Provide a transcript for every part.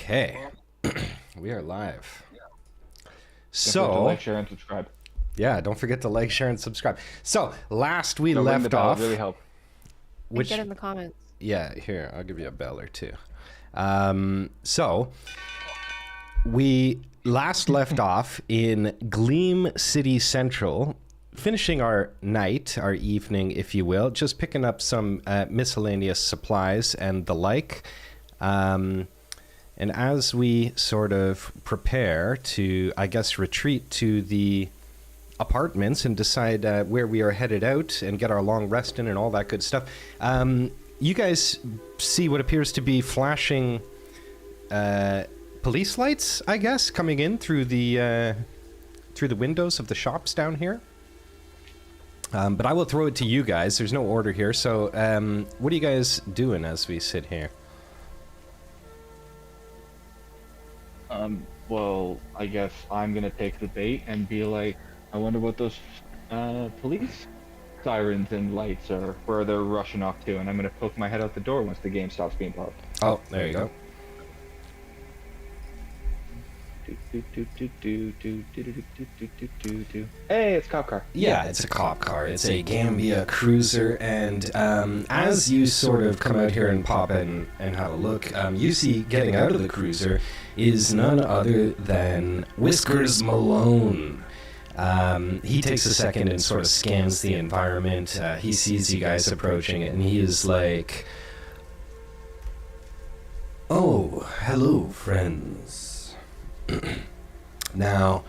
Okay, we are live. Don't forget to like, share, and subscribe. Yeah, don't forget to like, share, and subscribe. So last we Ring the left bell, off, it really help. which Get in the comments. yeah, here I'll give you a bell or two. So we last left off in Gleam City Central, finishing our night, our evening, if you will, just picking up some miscellaneous supplies and the like. And as we sort of prepare to, I guess, retreat to the apartments and decide where we are headed out and get our long rest in and all that good stuff, you guys see what appears to be flashing police lights, I guess, coming in through the windows of the shops down here. But I will throw it to you guys. There's no order here. So what are you guys doing as we sit here? Well, I guess I'm gonna take the bait and be like, I wonder what those police sirens and lights are, where they're rushing off to, and I'm gonna poke my head out the door once the game stops being paused. Oh, there you go. Hey, it's a cop car. Yeah, it's a cop car. It's a Gambia cruiser, and as you sort of come out here and pop in and have a look, you see getting out of the cruiser is none other than Whiskers Malone. He takes a second and sort of scans the environment. He sees you guys approaching it, and he is like, "Oh, hello, friends." Now,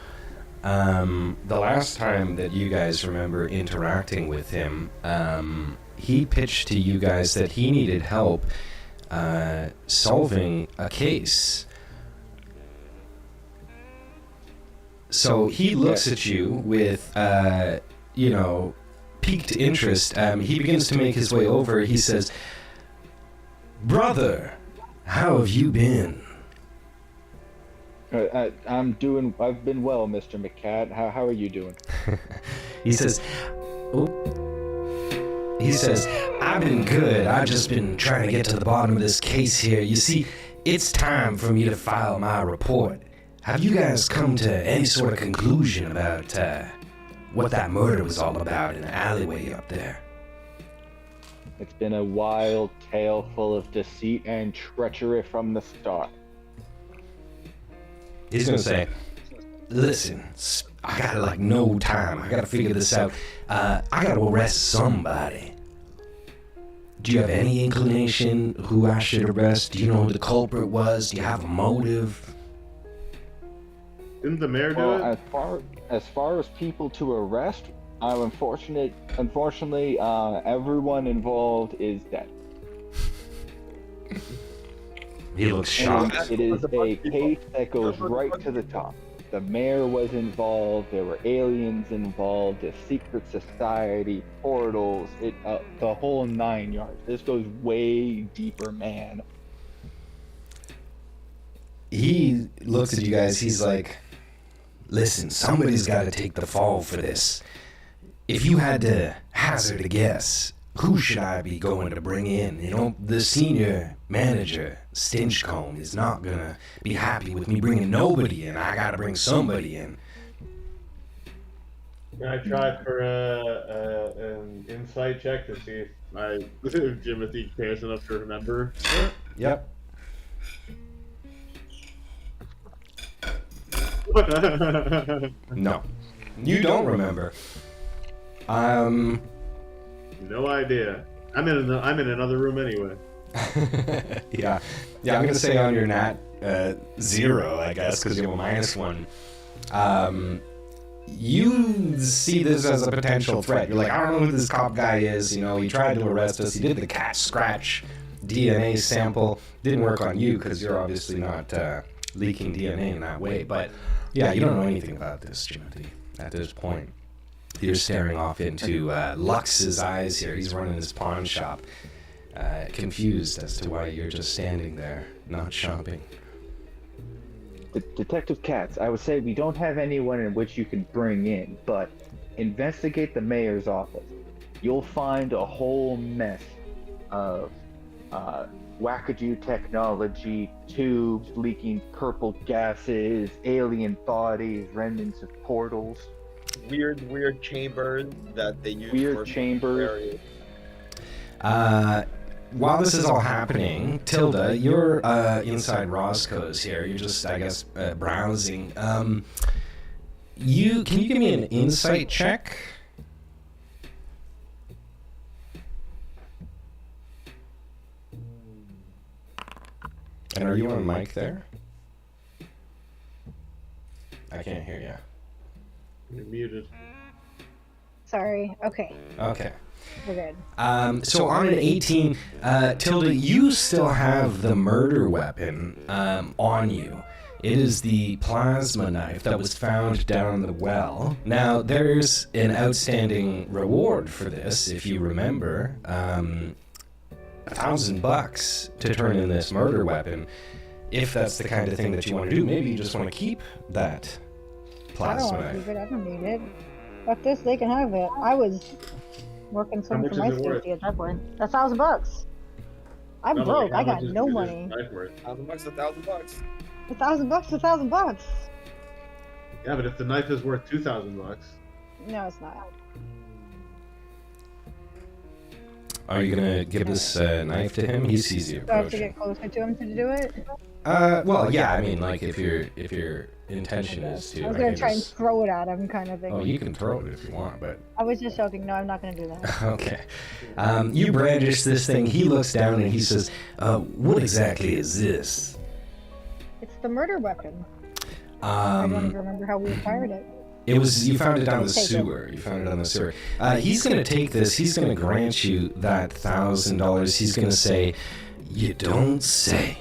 the last time that you guys remember interacting with him, he pitched to you guys that he needed help solving a case. So he looks at you with, piqued interest. He begins to make his way over. He says, "Brother, how have you been?" I've been well, Mr. McCat. How are you doing? He says, "I've been good. I've just been trying to get to the bottom of this case here. You see, it's time for me to file my report. Have you guys come to any sort of conclusion about what that murder was all about in the alleyway up there?" It's been a wild tale full of deceit and treachery from the start. He's gonna say, "Listen, I got no time. I gotta figure this out. I gotta arrest somebody. Do you have any inclination who I should arrest? Do you know who the culprit was? Do you have a motive?" Didn't the mayor do it? As far as people to arrest, unfortunately, everyone involved is dead. He looks shocked. It is a case that goes right to the top. The mayor was involved. There were aliens involved. A secret society, portals, the whole 9 yards. This goes way deeper, man. He looks at you guys. He's like, "Listen, somebody's got to take the fall for this. If you had to hazard a guess, who should I be going to bring in? You know, the senior manager, Stinchcomb, is not gonna be happy with me bringing nobody in. I gotta bring somebody in." Can I try for an insight check to see if Jimothy cares enough to remember? Yep. No, you don't remember. No idea. I'm in another room anyway. Yeah, I'm gonna say on your nat 0, I guess, because you have a -1. You see this as a potential threat. You're like, "I don't know who this cop guy is. You know, he tried to arrest us. He did the cat scratch DNA sample. Didn't work on you because you're obviously not leaking DNA in that way. But yeah, you don't know anything about this, Jimothy, at this point. You're staring off into Lux's eyes here. He's running his pawn shop, confused as to why you're just standing there, not shopping." Detective Katz, I would say we don't have anyone in which you can bring in, but investigate the mayor's office. You'll find a whole mess of wackadoo technology, tubes leaking purple gases, alien bodies, remnants of portals. Weird chambers that they use Weird for chambers. While this is all happening, Tilda, you're inside Roscoe's here. You're just, I guess, browsing. Can you give me an insight check? And are you on mic there? I can't hear you. You're muted. Sorry. Okay. Okay. We're good. So on an 18, Tilda, you still have the murder weapon on you. It is the plasma knife that was found down the well. Now, there's an outstanding reward for this, if you remember. $1,000 to turn in this murder weapon. If that's the kind of thing that you want to do, maybe you just want to keep that I don't plasma want to knife. keep it. I don't need it. Fuck this. They can have it. I was working some much for my is it worth? safety at that point. $1,000. I'm No, broke. how I got much is no this money. knife worth? $1,000, $1,000. $1,000. $1,000. Yeah, but if the knife is worth $2,000, No, it's not. Are you gonna give this knife to him? He sees you Do I have to approaching. get closer to him to do it? Well, yeah. I mean, like if your intention is to. I was I gonna can try and just- throw it at him, kind of thing. Oh, you can throw it if you want, but I was just joking. No, I'm not gonna do that. okay. You brandish this thing. He looks down and he says, "What exactly is this?" It's the murder weapon. I don't even Um, remember how we acquired it. it was you found it down the Take it. sewer. You found it on the sewer. He's gonna take this. He's gonna grant you that $1,000. He's gonna say, "You don't say."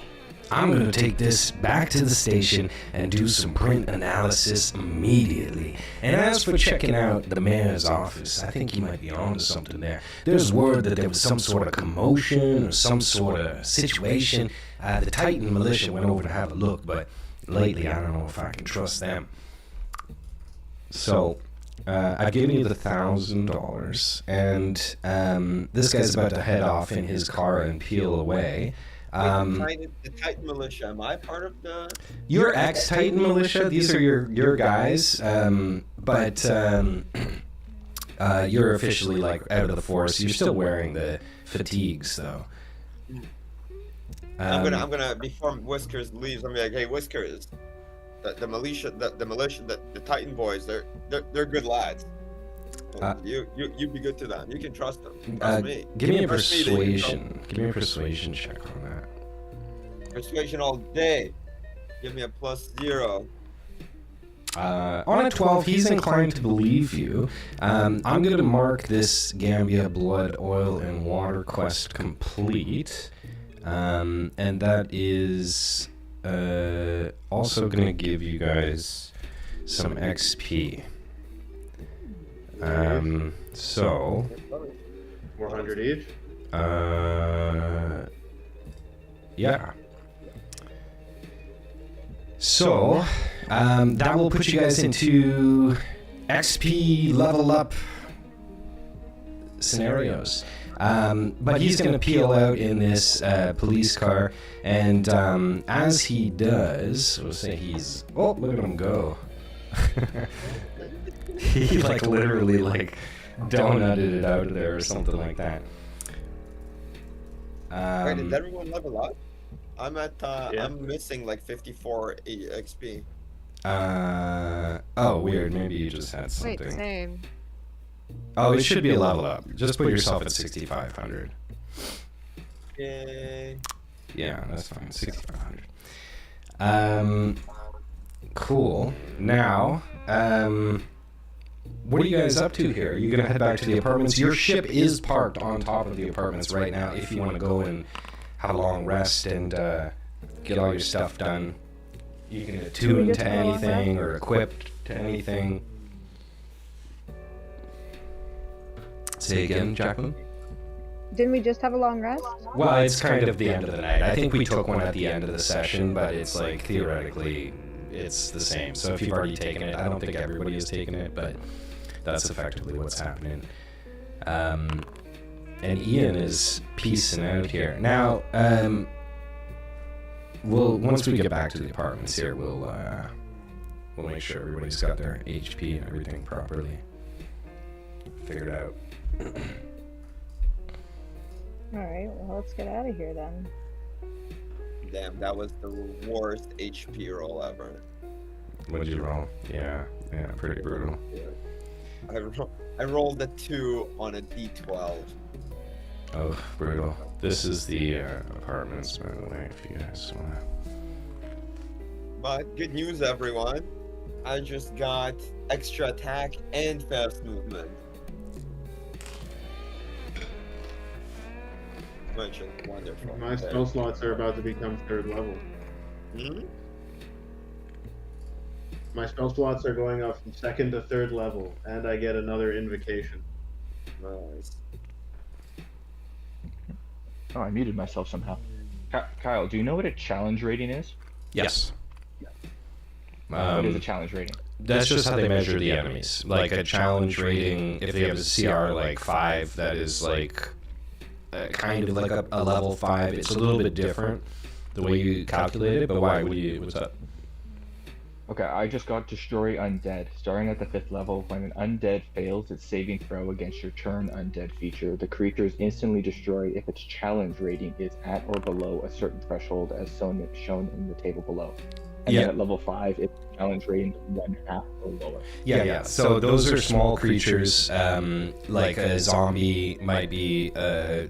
I'm going to take this back to the station and do some print analysis immediately. And as for checking out the mayor's office, I think he might be onto something there. There's word that there was some sort of commotion or some sort of situation. The Titan militia went over to have a look, but lately I don't know if I can trust them. So, I've given you the $1,000, and this guy's about to head off in his car and peel away. The Titan militia. Am I part of the? You're ex-Titan militia. These are your guys, but you're officially like out of the force. You're still wearing the fatigues, though. I'm gonna before Whiskers leaves. I'm gonna be like, hey, Whiskers, the militia, the Titan boys. They're good lads. You be good to them. You can trust them. Trust me. Give me a Trust me that you can persuasion. Give me a persuasion check on that. Persuasion all day. Give me a +0. On a 12, he's inclined to believe you. I'm going to mark this Gambia Blood, Oil, and Water quest complete. And that is also going to give you guys some XP. So, 400 each. yeah. So, that will put you guys into XP level up scenarios. But he's going to peel out in this police car, and as he does, we'll say he's... Oh, look at him go. He like literally like donutted it out of there or something like that. Wait, did everyone level up? I'm at. Yeah. I'm missing like 54 XP. Oh, weird. Maybe you just had Wait, something. same. Oh, it should be a level up. Just put yourself at 6,500. Yay! Yeah, that's fine. 6,500. Cool. Now, what are you guys up to here? Are you gonna head back to the apartments? Your ship is parked on top of the apartments right now. If you want to go and have a long rest and get all your stuff done, you can attune just to have a long anything rest? or equipped to anything. Say again, Jacqueline. Didn't we just have a long rest? Well, it's kind of the end of the night. I think we took one at the end of the session, but it's like theoretically it's the same. So if you've already taken it, I don't think everybody has taken it, but that's effectively what's happening. and Ian is piecing out here. Now, once we get back to the apartments here, we'll make sure everybody's got their HP and everything properly figured out. Alright, well, let's get out of here then. Damn, that was the worst HP roll ever. What did you roll? Yeah, pretty brutal. Yeah. I rolled a 2 on a D12. Oh, brutal. This is the apartments, by the way, if you guys want to. But good news, everyone. I just got extra attack and fast movement. Which is wonderful. My spell slots are about to become 3rd level. Hmm? My spell slots are going up from 2nd to 3rd level, and I get another invocation. Nice. Oh, I muted myself somehow. Kyle, do you know what a challenge rating is? Yes. What is a challenge rating? That's just how they measure the enemies. Like a challenge rating, if they have a CR like 5, that is like kind of like a level 5. It's a little bit different the way you calculate it, but why? What's up? Okay, I just got Destroy Undead. Starting at the 5th level, when an undead fails its saving throw against your turn undead feature, the creature is instantly destroyed if its challenge rating is at or below a certain threshold as shown in the table below. And then at level 5, its challenge rating is 1/2 or lower. Yeah. So those are small creatures. Like a zombie might be the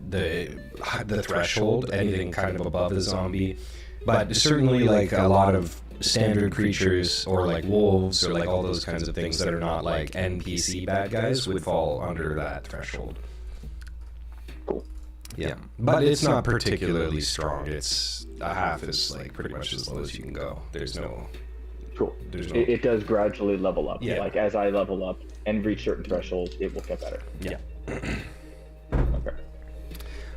threshold, anything kind of above a zombie. But certainly like a lot of standard creatures or like wolves or like all those kinds of things that are not like NPC bad guys would fall under that threshold. Yeah, but it's not particularly strong. It's a half is like pretty much as low as you can go. There's no. It does gradually level up. Yeah. Like as I level up and reach certain thresholds, it will get better. Yeah. Okay.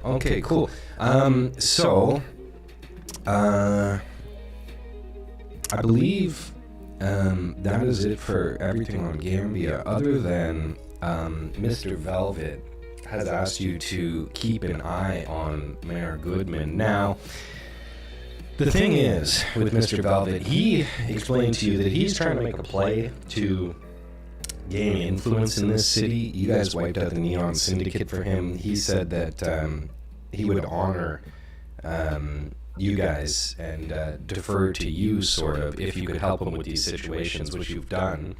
Okay, cool. I believe that is it for everything on Gambia, other than Mr. Velvet has asked you to keep an eye on Mayor Goodman. Now, the thing is, with Mr. Velvet, he explained to you that he's trying to make a play to gain influence in this city. You guys wiped out the Neon Syndicate for him. He said that he would honor you guys and defer to you, sort of, if you could help him with these situations, which you've done.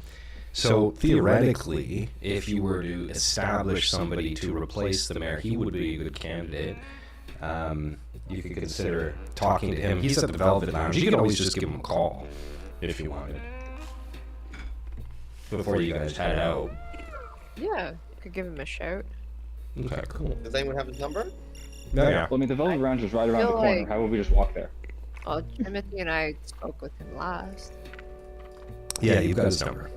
So theoretically, if you were to establish somebody to replace the mayor, he would be a good candidate. You could consider talking to him. He's at the Velvet Lounge. You could always just give him a call if you wanted before you guys head out. Yeah, could give him a shout. Okay, cool. Does anyone have his number? Yeah. Well, I mean, the Velvet Lounge is right around the feel corner. like- How about we just walk there? Oh, Timothy and I spoke with him last. Yeah, you've got his number.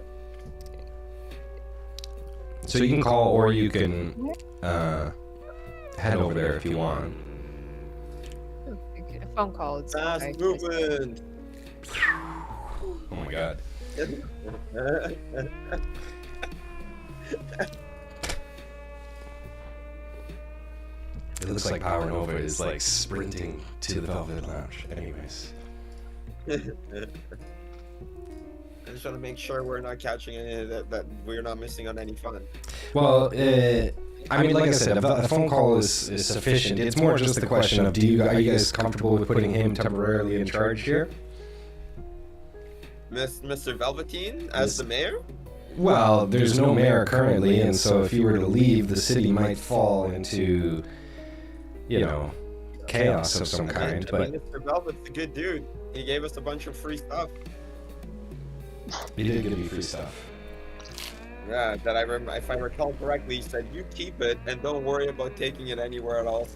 So you can call, or you can head over there if you want. A phone call. It's Fast okay. movement. Oh my god. It looks like Power Nova is like sprinting to the Velvet Lounge. Anyways. I just want to make sure we're not catching any that we're not missing on any fun. Well, I mean, like I said, a phone call is sufficient. It's more just the question of, are you guys comfortable with putting him temporarily in charge here? Mr. Velveteen as the mayor? Well, there's no mayor currently, and so if you were to leave, the city might fall into, chaos of some kind. But Mr. Velvet's a good dude. He gave us a bunch of free stuff. he did give you free stuff. Yeah, that I remember. If I recall correctly, he said, "You keep it and don't worry about taking it anywhere at all.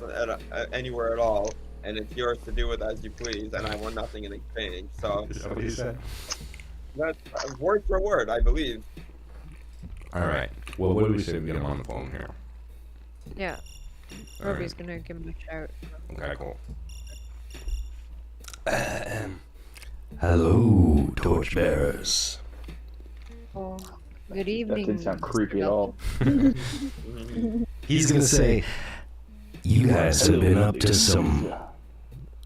Anywhere at all, and it's yours to do with as you please. And I want nothing in exchange." So Is that what he said? that's word for word, I believe. All right. Well, what do we say we get him on the phone here? Yeah. All Roby's gonna give him a shout. Okay, cool. Hello, torchbearers. Oh, good That evening. didn't sound Mr. creepy at all. He's gonna say, You guys have been up to some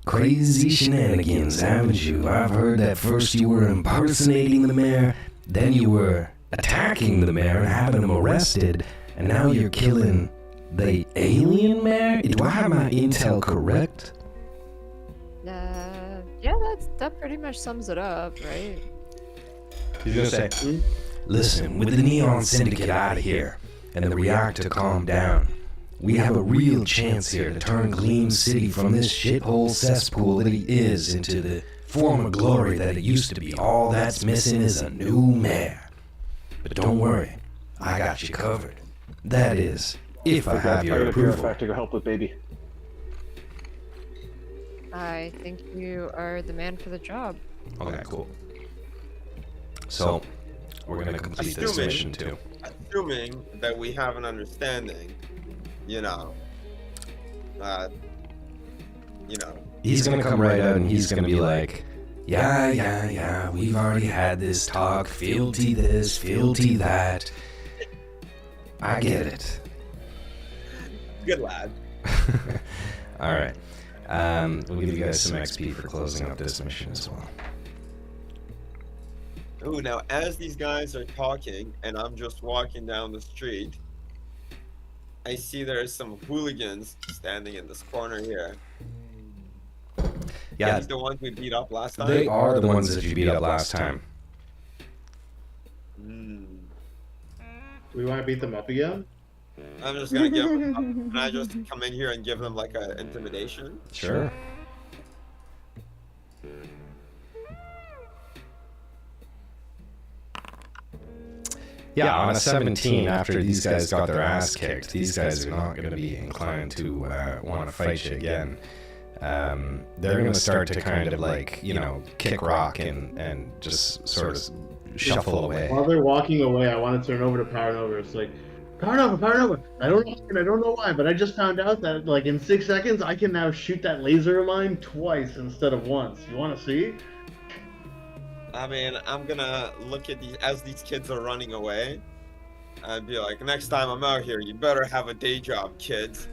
crazy shenanigans, haven't you? I've heard that first you were impersonating the mayor, then you were attacking the mayor and having him arrested, and now you're killing the alien mayor? Do I have my intel correct? Yeah, that pretty much sums it up, right? He's gonna say, listen, with the Neon Syndicate out of here, and the reactor calmed down, we have a real chance here to turn Gleam City from this shithole cesspool that it is into the former glory that it used to be. All that's missing is a new mayor. But don't worry, I got you covered. That is, if I have your approval. Back to go help with baby. I think you are the man for the job. Okay, cool. So, we're gonna complete this mission too. Assuming that we have an understanding, you know, He's gonna come right out and he's gonna be like, yeah, we've already had this talk, fealty this, fealty that. I get it. good lad. Alright. We'll give you guys some XP for closing up this mission as well. Ooh, now as these guys are talking and I'm just walking down the street, I see there's some hooligans standing in this corner here. Yeah, These the ones we beat up last time? they are the ones that you beat up last time. Hmm. Do we want to beat them up again? I'm just gonna give them, can I just come in here and give them like a intimidation? Sure. Yeah, on a 17, after these guys got their ass kicked, these guys are not going to be inclined to want to fight you again. They're going to start to kind of like, you know, kick rock and just sort of shuffle away. While they're walking away, I want to turn over to Power Nova. It's like, Power Nova. I don't know why, but I just found out that like in 6 seconds, I can now shoot that laser of mine twice instead of once. You want to see? I mean, I'm gonna look at these kids are running away. I'd be like, next time I'm out here, you better have a day job, kids.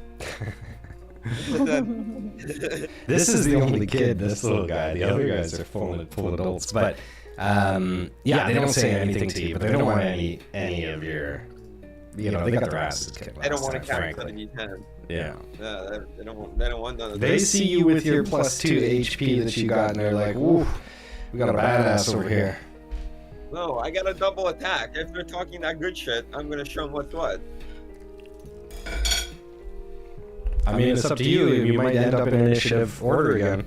This is the only kid, this little guy. The other guys are full adults. But yeah, they don't say anything to you, but they don't want any of your, you know, they got their asses kicked. I don't want to time, catch frankly. any hand. Yeah. They don't want none of They this. see you with your +2 HP that you got, and they're like, "Woo, we got a badass over here." No, I got a double attack. If they're talking that good shit, I'm gonna show them what's what. I mean, it's up to you. You might end up in initiative order again.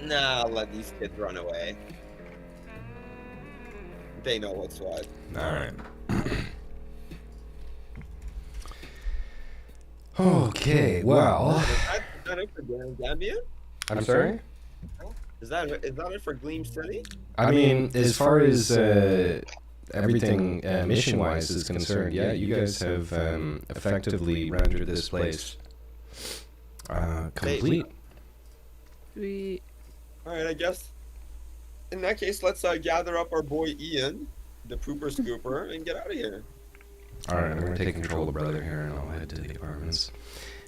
Nah, I'll let these kids run away. They know what's what. All right. Okay. Well, Is that it for Gambia? I'm sorry. Is that it for Gleam City? I mean, as far as everything mission-wise is concerned, yeah, you guys have effectively rendered this place complete. We All right, I guess. In that case, let's gather up our boy Ian, the pooper scooper, and get out of here. All right, I'm gonna take control of brother here, and I'll head to the apartments.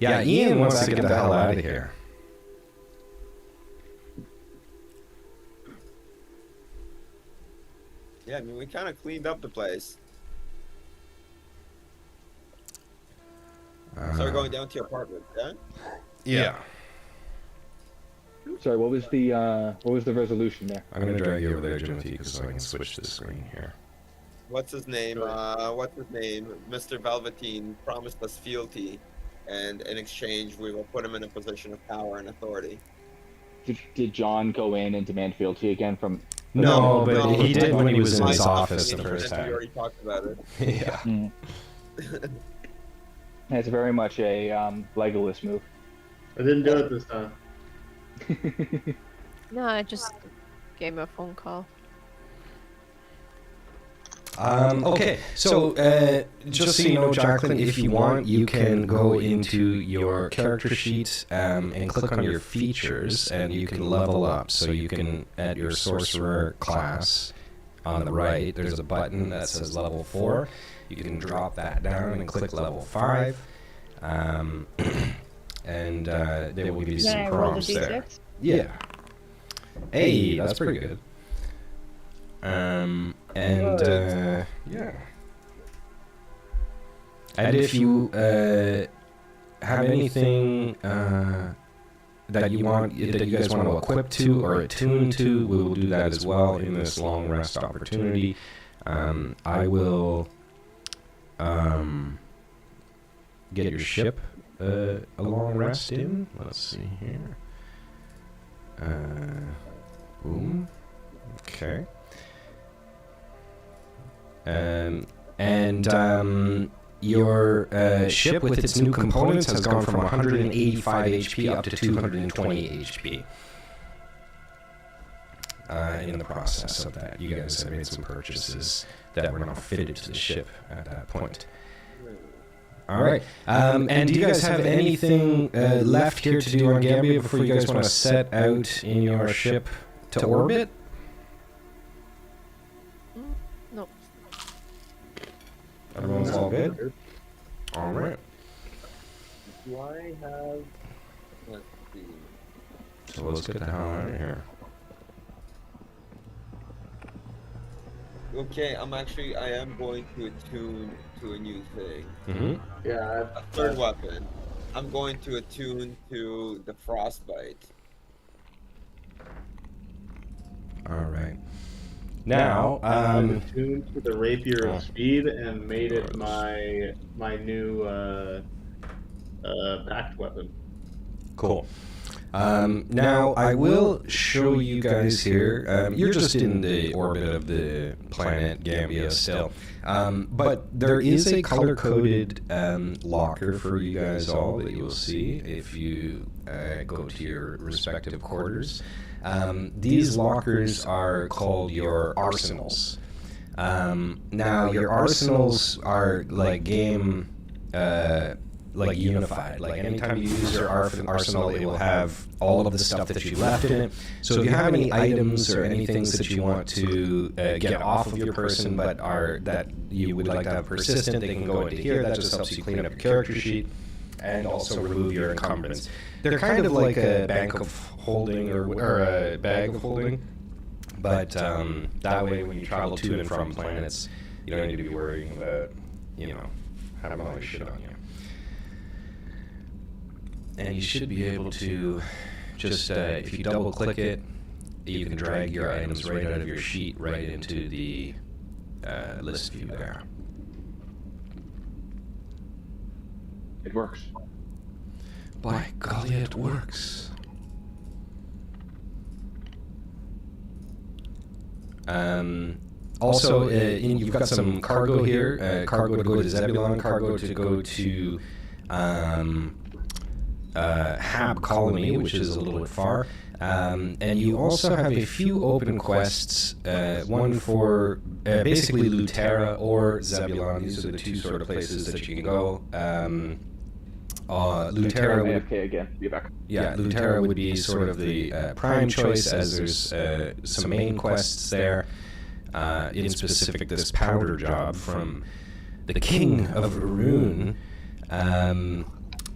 Yeah, Ian wants to get the hell out of here. Yeah, I mean, we kind of cleaned up the place. So we're going down to your apartment, yeah? Yeah. Sorry, what was the resolution there? I'm gonna drag you over there, Timothy, so I can switch the screen here. What's his name? Mr. Velveteen promised us fealty, and in exchange, we will put him in a position of power and authority. Did John go in and demand fealty again from? No, but he did when he was in his My office the company, first and We time. already talked about it. Yeah. It's very much a Legolas move. I didn't do it this time. no, I just gave him a phone call. Okay, so just so you know, Jacqueline, if you want, you can go into your character sheet and click on your features, and you can level up. So you can, at your sorcerer class on the right, there's a button that says level 4. You can drop that down and click level 5. and they will give you some Then I roll the prompts there. d6. Yeah. Hey, that's pretty good. Yeah. And if you have anything that you guys want to equip to or attune to, we will do that as well in this long rest opportunity. I will get your ship a long rest in. Let's see here. Boom. Okay. Your ship with its new components has gone from 185 HP up to 220 HP. In the process of that, you guys have made some purchases that were not fitted to the ship at that point. All right. And do you guys have anything left here to do on Gambia before you guys want to set out in your ship to orbit? No. Everyone's all good? All right. Do I have? Let's see. So let's get the hell out of here. Okay, I am going to attune to a new thing. Mm-hmm. Yeah. A third weapon. I'm going to attune to the frostbite. All right. Now, I'm attuned to the rapier of speed and made it my new packed weapon. cool. Now, I will show you guys here. You're just in the orbit of the planet Gambia still. But there is a color-coded locker for you guys all that you will see if you go to your respective quarters. These lockers are called your arsenals. Now, your arsenals are like game... like unified. Like anytime you use your arsenal, it will have all of the stuff that you left in it. So if you have any items or any things that you want to get off of your person but are that you would like to have persistent, they can go into here. That just helps you clean up your character sheet and also remove your encumbrance. They're kind of like a bank of holding or a bag of holding, but that way when you travel to and from planets, you don't need to be worrying about, having all your shit on you. And you should be able to just, if you double click it, you can drag your items right out of your sheet right into the list view there. It works. By golly, it works. Also, you've got some cargo here. Cargo to go to Zebulon, cargo to go to Hab Colony, which is a little bit far. And you also have a few open quests, one for basically Lutera or Zebulon. These are the two sort of places that you can go. Lutera would... AFK again. Be back. Yeah, Lutera would be sort of the prime choice, as there's some main quests there. In specific, this powder job from the King of Urun.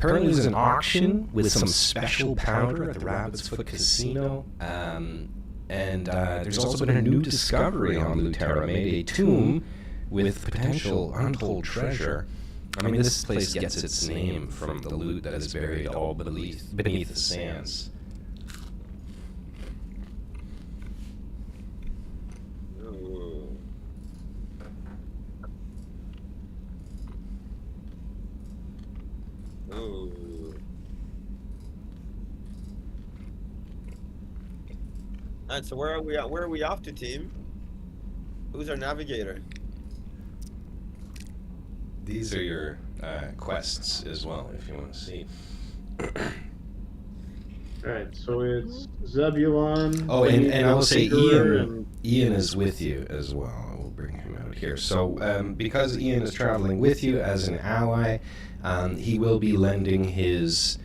Apparently there's an auction with some special powder at the Rabbit's Foot Casino. And there's also been a new discovery on Lutera, made a tomb with potential untold treasure. I mean, this place gets its name from the loot that is buried all beneath the sands. Alright, so where are we at? Where are we off to, team? Who's our navigator? These are your quests as well, if you want to see. Alright, so it's Zebulon. Oh, and I will say Tinkerer, Ian is with you as well. I will bring him out here. So because Ian is traveling with you as an ally, he will be lending his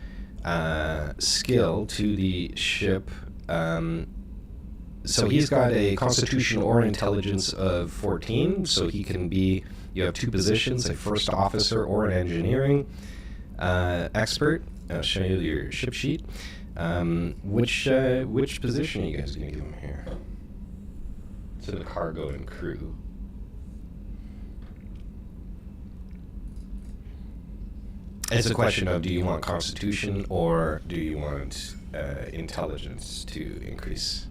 skill to the ship. So he's got a constitution or intelligence of 14, so he can be, you have two positions, a first officer or an engineering. Expert, I'll show you your ship sheet. Which position are you guys going to give him here? To the cargo and crew. It's a question of, do you want constitution or do you want intelligence to increase?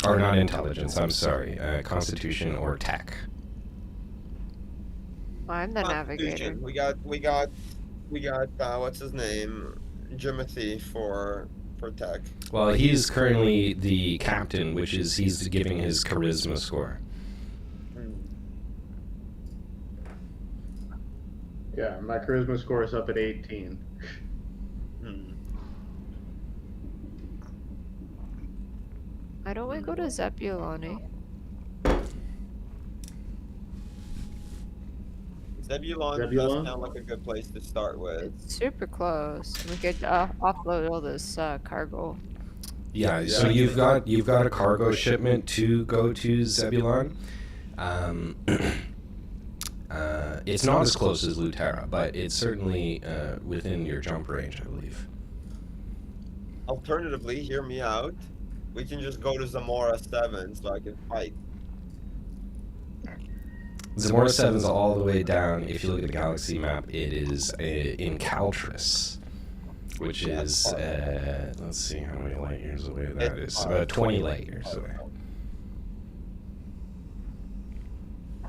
Or not intelligence, I'm sorry. Constitution or tech. Well, I'm the navigator. We got what's his name? Jimothy for tech. Well, he's currently the captain, which is he's giving his charisma score. Yeah, my charisma score is up at 18. Why don't we go to Zebulon? Zebulon does sound like a good place to start with. It's super close. We could offload all this cargo. Yeah, so you've got a cargo shipment to go to Zebulon. It's not as close as Lutera, but it's certainly within your jump range, I believe. Alternatively, hear me out. We can just go to Zamora 7 so I can fight. Zamora 7 is all the way down. If you look at the galaxy map, it is in Caltris, which is, let's see how many light years away that is. About 20 light years away.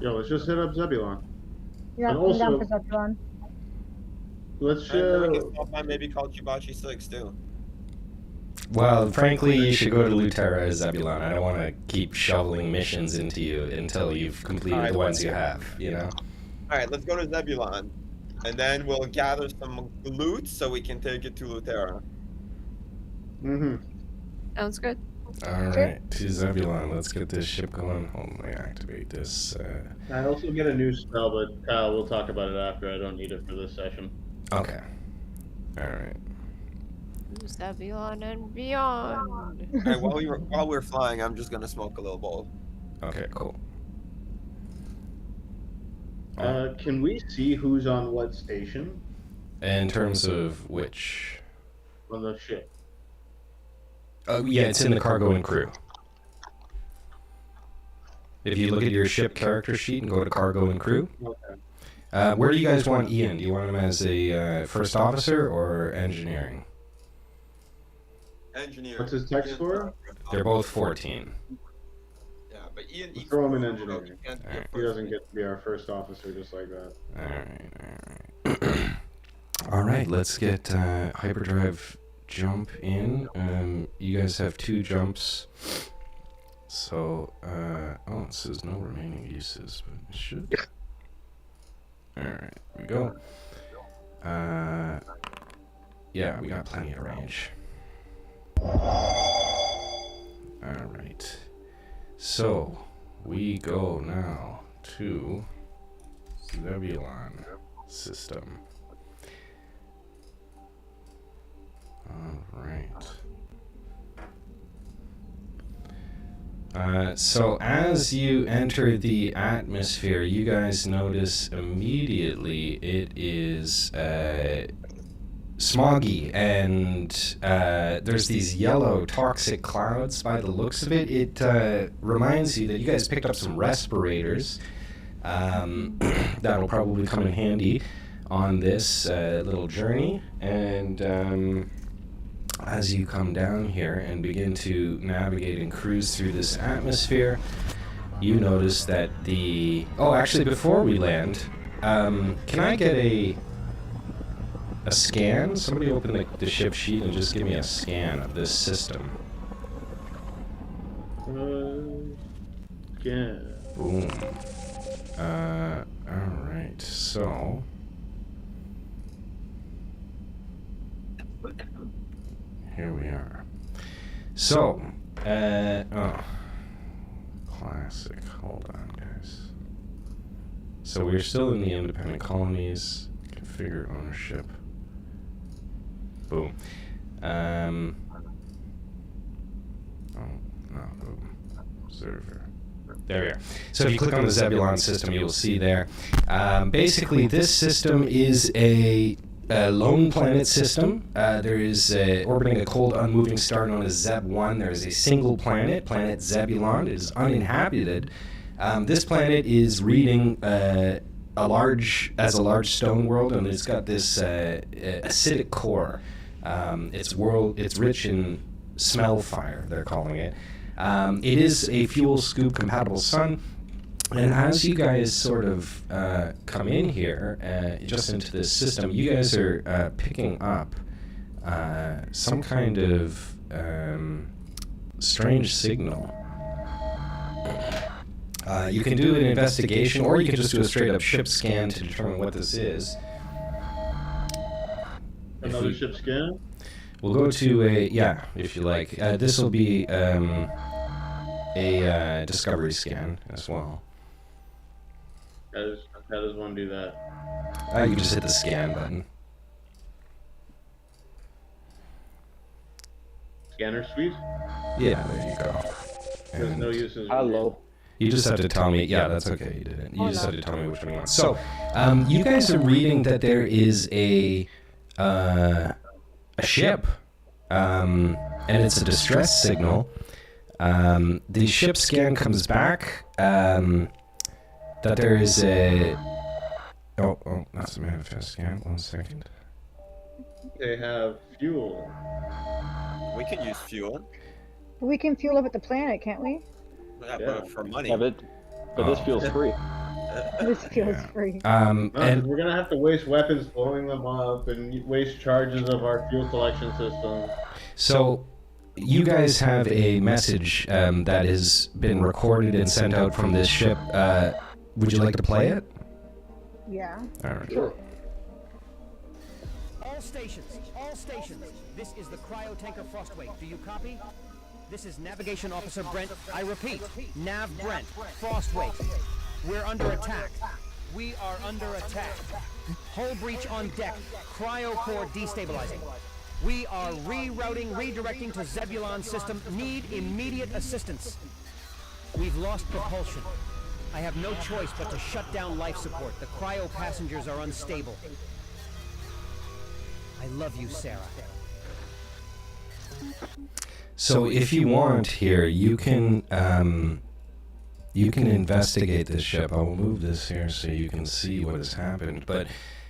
Yo, let's just hit up Zebulon. Yeah, And I'm also- down for Zebulon. Let's And then we can stop by maybe call Chibachi 6 too. Well, frankly, you should go to Lutera or Zebulon. I don't want to keep shoveling missions into you until you've completed the ones you have, you know? Alright, let's go to Zebulon. And then we'll gather some loot so we can take it to Lutera. Sounds good. Alright, to Zebulon. Let's get this ship going. Hold on, activate this. I also get a new spell, but we'll talk about it after. I don't need it for this session. Okay. Alright. Zebulon and beyond. Alright, while we're flying, I'm just gonna smoke a little bowl. Okay, cool. Can we see who's on what station In terms of which? on the ship? Oh, yeah, it's in the cargo and crew. If you look at your ship character sheet and go to cargo and crew, Okay. where do you guys want Ian? Do you want him as a first officer or engineering? Engineer. What's his tech score? They're both 14. Yeah, but Ian Let's eats throw him in food, engineering. so he can't be a Alright. He doesn't get to be our first officer just like that. Alright. Alright, let's get hyperdrive jump in. You guys have 2 jumps. So, oh, it says no remaining uses, but it should. Alright, here we go. Yeah, we got plenty of range. Alright. So, we go now to Zebulon system. Alright. So as you enter the atmosphere, you guys notice immediately it is smoggy, and there's these yellow toxic clouds by the looks of it. It reminds you that you guys picked up some respirators. That'll probably come in handy on this little journey. And as you come down here and begin to navigate and cruise through this atmosphere, you notice that the... Oh, actually, before we land, can I get a scan? Somebody open the ship sheet and just give me a scan of this system. Yeah. Boom. Alright, so... Here we are. So, oh, classic. Hold on, guys. So we're still in the independent colonies. Configure ownership. Boom. Oh, no, boom. Observer. There we are. So if you click on the Zebulon system, you'll see there. Basically, this system is a lone planet system. There is orbiting a cold, unmoving star known as Zeb 1. There is a single planet, planet Zebulon. It is uninhabited. This planet is reading a large stone world, and it's got this acidic core. It's rich in smell fire, they're calling it. It is a fuel scoop compatible sun, and as you guys sort of come in here, just into this system, you guys are picking up some kind of strange signal. You can do an investigation, or you can just do a straight-up ship scan to determine what this is. Another ship scan? We'll go to if you like. This will be a discovery scan as well. How does one do that? You can just hit the scan button. Scanner suite? Yeah, there you go. There's And no use in. Hello. you just have to tell me. Yeah, that's okay. You did it. You just have to tell me which one you want. So, you guys are reading that there is a ship, and it's a distress signal. The ship scan comes back that there is a. Oh, that's a manifest scan. 1 second. They have fuel. We can use fuel. We can fuel up at the planet, can't we? Yeah, Yeah. but for money. Yeah, but this feels free. This fuel's free. No, And we're gonna have to waste weapons blowing them up and waste charges of our fuel collection system. so, you guys have a message that has been recorded and sent out from this ship. Would you like to play it? Yeah. All right. Sure. All stations, this is the cryo-tanker Frostwake. Do you copy? This is Navigation Officer Brent. I repeat, Nav Brent, Frostwake. We're under attack. We are under attack. Hull breach on deck. Cryo core destabilizing. We are redirecting to Zebulon system. Need immediate assistance. We've lost propulsion. I have no choice but to shut down life support. The cryo passengers are unstable. I love you, Sarah. So if you want here, you can investigate this ship. I will move this here so you can see what has happened. But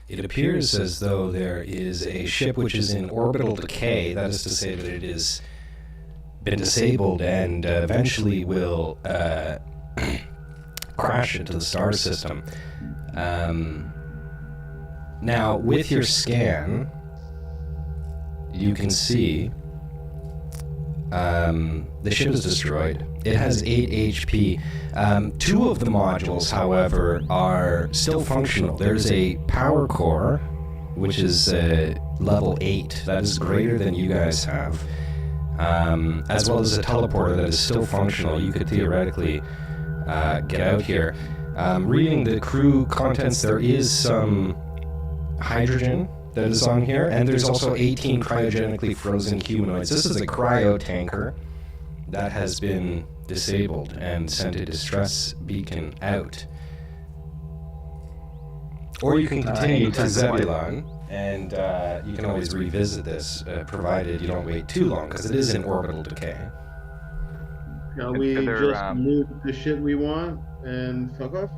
it appears as though there is a ship which is in orbital decay. That is to say that it has been disabled and eventually will crash into the star system. Now, with your scan, you can see the ship is destroyed. It has 8 HP. 2 of the modules, however, are still functional. There's a power core, which is level 8. That is greater than you guys have. As well as a teleporter that is still functional. You could theoretically get out here. Reading the crew contents, there is some hydrogen that is on here, and there's also 18 cryogenically frozen humanoids. This is a cryo tanker that has been disabled and sent a distress beacon out. Or you can continue to Zebulon, and you can always revisit this, provided you don't wait too long, because it is in orbital decay. Shall we just move the shit we want and fuck off?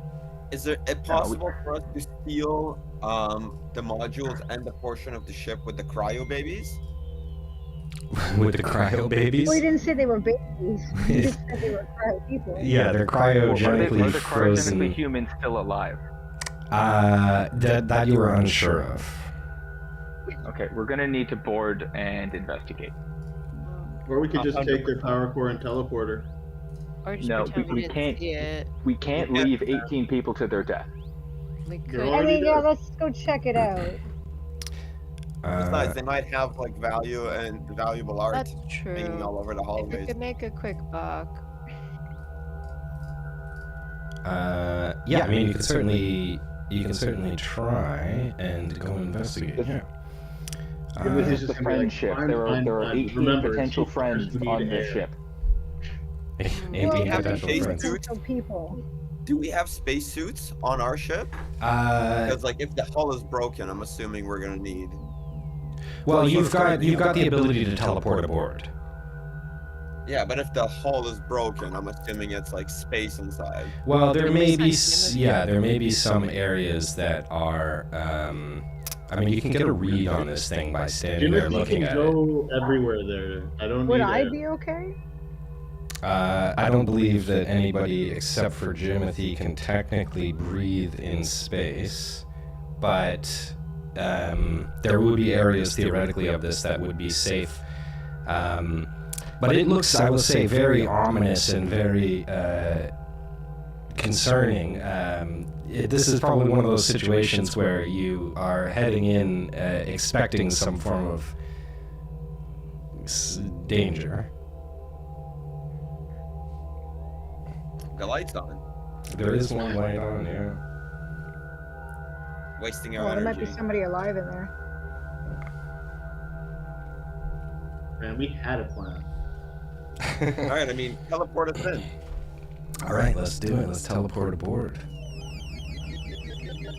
Is it possible for us to steal the modules and the portion of the ship with the cryo babies? With the cryo babies? Well, you didn't say they were babies. You just said they were cryo people. Yeah, they're cryogenically Are the frozen. cryogenically humans still alive? That you were unsure of. Okay, we're gonna need to board and investigate. Or we could just take their power core and teleporter. Or just No, pretend we didn't can't. see it. We can't leave 18 people to their death. We You're could. I mean, yeah, dead. let's go check it out. Besides, they might have like value and valuable art That's hanging true. all over the If we hallways. could make a quick buck. Yeah, I mean, you can certainly try and go investigate. Yeah. This This is is the gonna be like, friendship. fine, There fine, are fine. 18 Remember, potential it's friends we need on this air. ship. Aiming Well, potential space friends. suits. Potential people. Do we have spacesuits on our ship? Uh, Because like if the hull is broken, I'm assuming we're gonna need. well, sort you've of got everything you've got the else. ability to teleport aboard. Yeah, but if the hull is broken, I'm assuming it's like space inside. Well, there may be Like there may be some areas that are. I mean, you can get a read on this thing by standing there Jimothy looking can at it. go everywhere there. I don't Would need I it. be okay? I don't believe that anybody except for Jimothy can technically breathe in space, but there would be areas theoretically of this that would be safe. But it looks, I will say, very ominous and very concerning. This is probably one of those situations where you are heading in expecting some form of danger. The lights on, There is one light on, yeah. wasting our Well, there might energy. be somebody alive in there. Man, we had a plan. All right, I mean, teleport us in. All right, let's do it. Let's teleport aboard.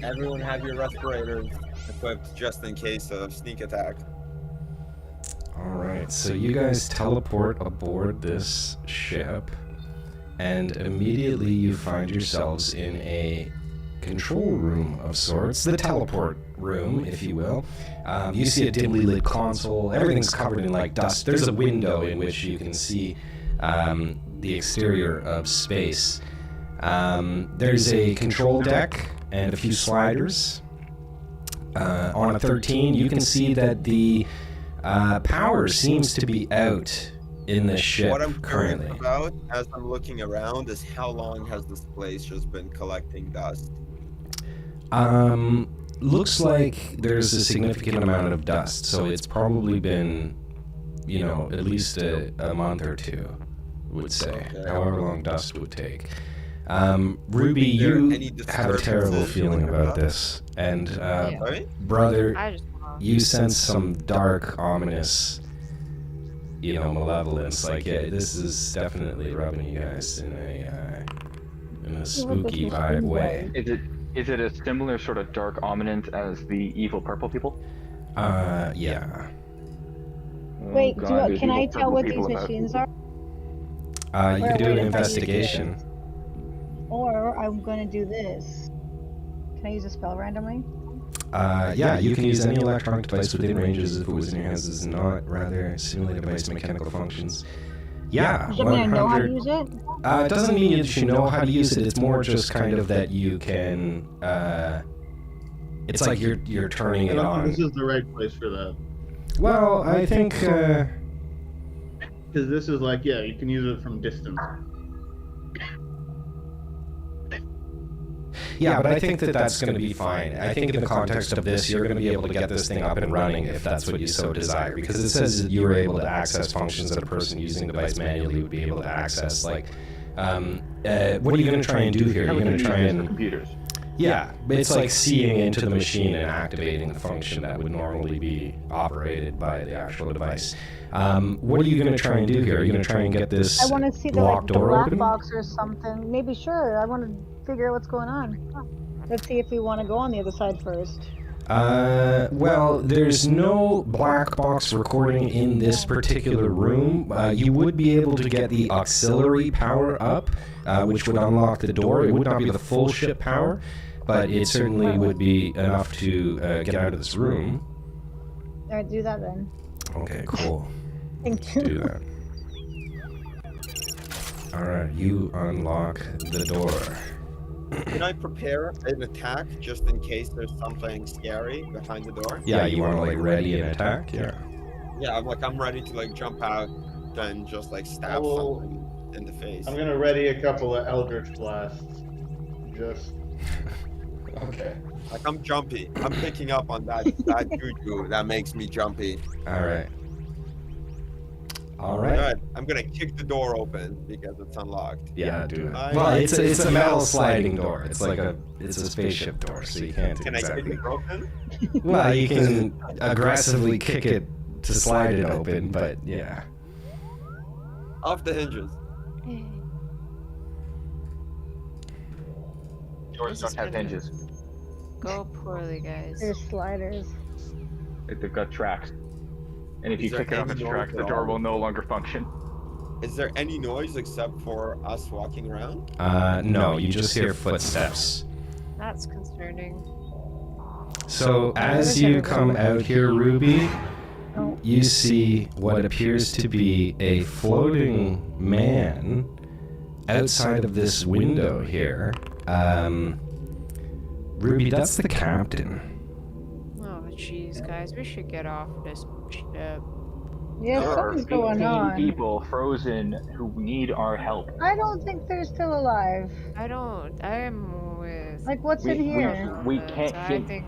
Everyone have your respirators equipped just in case of sneak attack. All right, so you guys teleport aboard this ship, and immediately you find yourselves in a control room of sorts, the teleport room, if you will. You see a dimly lit console. Everything's covered in like dust. There's a window in which you can see the exterior of space. There's a control deck and a few sliders. On a 13, you can see that the power seems to be out in the ship What I'm curious currently. about as I'm looking around is how long has this place just been collecting dust? Looks like there's a significant amount of dust, so it's probably been, at least a month or two, would say, Okay. however long dust would take. Ruby, Is there you any have a terrible disturbances feeling about about this, and Right? brother, I just wanna- you sense some dark, ominous, malevolence. Like, yeah, this is definitely rubbing you guys in a spooky vibe way. Is it a similar sort of dark ominous as the evil purple people? Yeah. Oh, Wait, God, there's can I evil tell purple what these people about. machines are? You can do an investigation. Or I'm going to do this. Can I use a spell randomly? Yeah, you can use any electronic device within ranges if it was in your hands does not rather simulate a device's mechanical functions. Yeah, Does that mean I know how to 100. use it? It doesn't mean that you know how to use it. It's more just kind of that you can. It's like you're turning I it don't think on. this is the right place for that. Well, I think. Because this is like, yeah, you can use it from distance. Yeah, but I think that that's going to be fine. I think in the context of this, you're going to be able to get this thing up and running if that's what you so desire, because it says that you were able to access functions that a person using the device manually would be able to access. Like, what are you going to try and do here? You're going to try and computers. yeah, it's like seeing into the machine and activating the function that would normally be operated by the actual device. What are you going to try and do here? Are you going to try and get this I want to see the, locked the door black open? box or something. Maybe, sure. I want to figure out what's going on. Let's see if we want to go on the other side first. Well, there's no black box recording in this particular room. You would be able to get the auxiliary power up, which would unlock the door. It would not be the full ship power, but it certainly would be enough to get out of this room. All right, do that then. Okay, cool. Thank Do you. that. Alright, you unlock the door. Can I prepare an attack just in case there's something scary behind the door? Yeah, you want to like ready an attack? Yeah. Yeah, I'm ready to like jump out, then just like stab Oh. something in the face. I'm gonna ready a couple of Eldritch Blasts. Just. Okay. Like I'm jumpy. I'm picking up on that juju that makes me jumpy. Alright. All Alright. right, I'm gonna kick the door open because it's unlocked. Yeah, do it. I- Well, it's a metal sliding door. It's like it's a spaceship door, so you can't Can I kick exactly. it open? Well, you can aggressively kick it to slide it open, but yeah. Off the hinges. Doors don't have hinges. Go poorly, guys. There's sliders. They've got tracks. And if Is you there kick it off any its tracks, the noise at door all? will no longer function. Is there any noise except for us walking around? No, you just hear footsteps. That's concerning. So as you come out here, Ruby, Oh. you see what appears to be a floating man outside of this window here. Ruby, that's the captain. Oh, jeez, guys, we should get off this ship. Yeah, There are something's going 18 on. people frozen who need our help. I don't think they're still alive. I am with. Like, what's in here? We can't I think. think.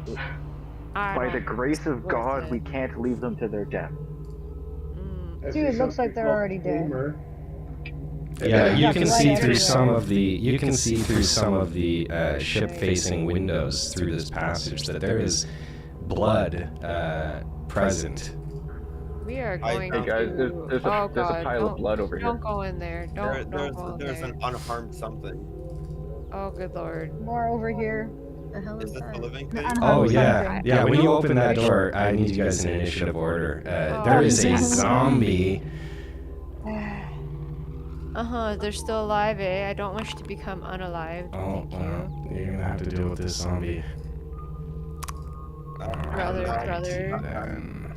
I By the don't grace think of it's worth God, it. we can't leave them to their death. Mm. I Dude, see it looks like something they're called already dead. boomer. Yeah, you Yeah, can blood see through everywhere. some of the ship-facing windows through this passage that there is blood present. We are I- going Hey, guys, to. there's a Oh, God, pile of don't- blood over here. Don't go in there. Don't go in There's there. an unharmed something. Oh, good lord. More over here. The hell Is is this that? the living No, thing? unharmed Oh yeah, something. yeah. When you open that door, I need you guys in initiative order. There is a zombie. They're still alive, eh? I don't wish to become unalive. Oh, Thank you. well, you're gonna have to deal with this zombie. Brother, Alright, brother. then.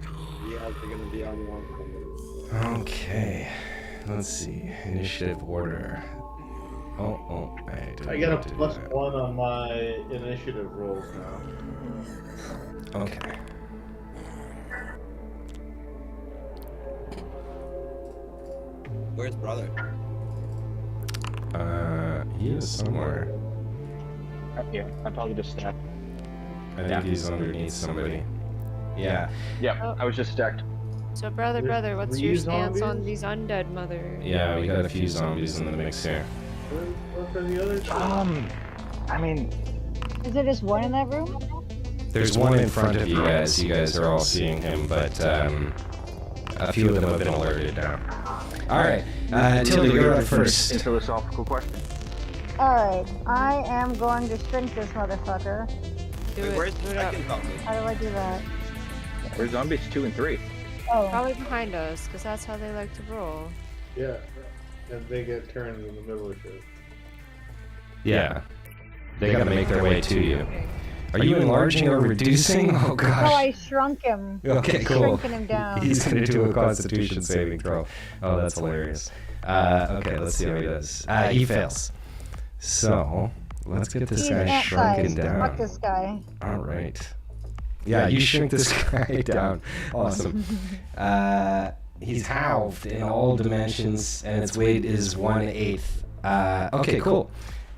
You guys are gonna be on one. Okay, let's see. Initiative order. Oh, I get a +1 on my initiative rolls now. Okay. Where's brother? He is somewhere. Yeah, I'm probably just stacked. I think he's underneath somebody. Yeah. Yep, Oh. I was just stacked. So, brother, There's brother, what's 3 your stance on zombies? these undead mother? Yeah, we got a few zombies in the mix here. What are the other two? I mean, Is there just one in that room? There's one in front of you guys. You guys are all seeing him, but a few of them have been alerted now. All right, Tilda, you're up a first. philosophical question. Alright, I am going to shrink this motherfucker. Do Wait, it. where's Do the it up. second zombie? How do I do that? We're zombies 2 and 3. Oh, Probably behind us, because that's how they like to roll. Yeah, and they get turned in the middle of shit. Yeah, they gotta make their way to you. Are you enlarging or reducing? Oh oh, gosh. I shrunk him. Okay, cool. Shrinking him down. He's gonna do a Constitution saving throw. Oh, that's hilarious. Okay, let's see how he does. He fails. So let's get this He's guy ant shrunken sized. Fuck down. this guy. All right. Yeah, you shrink this guy down. Awesome. He's halved in all dimensions, and its weight is 1/8. Okay, cool.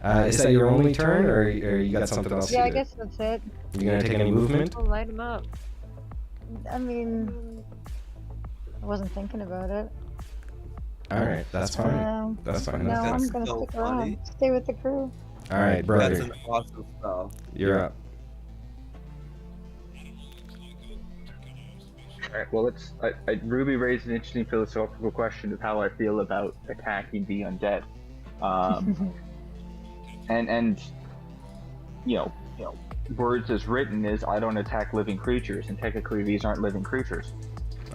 Is that your only turn, or you got something else Yeah, to I do? guess that's it. You gonna take any movement? Oh, light him up. I mean, I wasn't thinking about it. All right, that's fine. That's fine. No, That's I'm That's gonna so stick funny. around. Stay with the crew. All right, That's brother, an awesome spell. you're up. Alright, well, Ruby raised an interesting philosophical question of how I feel about attacking the undead. And you know, words as written is I don't attack living creatures, and technically these aren't living creatures.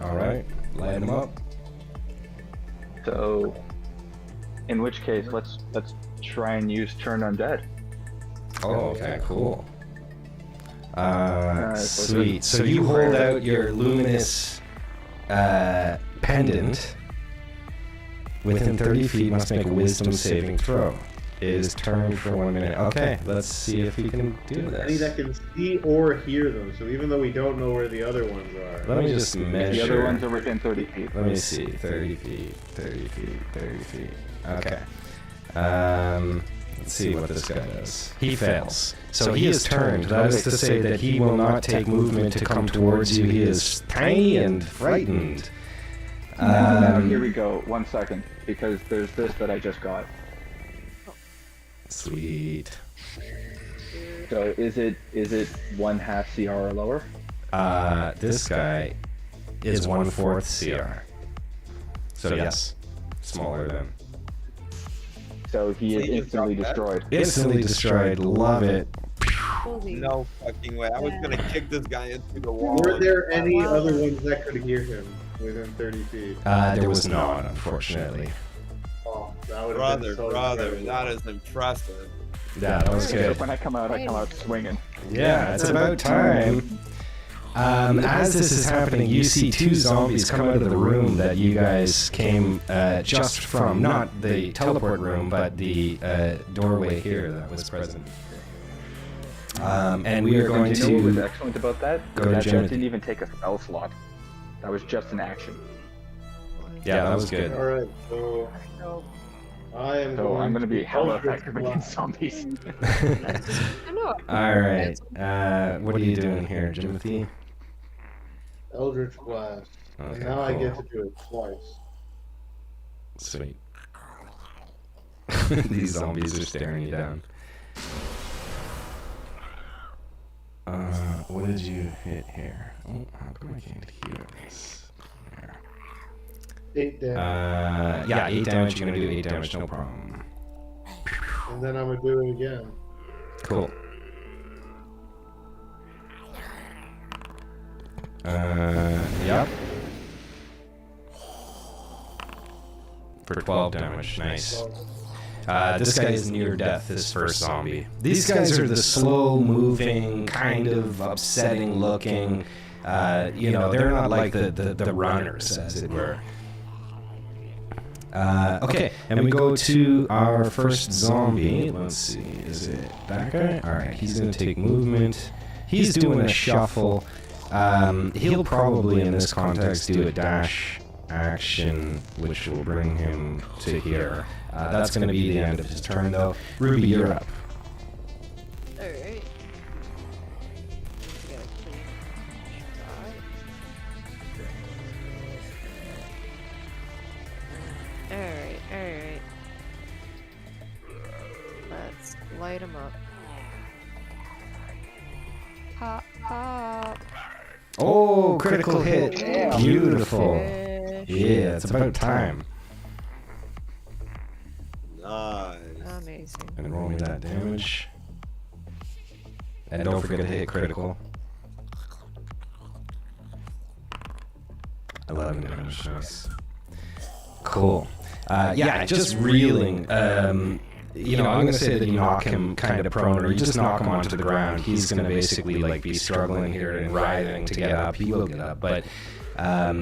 All right, light him up. So, in which case, let's try and use turn undead. Oh, okay, cool. so Sweet. So you hold out your luminous pendant. Within 30 feet, must make a wisdom saving throw. It is turned for 1 minute. Okay, let's see if we can do Any that this. can see or hear them, so even though we don't know where the other ones are. Let me just measure. The other ones are within 30 feet. Let me see. 30 feet, 30 feet, 30 feet. Okay. Let's see what this guy does. He fails. So he is turned. That is to say that he will not take movement to come towards you. He is tiny and frightened. Here we go. 1 second, because there's this that I just got. Sweet. So is it 1/2 CR or lower? This guy is 1/4 CR. So yes, smaller than. So he is Please instantly drop that. destroyed. Instantly destroyed. Love it. Holy. No fucking way. I was gonna kick this guy into the wall. Were there any Wow. other ones that could hear him within 30 feet? There was not, unfortunately. Oh, that would have been Brother, so incredible. that is impressive. Yeah, that was good. When I come out swinging. Yeah, it's about time. As this is happening, you see two zombies come out of the room that you guys came just from. Not the teleport room, but the doorway here that was present. And we are going You know what was to... excellent about that? Go to That Jimmy. didn't even take a spell slot. That was just an action. Yeah, that was good. Alright, so No. I am So I'm going to be hella Eldritch effective Blast. against zombies. I know. All right. What are you doing here, Jimothy? Eldritch Blast. Okay, And now I cool. get to do it twice. Sweet. These zombies are staring you down. What did you hit here? Oh, how come I can't hear this? There. 8 damage. Yeah, 8 damage. You're gonna do 8 damage, no problem. And then I'm going to do it again. Cool. Yep. For 12 damage, nice. This guy is near death, this first zombie. These guys are the slow-moving, kind of upsetting-looking, they're not like the runners, as it were. Okay, and we go to our first zombie. Let's see, is it that guy? Alright, he's gonna take movement. He's doing a shuffle. He'll probably, in this context, do a dash action, which will bring him to here. That's going to be the end of his turn, though. Ruby, you're up. Alright. Alright. Let's light him up. Pop, pop. Oh, critical hit. Yeah. Beautiful. Fish. Yeah, it's about time. Nice. Amazing. And roll me that damage. And don't forget to hit critical. 11 damage, nice. Cool. Yeah, just reeling. I'm gonna say that you knock him kind of prone, or you just knock him onto the ground. He's gonna basically like be struggling here and writhing to get up. He will get up, but Oh,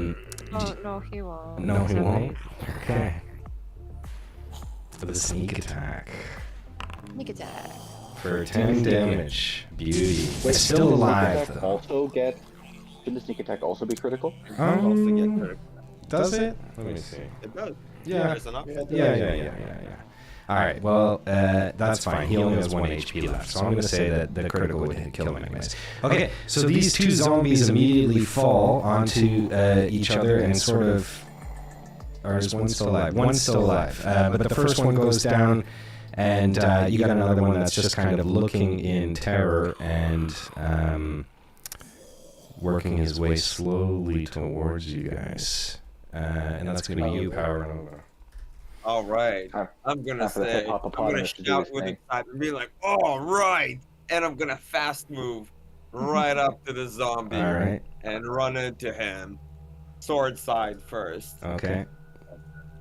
no, he won't. no, he It's won't. okay. Okay. For the sneak attack. Sneak attack. For 10 damage. Beauty. Wait, Still shouldn't the alive, sneak attack though. also get? Shouldn't the sneak attack also be critical? Also get critical. Does it? Let me see. It does. Yeah. There's an option. Yeah. All right. Well, that's fine. He only has 1 HP left, so I'm going to say that the critical would kill him anyways. Okay. So these two zombies immediately fall onto each other and sort of. Or is one still alive? One's still alive. But the first one goes down, and you got another one that's just kind of looking in terror and working his way slowly towards you guys. And that's going to be you, Power Nova. All right. Huh. I'm gonna After the say, I'm gonna hippopotamus to do shout his with thing. excitement, be like, "All right!" And I'm gonna fast move right up to the zombie All right. and run into him, sword side first, Okay.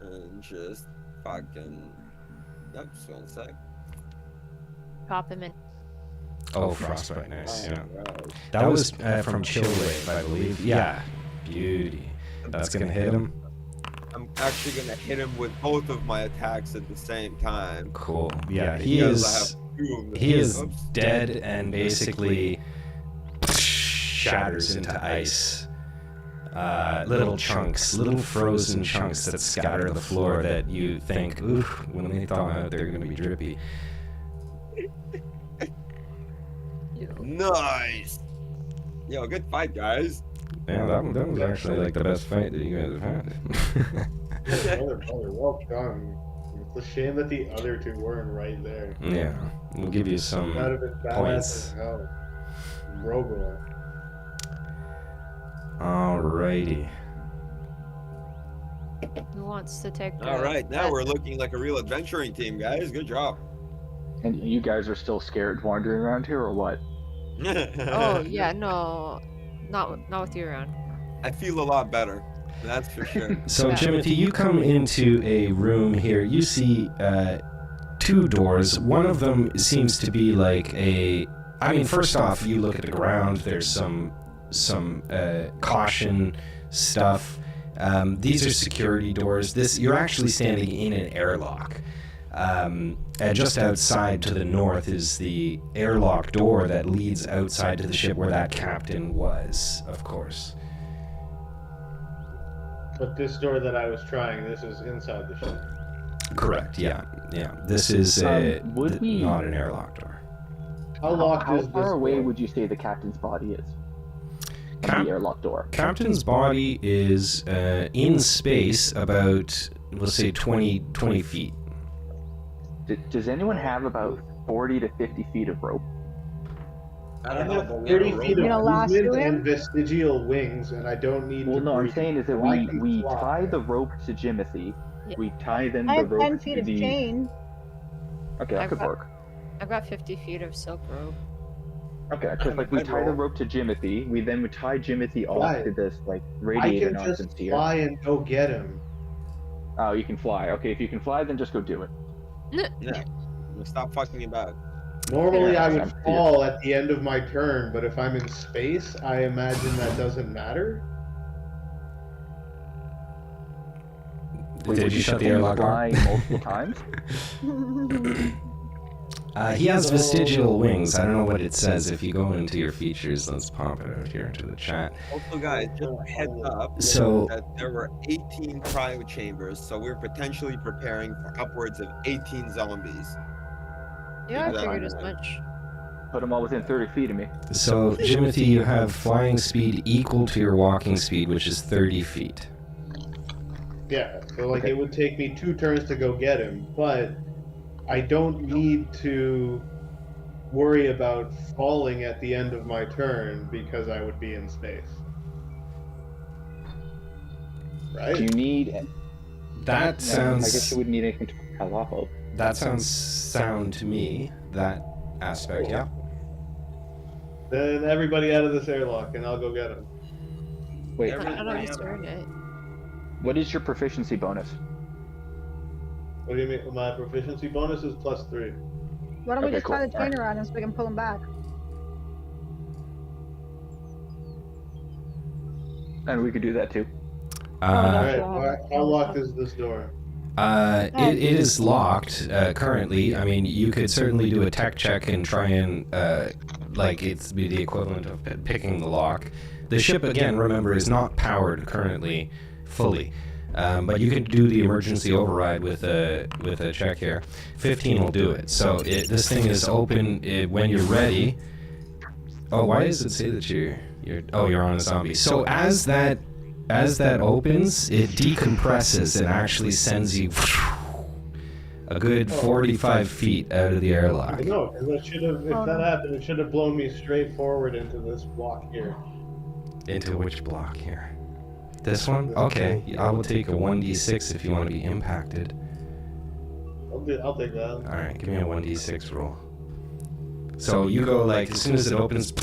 and just fucking. Yep, just 1 sec. Pop him in. Oh, frostbite, nice. Yeah. Alright. That was from Chill Wave, I believe. Yeah. Beauty. That's gonna hit him. I'm actually gonna hit him with both of my attacks at the same time. Cool. Yeah, he because is. I have 2 of them. He is Oops. dead and basically shatters into ice. Little chunks, little frozen chunks that scatter the floor that you think, oof, when they thaw out, they're gonna be drippy. Nice. Yo, good fight, guys. Yeah, that was actually like the best fight that you guys have had. Well done. It's a shame that the other two weren't right there. Yeah, we'll give you some That would have been badass points. as hell. Robo. Alrighty. Who wants to take? All right, now that- we're looking like a real adventuring team, guys. Good job. And you guys are still scared wandering around here, or what? Oh yeah, no, not with you around. I feel a lot better. That's for sure. So, Yeah. Jimothy, you come into a room here. You see two doors. One of them seems to be like a... I mean, first off, you look at the ground. There's some caution stuff. These are security doors. You're actually standing in an airlock. And just outside to the north is the airlock door that leads outside to the ship where that captain was, of course. But this door that I was trying, this is inside the ship. Correct, yeah. This is would we- not an airlock door. How locked How is this far away door? would you say the captain's body is? From the airlock door. Captain's body is in space about, we'll say, 20 feet. Does anyone have about 40 to 50 feet of rope? I I don't know, have but we 30 have a feet rope. You of know, last movement to him? and vestigial wings, and I don't need Well, to no, I'm breathe. saying is that So I can we fly. tie the rope to Jimothy. Yeah. We tie then I the have rope 10 feet to of the... chain. Okay, that I've could got- work. I've got 50 feet of silk rope. Okay, because like we I'd tie the roll. rope to Jimothy, we then would tie Jimothy off Right. to this like I radiator can just nonsense here. fly and go get him. Oh, you can fly. Okay, if you can fly, then just go do it. Yeah. Stop fucking about. Normally, Yeah, I would I'm- fall at the end of my turn, but if I'm in space, I imagine that doesn't matter. Wait, Did would you shut the only airlock door? fly multiple times? He has vestigial wings. I don't know what it says. If you go into your features, let's pop it out here into the chat. Also, guys, just a heads up So- that there were 18 cryo chambers, so we're potentially preparing for upwards of 18 zombies. Yeah, I Exactly. figured as much. Put them all within 30 feet of me. So, Jimothy, you have flying speed equal to your walking speed, which is 30 feet. Yeah, so like Okay. it would take me 2 turns to go get him, but I don't need to worry about falling at the end of my turn because I would be in space. Right? Do you need... That I guess sounds... you wouldn't need anything to propel off of. That sounds sound to me, that aspect, yeah. Then everybody out of this airlock and I'll go get him. Wait, I don't understand it. what is your proficiency bonus? What do you mean? My proficiency bonus is +3. Why don't we Okay, just tie cool. the chain around him so we can pull him back? And we could do that too. Alright, wow. how locked is this door? It is locked currently. I mean, you could certainly do a tech check and try and, like, it's be the equivalent of picking the lock. The ship, again, remember, is not powered currently fully. But you can do the emergency override with a check here. 15 will do it. So this thing is open when you're ready. Oh, why does it say that you're on a zombie? So as that opens, it decompresses and actually sends you a good 45 feet out of the airlock. I know, because it should have. If Oh, that no. happened, it should have blown me straight forward into this block here. Into which block here? This one? Okay, I will take a 1d6 if you want to be impacted. I'll take that. Alright, give me a 1d6 roll. So you go, like, as soon as it opens,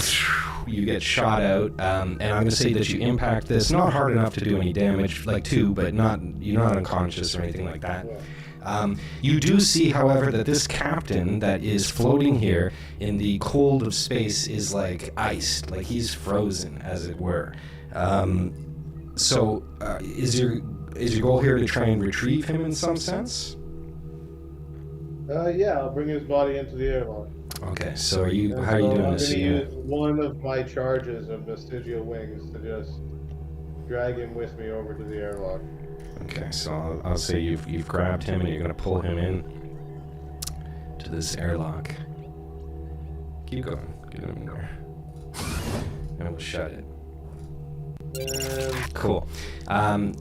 you get shot out, and I'm going to say that you impact this, not hard enough to do any damage, like 2, but you're not unconscious or anything like that. You do see, however, that this captain that is floating here in the cold of space is, like, iced, like he's frozen, as it were. So, is your goal here to try and retrieve him in some sense? Yeah, I'll bring his body into the airlock. Okay, so how are And you so doing I'm this? gonna You, use one of my charges of vestigial wings to just drag him with me over to the airlock. okay, so I'll say you've grabbed him and you're gonna pull him in to this airlock. Keep going, get him in there, and we'll shut it. Cool.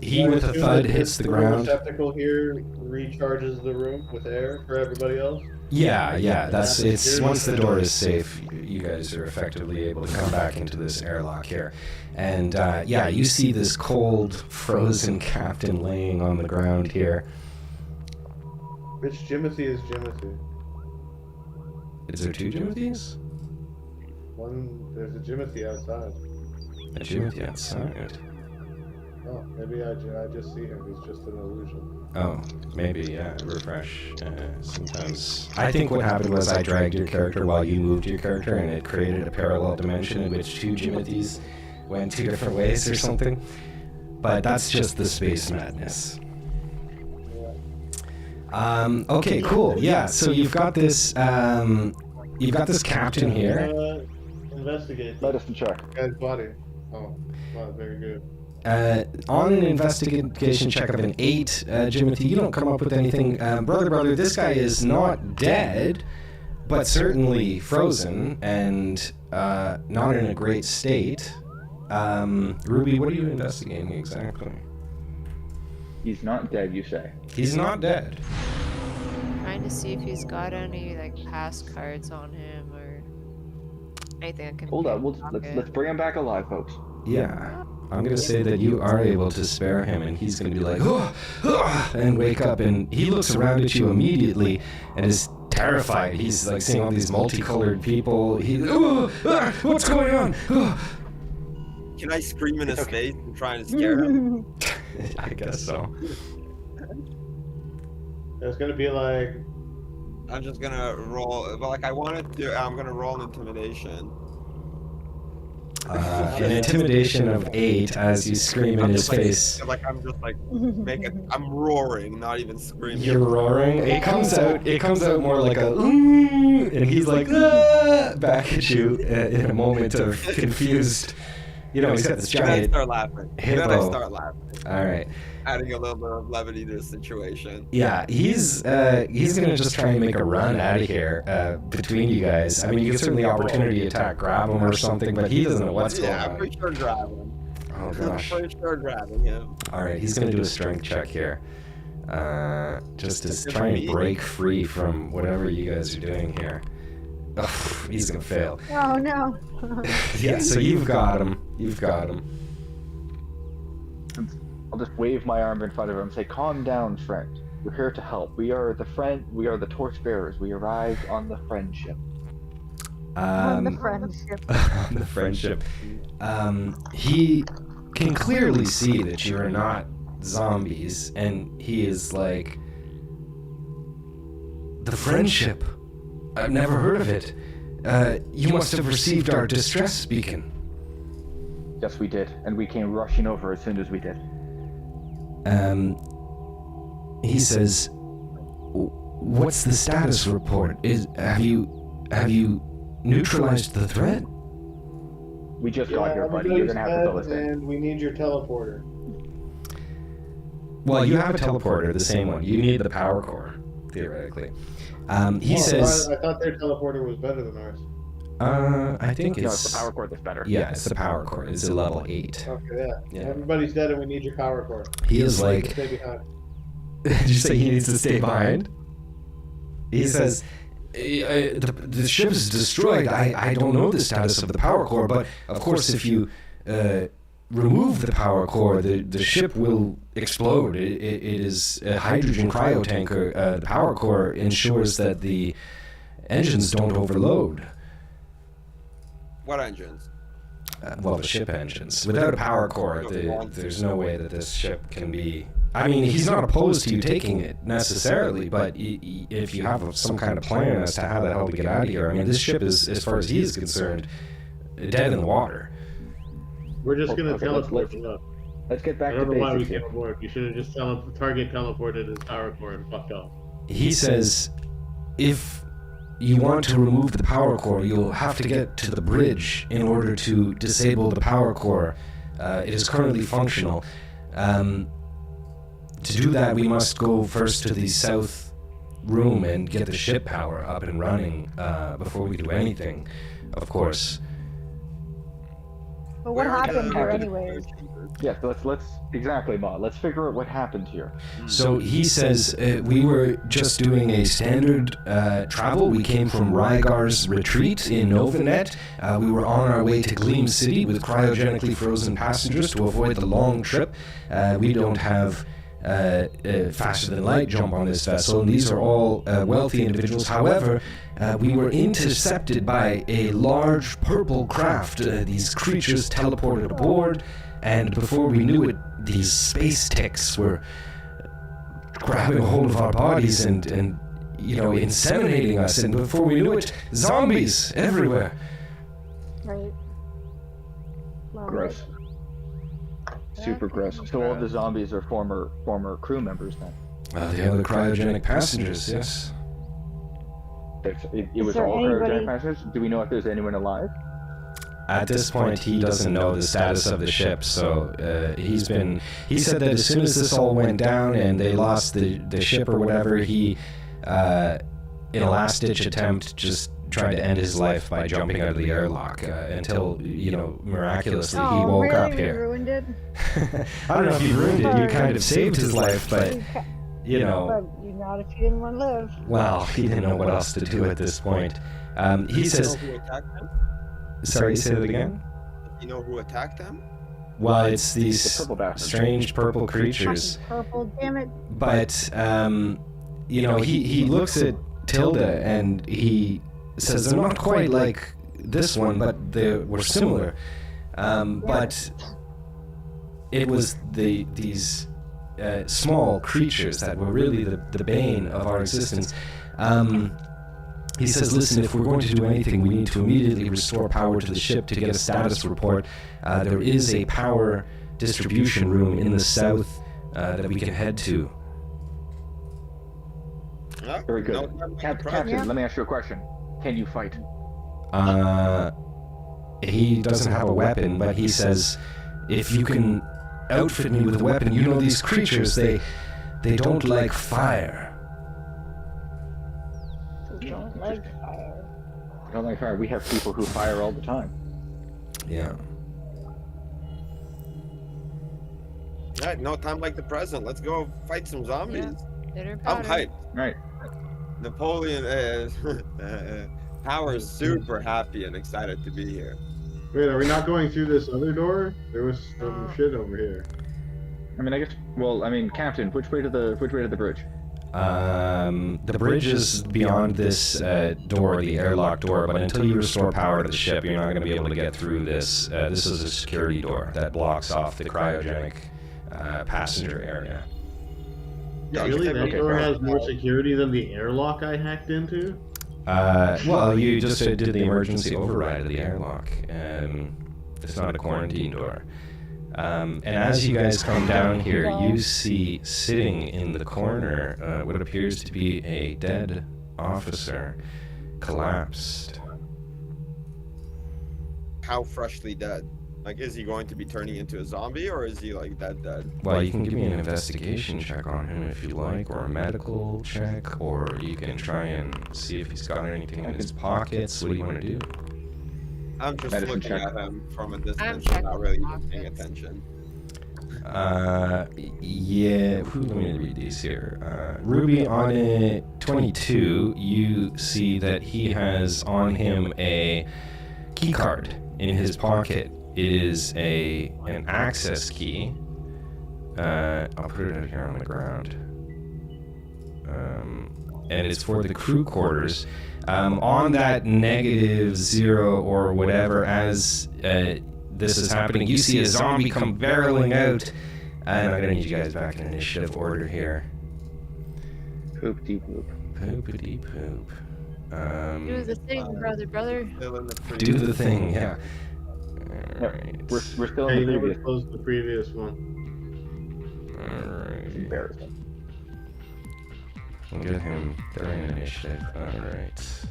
He with a thud hits the ground. Receptacle here recharges the room with air for everybody else. Yeah. It's once the door is safe, you guys are effectively able to come back into this airlock here, and you see this cold, frozen captain laying on the ground here. Which Jimothy is Jimothy? Is there two Jimothys? There's a Jimothy outside. A Jimothy outside. Oh, maybe I just see him. He's just an illusion. Oh, maybe, yeah, refresh. Sometimes. I think what happened was I dragged your character while you moved your character, and it created a parallel dimension in which two Jimothys went two different ways or something. But that's just the space madness. Okay, cool. Yeah, so you've got this captain here. Investigate. Medicine check. Guy's body. Oh, wow, very good. On an investigation check of an 8, Jimothy, you don't come up with anything. Brother, this guy is not dead, but certainly frozen and not in a great state. Ruby, what are you investigating exactly? He's not dead, you say? He's not dead. Trying to see if he's got any like pass cards on him or anything that can. Hold up, let's bring him back alive, folks. Yeah. I'm going to say that you are able to spare him, and he's going to be like, and wake up, and he looks around at you immediately and is terrified. He's like seeing all these multicolored people. What's going on? Can I scream in his face and try and scare him? I guess so. It's going to be like... I'm just going to roll, but like I wanted to, I'm going to roll an intimidation. An intimidation of 8 as you scream in his face. I'm just like I'm roaring, not even screaming. You're roaring. It comes out more like a and he's like back at you in a moment of confused. You know, he's got this giant Then I start laughing. All right. Adding a little bit of levity to the situation. Yeah, he's gonna just try and make a run out of here between you guys. I mean, you could certainly opportunity attack, grab him or something, but he doesn't know what's going on. Yeah, I'm pretty sure grabbing him. Oh gosh. I'm pretty sure grabbing him. All right, he's gonna do a strength check here, just to try and break free from whatever you guys are doing here. Oh, he's gonna fail. Oh no. Yeah, so you've got him. I'll just wave my arm in front of him and say, "Calm down, friend. We're here to help. We are the torchbearers. We arrived on the friendship." On the friendship. On the friendship. He can clearly see that you are not zombies, and he is like, "The friendship? I've never heard of it. You must have received our distress beacon." Yes, we did, and we came rushing over as soon as we did. He says, "What's the status report? Have you neutralized the threat?" We just got here, buddy. You're gonna have to fill us in. And we need your teleporter. Well, you have a teleporter, the same one. You need the power core, theoretically. He says... I thought their teleporter was better than ours. I think No, it's the power core that's better. Yeah, it's the power core. It's a level 8. Okay, yeah. Everybody's dead and we need your power core. He is like... Stay behind. Did you say he needs to stay behind? He says, the ship is destroyed. I don't know the status of the power core, but of course if you remove the power core, the ship will explode. It is a hydrogen cryotanker. The power core ensures that the engines don't overload. What engines? Well, the ship engines. Without a power core, there's no way that this ship can be... I mean, he's not opposed to you taking it necessarily, but if you have some kind of plan as to how the hell to get out of here, I mean, this ship is, as far as he is concerned, dead in the water. We're just gonna teleport. Let's get back I to don't know why we basics came here. aboard. You should have just target teleported his power core and fucked off. He says, if you want to remove the power core, you'll have to get to the bridge in order to disable the power core. It is currently functional. To do that, we must go first to the south room and get the ship power up and running before we do anything, of course. But what Where are happened the- here anyways? Yeah, so let's exactly, Ma. Let's figure out what happened here. So he says we were just doing a standard travel. We came from Rygar's retreat in Novanet. We were on our way to Gleam City with cryogenically frozen passengers to avoid the long trip. We don't have faster than light jump on this vessel, and these are all wealthy individuals. However, we were intercepted by a large purple craft. These creatures teleported aboard, and before we knew it, these space ticks were grabbing a hold of our bodies and inseminating us, and before we knew it, zombies everywhere. Right. Well, Gross. Super gross. So all the zombies are former crew members then. They are the cryogenic passengers, yes. It was there all anybody- cryogenic passengers. Do we know if there's anyone alive? At this point, he doesn't know the status of the ship, so he said that as soon as this all went down and they lost the ship or whatever, he, in a last-ditch attempt, just tried to end his life by jumping out of the airlock until, miraculously he oh, woke really? up You here. ruined it? I don't know if you ruined it, you kind of saved his life, but, But you not if you didn't want to live. well, he didn't know what else to do at this point. He You says, know who attacked them? sorry, say that again? You know who attacked them? Well, it's The these purple bastards. strange purple creatures. Fucking purple, damn it. But he looks at Tilda and he says they're not quite like this one, but they were similar. But it was these small creatures that were really the bane of our existence. He says, listen, if we're going to do anything, we need to immediately restore power to the ship to get a status report. There is a power distribution room in the south that we can head to. Yeah, Very good. no, not Captain, surprising. let me ask you a question. Can you fight? He doesn't have a weapon, but he says, if you can outfit me with a weapon, these creatures, they don't like fire. They don't like fire. I don't like fire. We have people who fire all the time. Yeah. Right, no time like the present. Let's go fight some zombies. Bitter I'm powder. hyped. Right. Napoleon Power's super happy and excited to be here. Wait, are we not going through this other door? There was some shit over here. I mean, Captain, which way to the bridge? The bridge is beyond this door, the airlock door, but until you restore power to the ship, you're not going to be able to get through this. This is a security door that blocks off the cryogenic passenger area. Yeah, Really? That okay, door bro. has more security than the airlock I hacked into? Well, you just did the emergency override of the airlock. It's not a quarantine door. And as you guys come down here, you see sitting in the corner what appears to be a dead officer, collapsed. How freshly dead? Like, is he going to be turning into a zombie, or is he like dead? Well, you can give me an investigation check on him if you like, or a medical check, or you can try and see if he's got anything in his pockets. What do you want to do? I'm just Medicine looking check. at him from a distance, checking not really the paying pockets. attention. Yeah, let me read these here. Ruby, on a 22, you see that he has on him a key card in his pocket. It is an access key. I'll put it out here on the ground. And it's for the crew quarters. On that -0 or whatever, as this is happening, you see a zombie come barreling out. And I'm gonna need you guys back in initiative order here. Poop-de poop. Poopity poop. Do the thing, brother. Still in the Do the thing, yeah. Alright. We're still Hey, in the never previous. closed the previous one. Alright. Embarrassing. We'll get him. They're in initiative. Alright.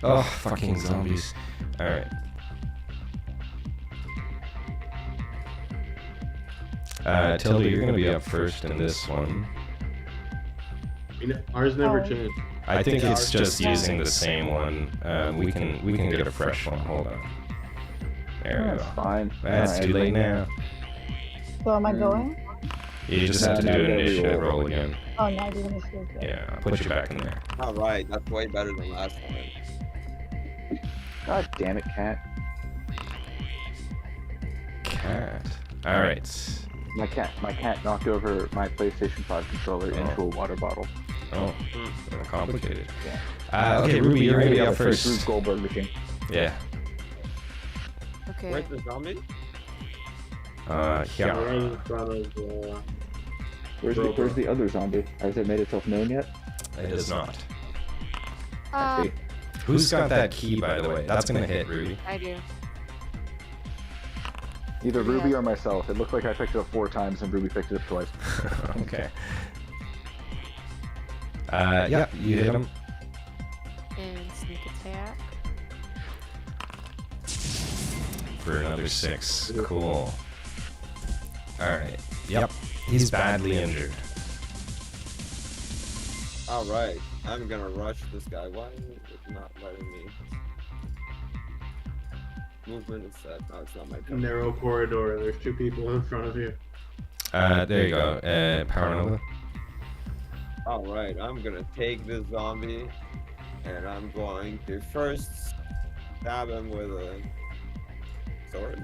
Oh, fucking zombies. Alright. Tilda, you're gonna be up first in this one. Ours never Oh. changed. I think it's just using the same one. We can get a fresh one. Hold on. There we That's go. fine. That's Alright. too late now. So am I going? You just have to do an initiative roll again. Oh, no, I didn't initiative. Yeah, I'll put you back in there. All right, that's way better than last time. God damn it, cat. Cat. All right. My cat knocked over my PlayStation 5 controller into a water bottle. Oh, complicated. Yeah. Okay, Ruby, you're gonna be up Rube first. Goldberg machine. Yeah. Okay. Where's the zombie? Yeah. Right in front of. Where's the other zombie? Has it made itself known yet? It is not. I see. Who's got that key, by the way? That's gonna hit Ruby. I do. Either Yeah. Ruby or myself. It looked like I picked it up 4 times and Ruby picked it up twice. Okay. Yeah, you hit him. And sneak attack. For another 6. Cool. Alright. Yep. He's badly injured. All right, I'm gonna rush this guy. Why is it not letting me? Movement is set. No, it's not my turn. Narrow corridor, and there's 2 people in front of you. There you go. Power Nova. All right, I'm gonna take this zombie, and I'm going to first stab him with a sword.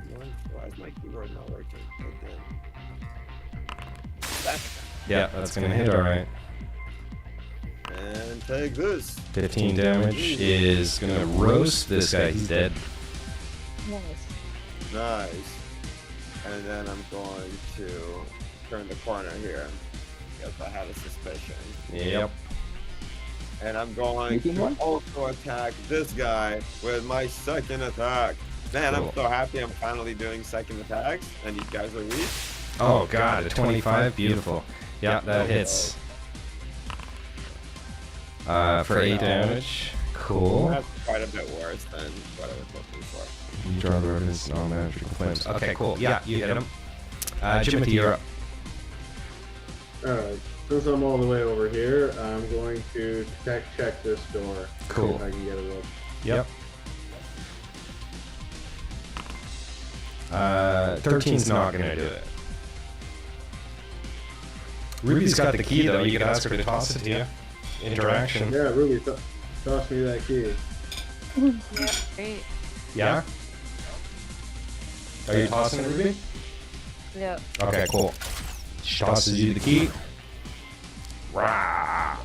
Why is my keyboard not working? Yeah, that's gonna hit alright. And take this. 15 damage is gonna roast this guy. He's dead. Nice. Nice. And then I'm going to turn the corner here. Because I have a suspicion. Yep. And I'm going Sneaking to one? also attack this guy with my second attack. Man, Cool. I'm so happy I'm finally doing second attacks, and these guys are weak. Oh god, a 25. Beautiful. Yeah, that hits. For 8 damage. Cool. That's quite a bit worse than what I was looking for. You draw the weapons, non-magical flames. Okay, cool. Yeah, you hit him. Jimothy, you're up. Alright, since I'm all the way over here, I'm going to check this door. Cool. See if I can get it open. Yep. 13's not gonna do it. Ruby's got the key though. You can ask her to toss it to you. Interaction. Yeah, Ruby, toss me that key. Great. Yeah? Are you tossing it, Ruby? Yeah. Okay, cool. She tosses you the key. Rah!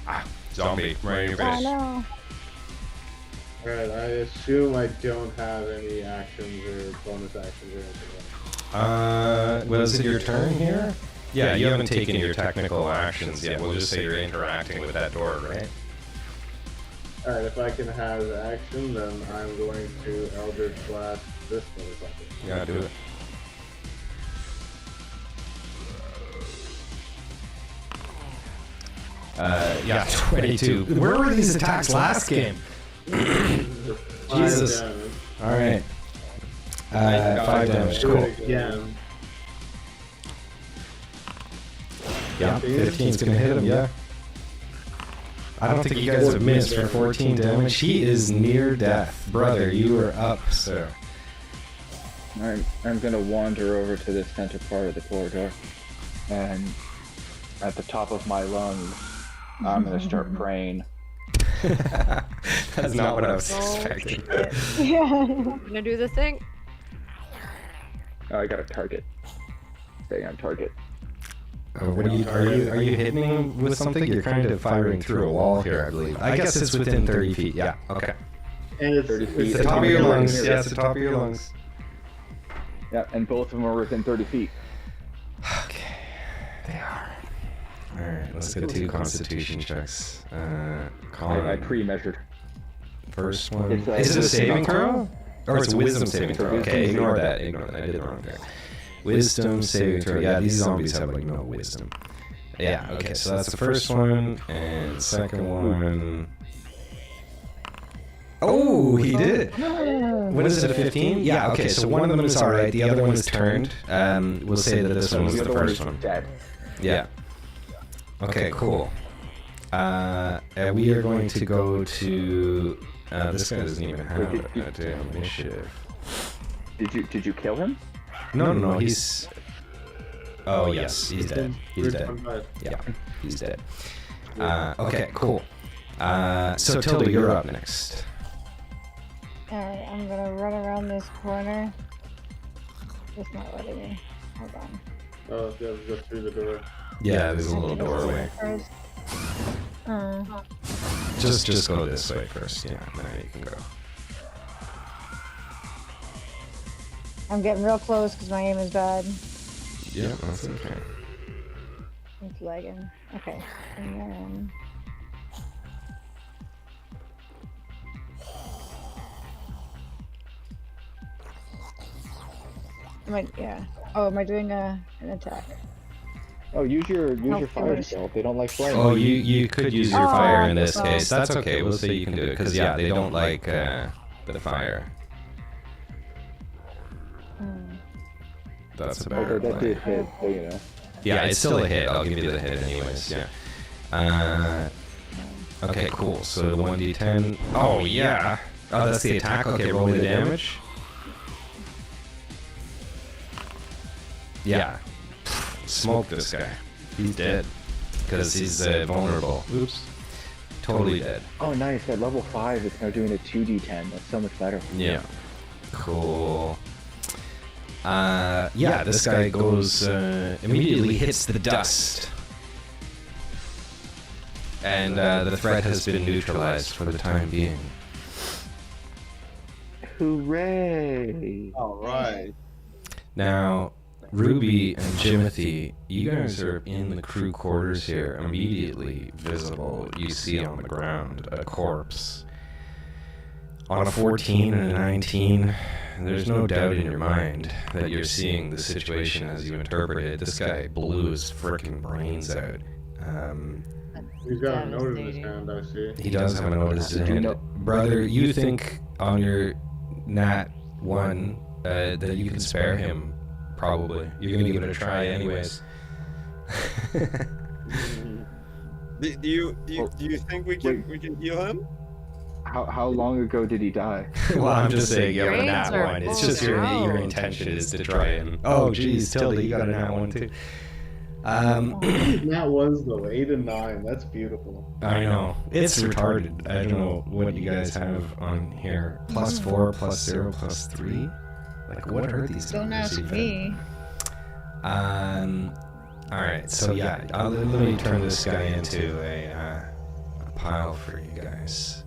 Zombie, right in your Oh face. no. Alright, I assume I don't have any actions or bonus actions or anything. Was it your turn here? Yeah, you haven't taken your technical actions yet. We'll just say you're interacting with that door, right? Alright, if I can have action, then I'm going to Eldritch Blast this motherfucker. Yeah, do it. Yeah, 22. Where were these attacks last game? Jesus. 5 damage. Alright. 5 damage, Do cool. it again. Yeah, 15's gonna hit him, yeah. I don't think you guys have missed for 14 damage. He is near death. Brother, you are up, sir. I'm gonna wander over to this center part of the corridor, and at the top of my lungs, I'm gonna start praying. That's not what I was Oh, expecting. Yeah. Gonna do the thing. Oh, I got a target. Staying on target. What are you hitting him with something? You're kind of firing through a wall here, I believe. I guess it's within 30 feet. Yeah, okay. And it's 30 It's feet. the top of your lungs. Yeah, it's the top of your lungs. Yeah, and both of them are within 30 feet. Okay, they are. Alright, let's get 2 constitution checks. I Colin, pre-measured. first one. It's Is it a saving throw? Or it's a wisdom saving throw? Okay, ignore that. Ignore that. I did it wrong there. Wisdom saving throw. Yeah, these zombies have like no wisdom. Yeah, okay, so that's the first one. And second one. Oh, he did it. What is it, a 15? Yeah, okay, so one of them is alright, the other one is turned. We'll say that this one was the other one first is one. dead. Yeah. Okay, cool. And we are going to go to. This guy doesn't even have a damn initiative. Did you kill him? No, he's. Oh yes, he's dead. He's dead. Yeah, he's dead. Okay, cool. So Tilda, you're up next. Alright, I'm gonna run around this corner. It's not letting me. Hold on. Oh, yeah, go through the door. Yeah, there's a little doorway. First. Just go this way first. Yeah, there you can go. I'm getting real close because my aim is bad. Yeah, that's okay. It's lagging. Okay. And then... yeah. Oh, am I doing an attack? Oh, use your fire finish. skill. They don't like flame. Oh, you could use your fire in this well, case. That's okay. We'll say you can do it because yeah, they don't like the fire. That's about Okay, that did right. hit, so you know. Yeah, it's still a hit. I'll give you the hit anyways. Yeah. Okay, cool. So the 1d10. Oh yeah. Oh, that's the attack. Okay, roll me the damage. Yeah. Smoke this guy. He's dead. Because he's vulnerable. Oops. Totally dead. Oh, nice. At level 5, it's now doing a 2d10. That's so much better. Yeah. Cool. Yeah, this guy goes, immediately hits the dust. And the threat has been neutralized for the time being. Hooray! All right. Now, Ruby and Jimothy, you guys are in the crew quarters here, immediately visible. You see on the ground a corpse. On a 14 and a 19, there's no doubt in your mind that you're seeing the situation as you interpret it. This guy blew his frickin' brains out. He's got a note in his hand, I see. He does have a notice in his hand. Brother, you think on your nat 1 that you can spare him, probably. You're gonna give it a try anyways. Do you think we can heal him? How long ago did he die? Well, I'm just saying you have a nat Brains are 1. It's full just your out. intention is to try and... Oh, geez, Tilda, you got a nat 1 too. That was though, 8 and 9. That's beautiful. I know. It's retarded. I don't know what you guys have on here. +4, +0, +3? Like, what are these Don't numbers ask even? me. Alright, so yeah, let me turn this guy into a pile for you guys.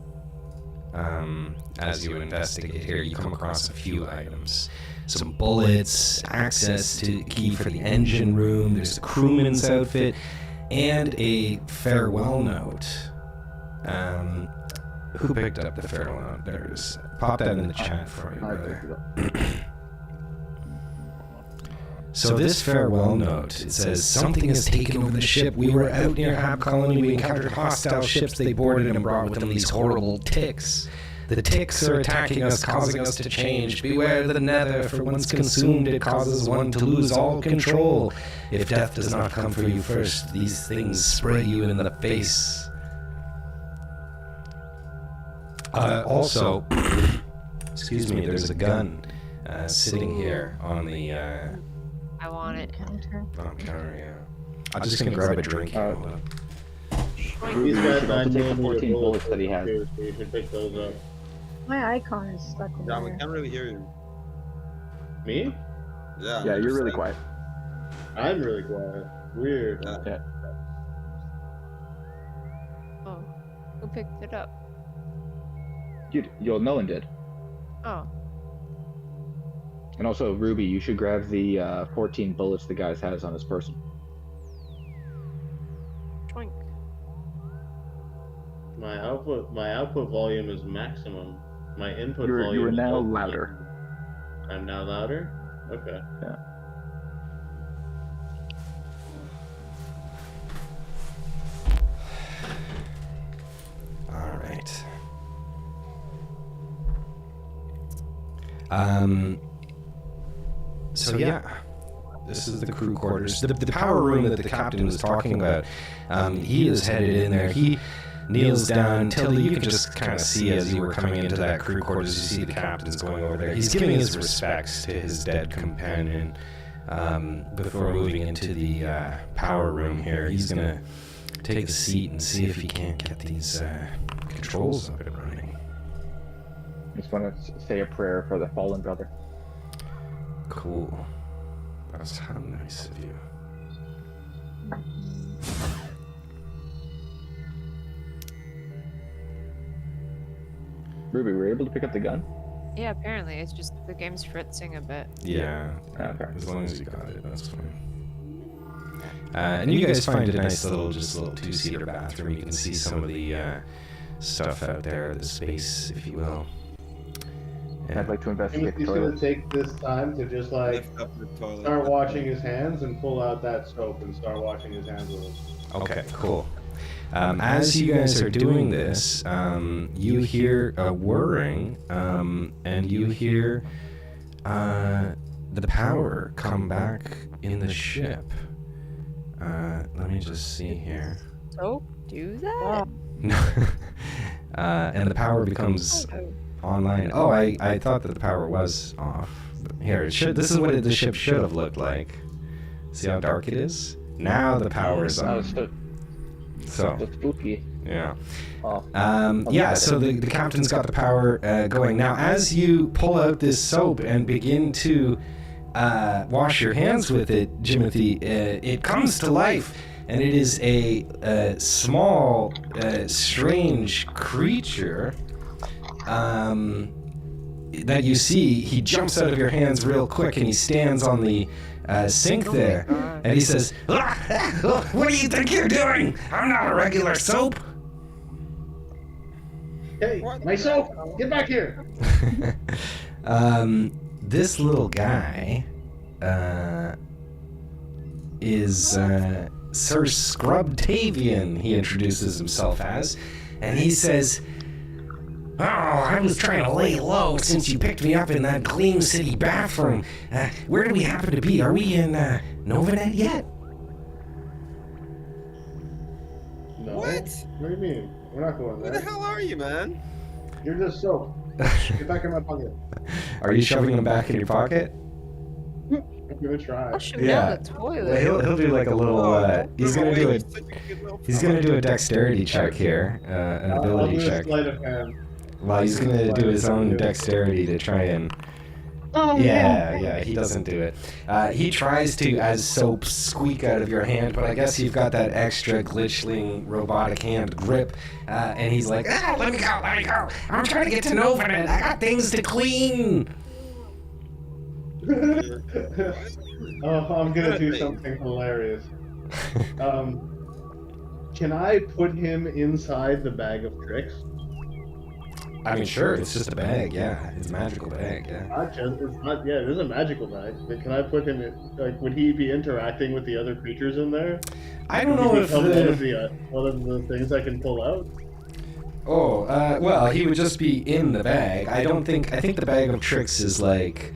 As you investigate here, you come across a few items. Some bullets, access to key for the engine room, there's a crewman's outfit, and a farewell note. Who picked up the farewell note? There it is. Pop that in the chat for me, brother. So this farewell note, it says, something has taken over the ship. We were out near Hab Colony. We encountered hostile ships. They boarded and brought with them these horrible ticks. The ticks are attacking us, causing us to change. Beware the nether, for once consumed, it causes one to lose all control. If death does not come for you first, these things spray you in the face. Also, excuse me, there's a gun sitting here on the... I want it. Counter. on counter, yeah. I'm just gonna grab a drink here. Hold on. Ruby, He's you got should also 9 take the 14 bullets that he has. too, so you should pick those up. My icon is stuck over John, we there. can't really hear you. Me? Yeah. Yeah, you're really saying. quiet. I'm really quiet. Weird. Yeah. Oh, who picked it up? No one did. Oh, And also, Ruby, you should grab the 14 bullets the guy has on his person. twink. My output volume is maximum. My input You volume are is now open. louder. I'm now louder? Okay. Yeah. All right. So yeah, This is the crew quarters. The power room that the captain was talking about. He is headed in there. He kneels down. Tilda, you can just kind of see as you were coming into that crew quarters, you see the captain's going over there. He's giving his respects to his dead companion before moving into the power room here. He's going to take a seat and see if he can't get these controls up and running. I just want to say a prayer for the fallen brother. Cool. That's how nice of you. Ruby, were you able to pick up the gun? Yeah, apparently it's just the game's fritzing a bit. Yeah. Okay. As long as you got it, that's fine. And you guys find a nice little two-seater bathroom. You can see some of the stuff out there, the space, if you will. I'd like to investigate the Timothy's going toilet. to take this time to just like Lift up the toilet. start washing his hands and pull out that soap and start washing his hands with it. Okay, cool. As you guys are doing this, you hear a whirring, and you hear the power come back in the ship. Let me just see here. So, do that? And the power becomes online. Oh, I thought that the power was off. Here, it should. This is what the ship should have looked like. See how dark it is? Now the power is on. So, That's spooky. yeah. Oh. Yeah, so the captain's got the power going. Now, as you pull out this soap and begin to wash your hands with it, Jimothy, it comes to life. And it is a small, strange creature that you see. He jumps out of your hands real quick, and he stands on the sink there. And he says, "What do you think you're doing? I'm not a regular soap." Hey, my soap! Get back here! This little guy is Sir Scrubtavian, he introduces himself as, and he says, "Oh, I was trying to lay low since you picked me up in that Gleam City bathroom. Where do we happen to be? Are we in Novanet yet?" No. What? What do you mean? We're not going Where the there. hell are you, man? You're just soap. Get back in my pocket. Are you shoving him back in your pocket? I'm gonna try. Flush him Yeah. down the toilet. Well, he'll do like a little. He's gonna do You're it. such a good little He's fella. gonna do a dexterity check here, an I'll ability do a check. sleight of hand. Well, he's gonna do his own dexterity to try and. Oh, Yeah, he doesn't do it. He tries to, as soap, squeak out of your hand, but I guess you've got that extra glitchling robotic hand grip, and he's like, let me go. I'm trying to get to Novanet. I got things to clean. Oh, I'm gonna do something hilarious. Can I put him inside the bag of tricks? I mean, sure, it's just a bag, yeah. It's a magical bag, yeah. Not just, it's not, yeah, it is a magical bag. But can I put him in, like, would he be interacting with the other creatures in there? I don't Would know he if become one of the things I can pull out? Oh, well, he would just be in the bag. I think the bag of tricks is like,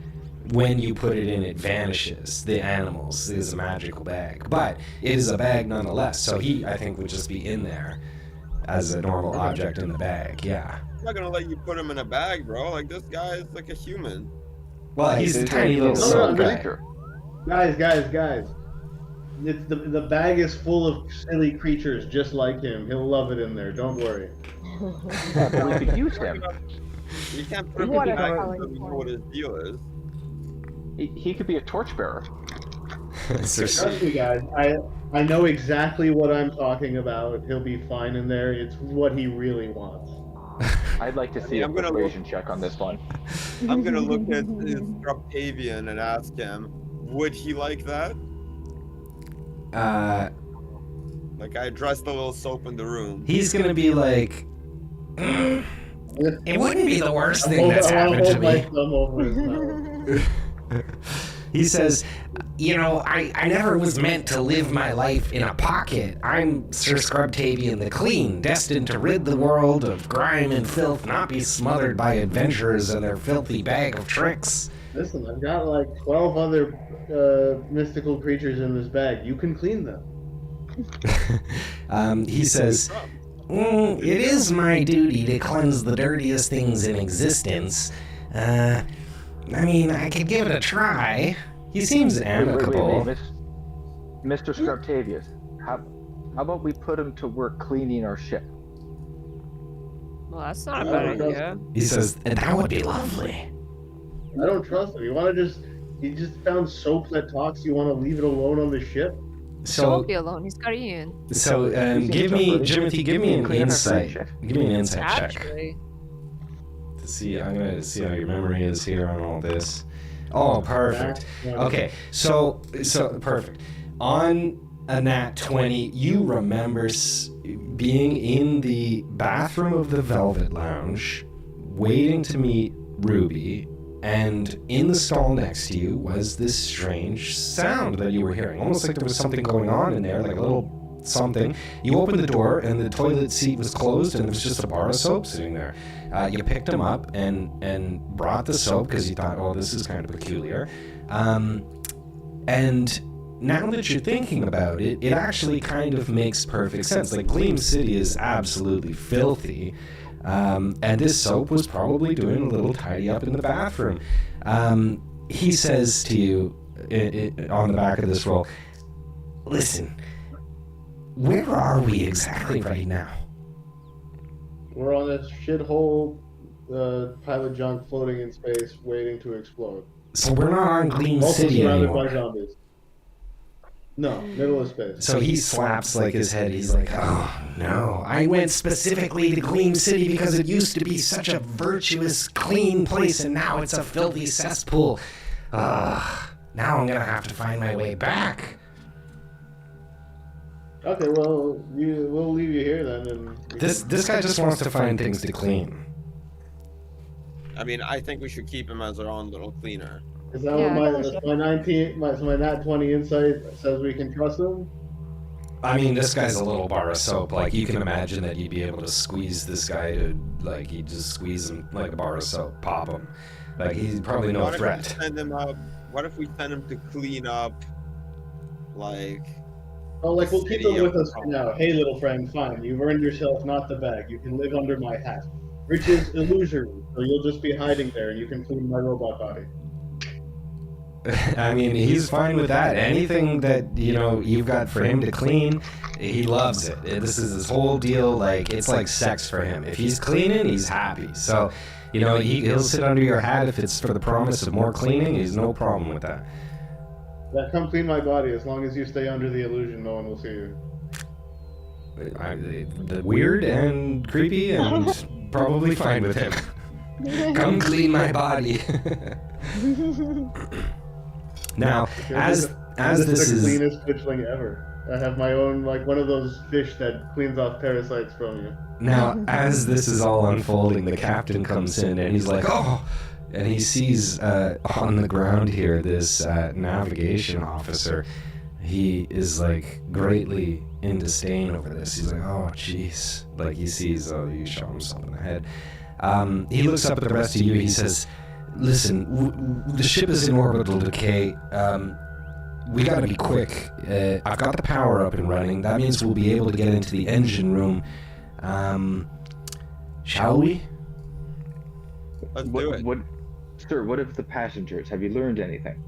when you put it in, it vanishes. The animals is a magical bag. But it is a bag nonetheless, so he, I think, would just be in there as a normal object in the bag, yeah. I'm not gonna let you put him in a bag, bro. Like, this guy is like a human. Well, he's a tiny little No, soul no, guy. Guys. It's the bag is full of silly creatures just like him. He'll love it in there. Don't worry. We could use him. You can't put him What in a a bag selling until you know point. what his deal is. He could be a torchbearer. Trust me, guys. I know exactly what I'm talking about. He'll be fine in there. It's what he really wants. I'd like to see a I'm gonna persuasion check on this one. I'm gonna look at his Scrubtavian and ask him, would he like that? Like, I addressed the little soap in the room. He's gonna be like, it wouldn't be the worst thing I that's wanna happened to hold my me. thumb over his mouth. He says, I never was meant to live my life in a pocket. I'm Sir Scrubtavian the Clean, destined to rid the world of grime and filth, not be smothered by adventurers and their filthy bag of tricks. Listen, I've got like 12 other mystical creatures in this bag. You can clean them. He says, it is my duty to cleanse the dirtiest things in existence. I mean, I could give it a try. He seems amicable. Wait, Mr. Scartavius, how about we put him to work cleaning our ship? Well, that's not a bad idea. He says, that would be lovely. I don't trust him. He just found soap that talks. You want to leave it alone on the ship? He So, won't be alone. He's got Ian. so give me, Jimothy, give me an insight. Give me an insight check. Actually, To see, I'm gonna see how your memory is here on all this. Oh, perfect. Okay, so perfect. On a nat 20, you remember being in the bathroom of the Velvet Lounge, waiting to meet Ruby, and in the stall next to you was this strange sound that you were hearing, almost like there was something going on in there, like a little something. You opened the door, and the toilet seat was closed, and there was just a bar of soap sitting there. You picked them up and brought the soap because you thought, oh, this is kind of peculiar. And now that you're thinking about it, it actually kind of makes perfect sense. Like, Gleam City is absolutely filthy. And this soap was probably doing a little tidy up in the bathroom. He says to you on the back of this roll, listen, where are we exactly right now? We're on this shithole pile of junk floating in space, waiting to explode. So we're not on Gleam Also City surrounded anymore. by zombies. No, middle of space. So he slaps like his head. He's like, oh no, I went specifically to Gleam City because it used to be such a virtuous, clean place, and now it's a filthy cesspool. Now I'm gonna have to find my way back. Okay, well, we'll leave you here then. And This guy just wants to find things to clean. I mean, I think we should keep him as our own little cleaner. Is that Yeah, what my nat 20 insight says we can trust him? I mean, this guy's a little bar of soap. Like, you can imagine that you'd be able to squeeze this guy to, like, you just squeeze him like a bar of soap, pop him. Like, he's probably no What threat. if we send him up? What if we send him to clean up, like? Oh, like, we'll keep City him with of- us for now. Hey, little friend, fine. You've earned yourself not the bag. You can live under my hat. Which is illusory, so you'll just be hiding there and you can clean my robot body. I mean, he's fine with that. Anything that, you know, you've got for him to clean, he loves it. This is his whole deal. Like, it's like sex for him. If he's cleaning, he's happy. So, you know, he'll sit under your hat if it's for the promise of more cleaning. He's no problem with that. Yeah, come clean my body. As long as you stay under the illusion, no one will see you. The weird and creepy and probably fine with him. Come clean my body. Now, as This this is the is cleanest fishling ever. I have my own, like, one of those fish that cleans off parasites from you. now as this is all unfolding, the captain comes in and he's like, oh, and he sees on the ground here this navigation officer. He is like greatly in disdain over this. He's like, oh, jeez. Like, he sees, oh, you shot himself in the head. He looks up at the rest of you. He says, listen, the ship is in orbital decay. We gotta be quick. I've got the power up and running. That means we'll be able to get into the engine room. Shall we? Let's do it. Sir, what of the passengers? Have you learned anything?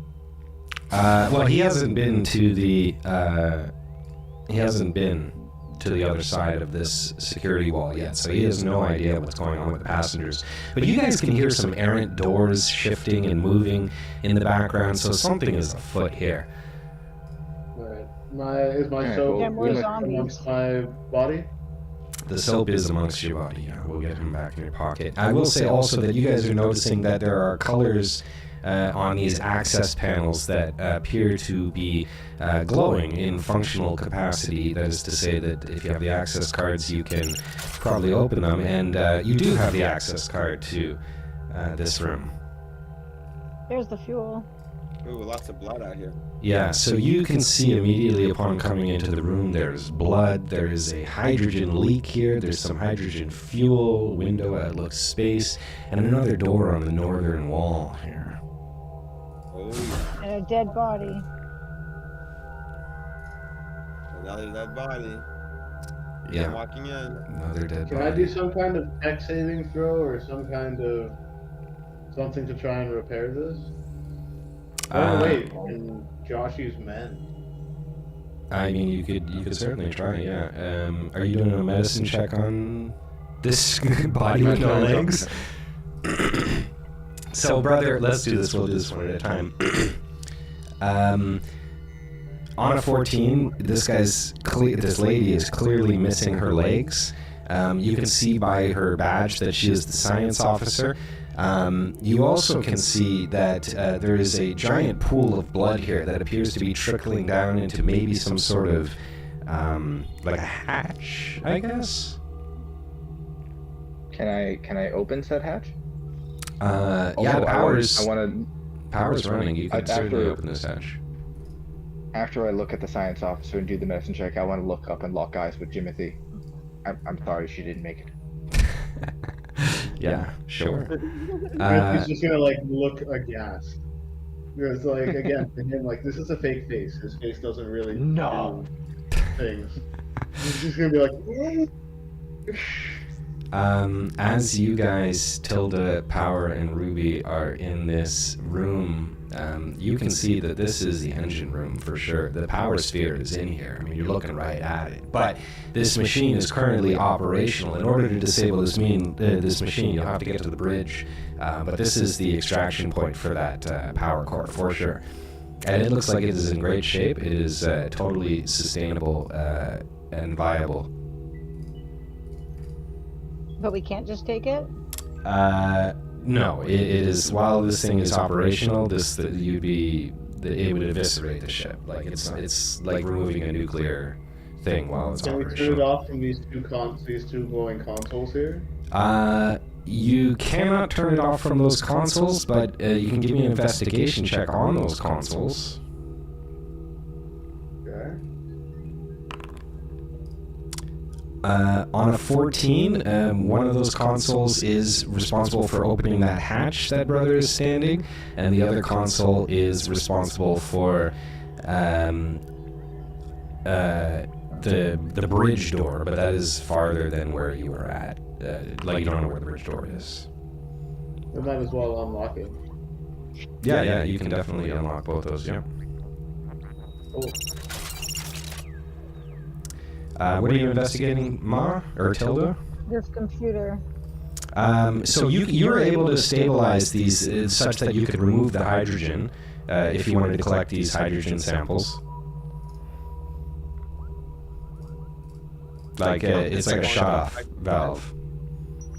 Well, he hasn't been to the other side of this security wall yet, so he has no idea what's going on with the passengers. But you guys can hear some errant doors shifting and moving in the background, so something is afoot here. Alright. Is my Alright, soap Yeah, more we- zombies. amongst my body? The soap is amongst your body. Yeah, we'll get him back in your pocket. I will say also that you guys are noticing that there are colors on these access panels that appear to be glowing in functional capacity. That is to say that if you have the access cards, you can probably open them, and you do have the access card to this room. There's the fuel. Ooh, lots of blood out here. Yeah, so you can see immediately upon coming into the room, there's blood, there is a hydrogen leak here, there's some hydrogen fuel, window outlooks space, and another door on the northern wall here. Oh, And a dead body. another dead body. Yeah, Walking in. another dead Can body. I do some kind of tech saving throw or some kind of something to try and repair this? Oh wait, can Josh use mend? I mean, you could certainly try. Yeah. Are you doing a medicine check on this body with no legs? So, brother, let's do this. We'll do this one at a time. On a 14, this lady is clearly missing her legs. You can see by her badge that she is the science officer. You also can see that there is a giant pool of blood here that appears to be trickling down into maybe some sort of like a hatch, I guess. Can I open said hatch? Yeah, the power's I want to. power's running. You can certainly open this hatch. After I look at the science officer and do the medicine check, I want to look up and lock eyes with Jimothy. I'm sorry she didn't make it. Yeah, sure. He's just gonna like look aghast. Because like again, for him, like this is a fake face. His face doesn't really do things. He's just gonna be like. As you guys, Tilda, Power, and Ruby, are in this room, you can see that this is the engine room for sure. The power sphere is in here. I mean, you're looking right at it. But this machine is currently operational. In order to disable this machine, you'll have to get to the bridge. But this is the extraction point for that power core for sure. And it looks like it is in great shape. It is totally sustainable and viable. But we can't just take it? No, it is. While this thing is operational, it would eviscerate the ship. Like it's like removing a nuclear thing while it's Can we turn it operational. off from these two glowing consoles here? You cannot turn it off from those consoles, but you can give me an investigation check on those consoles. Okay. On a 14, one of those consoles is responsible for opening that hatch that brother is standing, and the other console is responsible for the bridge door, but that is farther than where you were at. Like, you don't know where the bridge door is. We might as well unlock it. Yeah, you can definitely unlock both those, yeah. Cool. What are you investigating, Ma or Tilda? This computer. So you were able to stabilize these such that you could remove the hydrogen if you wanted to collect these hydrogen samples. Like it's like a shut-off valve.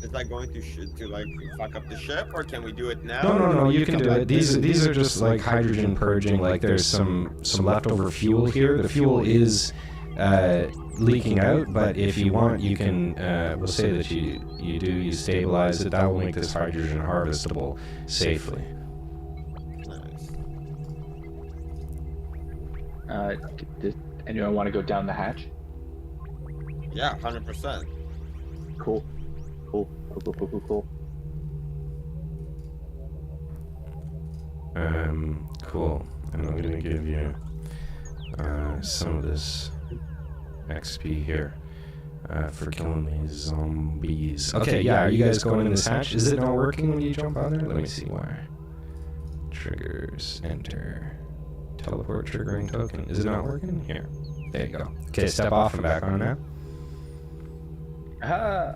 Is that going to like fuck up the ship, or can we do it now? No, you can do it. These are just like hydrogen purging. Like there's some leftover fuel here. The fuel is leaking out, but if you want, you can. We'll say that you stabilize it. That will make this hydrogen harvestable safely. Nice. Does anyone want to go down the hatch? Yeah, 100%. Cool. Cool. And I'm gonna give you some of this XP here for killing these zombies. Okay, yeah, are you guys going in this hatch? Is it not working when you jump on there? Let me see why. Triggers, enter. Teleport triggering token. Is it not working? Here. There you go. Okay, step off and back on now. Ah.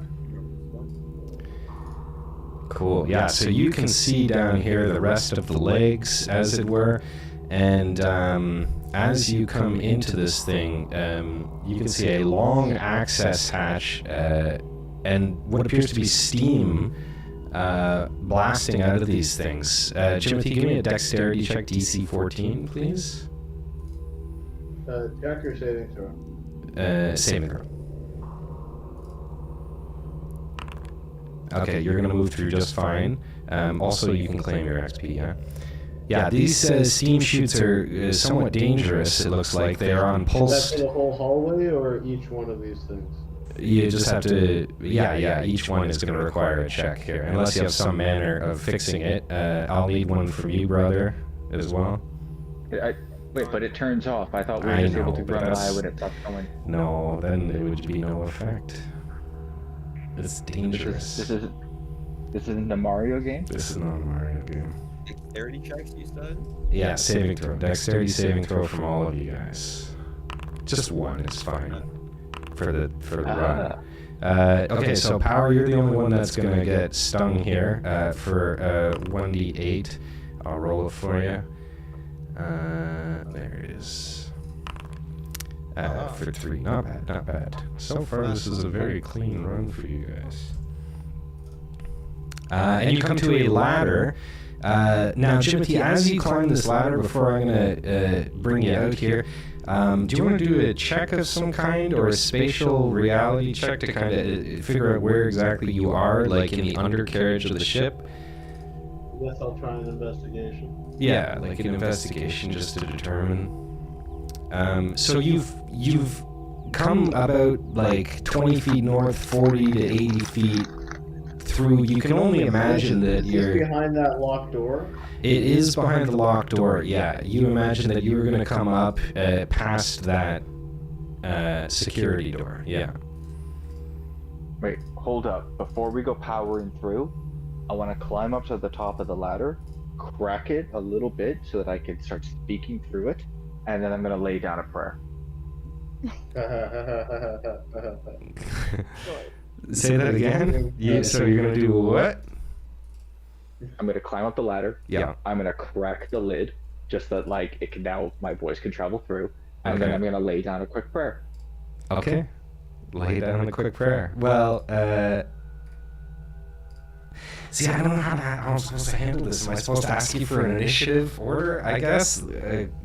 Cool. Yeah, so you can see down here the rest of the legs, as it were, and as you come into this thing, you can see a long access hatch and what appears to be steam blasting out of these things. Jimothy, give me a dexterity check, DC 14, please. Check your saving throw. Saving throw. Okay, you're gonna move through just fine. Also, you can claim your XP, yeah? Yeah, these steam chutes are somewhat dangerous, it looks like. They are on Is pulse. that for the whole hallway or each one of these things? You just have to, yeah, each one is going to require a check here. Unless you have some manner of fixing it. I'll need one from you, brother. as well. Wait, but it turns off. I thought we were I just able know, to but run by that's- when it stopped going. No, then there would be no effect. It's dangerous. This isn't a Mario game? This is not a Mario game. Dexterity checks, you said? Yeah, saving throw. Dexterity saving throw from all of you guys. Just one is fine for the run. Okay, so Power, you're the only one that's gonna get stung here for 1d8. I'll roll it for you. There it is. For 3. Not bad, not bad. So far, this is a very clean run for you guys. And you come to a ladder. Now, Jimothy, as you climb this ladder, before I'm going to bring you out here, do you want to do a check of some kind or a spatial reality check to kind of figure out where exactly you are, like in the undercarriage of the ship? I guess I'll try an investigation. Yeah, like an investigation just to determine. So you've come about like 20 feet north, 40 to 80 feet through. You can only imagine that you're behind that locked door. It is behind the locked door. Yeah, you imagine that you were going to come up past that security door. Yeah. Wait, hold up. Before we go powering through, I want to climb up to the top of the ladder, crack it a little bit so that I can start speaking through it, and then I'm going to lay down a prayer. Say that again. So you're going to do what? I'm going to climb up the ladder. Yeah. I'm going to crack the lid just that like it can now my voice can travel through, and Okay. then I'm going to lay down a quick prayer. Okay. Lay down a quick prayer. Well, see, I don't know how I'm supposed to handle this. Am I supposed to ask you for an initiative order, I guess?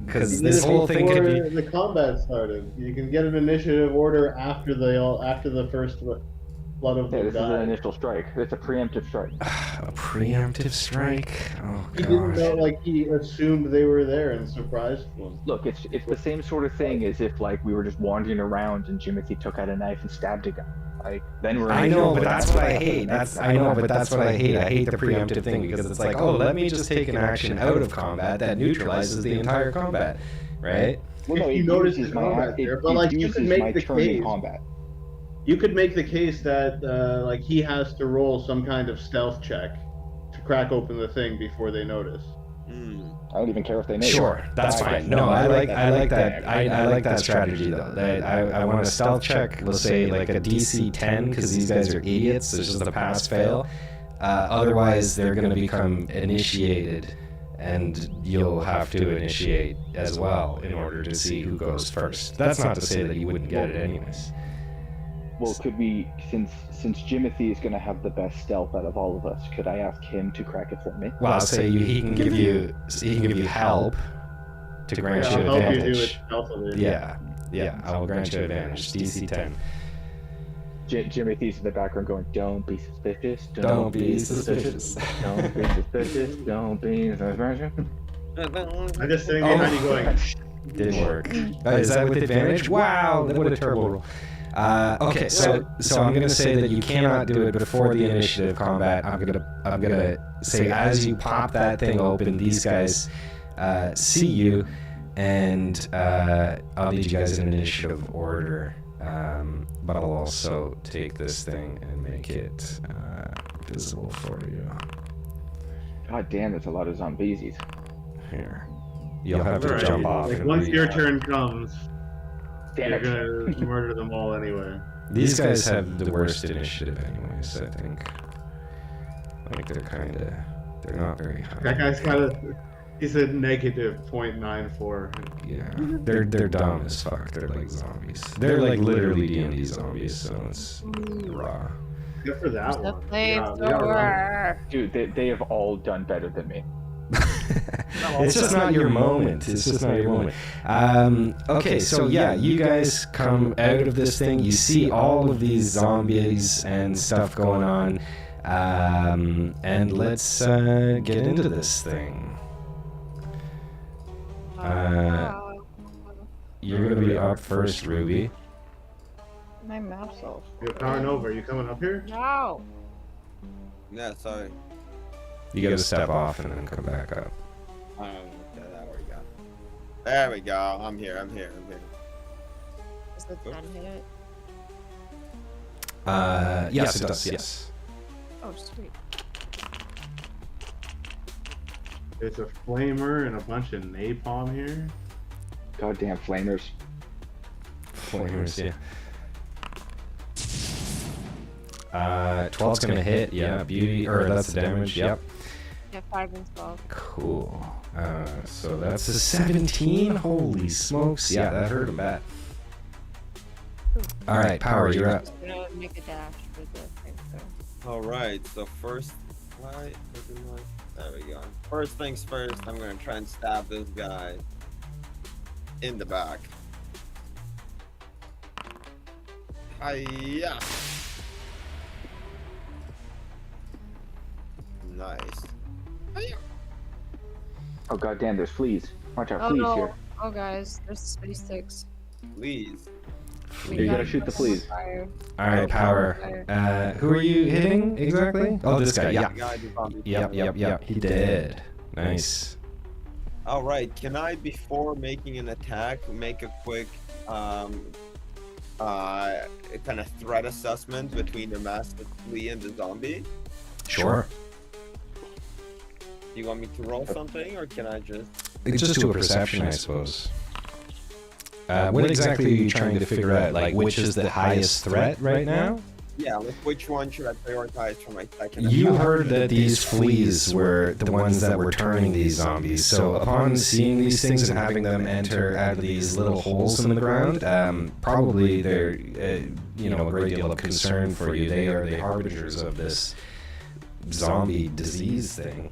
Because this whole thing could be... The combat started. You can get an initiative order after the first flood of Yeah, them this is an died. initial strike. It's a preemptive strike. A preemptive strike? Oh, He didn't gosh. know, like, he assumed they were there and surprised them. Look, it's the same sort of thing as if like we were just wandering around and Jimothy took out a knife and stabbed a guy. Like then we're. I know, but that's what I hate. I know, but that's what I hate. I hate the preemptive thing because it's like, oh, let me just take an action out of combat that neutralizes the entire combat, right? Well, no, If you it notice uses the my combat it, there, but, it like, you uses could make my the turn in case. combat. You could make the case that like he has to roll some kind of stealth check to crack open the thing before they notice. I don't even care if they know. Sure, that's fine. No, I like that. I like that strategy though. I want a stealth check. Let's say like a DC 10 because these guys are idiots. It's just a pass fail. Otherwise, they're going to become initiated, and you'll have to initiate as well in order to see who goes first. That's not to say that you wouldn't get it anyways. Well, could we, since Jimothy is going to have the best stealth out of all of us, could I ask him to crack it for me? Well, I'll say he can give you help to grant you I'll help you do it advantage. stealthily. Yeah, I will grant you advantage. DC 10. Jimothy's in the background going, "Don't be suspicious. Don't be suspicious." Don't be suspicious. Don't be suspicious." I'm just sitting behind you going, Didn't work. Is that with advantage? Wow, what a terrible roll. Okay, so I'm gonna say that you cannot do it before the initiative combat. I'm gonna say as you pop that thing open, these guys see you, and I'll lead you guys in initiative order. But I'll also take this thing and make it visible for you. God damn, there's a lot of zombies. Here, you'll have to Alright, jump off. like, and once read your that. turn comes, Damn you're it. gonna murder them all anyway. These guys have the worst initiative, anyways. I think. Like they're not very high. That guy's got he said negative 0.94. Yeah, they're dumb as fuck. They're like zombies. They're like literally D&D zombies, so it's raw. Good for that The one. flamethrower. Dude, they have all done better than me. It's just not your moment. It's just not your moment. Okay, so yeah, you guys come out of this thing. You see all of these zombies and stuff going on. And let's get into this thing. You're gonna be up first, Ruby. My map's off. You're powering over. You coming up here? No. Yeah, sorry. You gotta step off and then come back up. Okay. There we go. I'm here. Does the 10 hit? Yes, it does. Yes. Oh, sweet. It's a flamer and a bunch of napalm here. Goddamn flamers. Flamers, yeah. 12's gonna hit. Yeah, beauty. Or that's the damage. Yep. Yeah, 5 and 12. Cool. So that's a 17. Holy smokes! Yeah, that hurt him bad. All right, Power, you're up. I'm gonna make a dash for the thing, so. All right. So first, why? There we go. First things first. I'm gonna try and stab this guy in the back. Hiya. Nice. Hiya. Oh goddamn, there's fleas. Watch out, Oh fleas no. here. Oh guys, there's space sticks. Please. You gotta shoot the fleas. Fire. All right, Power. Who are you hitting exactly? Oh, this guy. Yeah. Guy, the zombie. Yep. He did. Nice. All right. Can I, before making an attack, make a quick kind of threat assessment between the masked flea and the zombie? Sure. Do you want me to roll something, or can I just? Just do a perception, I suppose. What exactly are you trying to figure out? Like, which is the highest threat right now? Yeah, like which one should I prioritize for my second? You attack? heard that these fleas were the ones that were turning these zombies. So upon seeing these things and having them enter out of these little holes in the ground, probably they're, a great deal of concern for you. They are the harbingers of this zombie disease thing.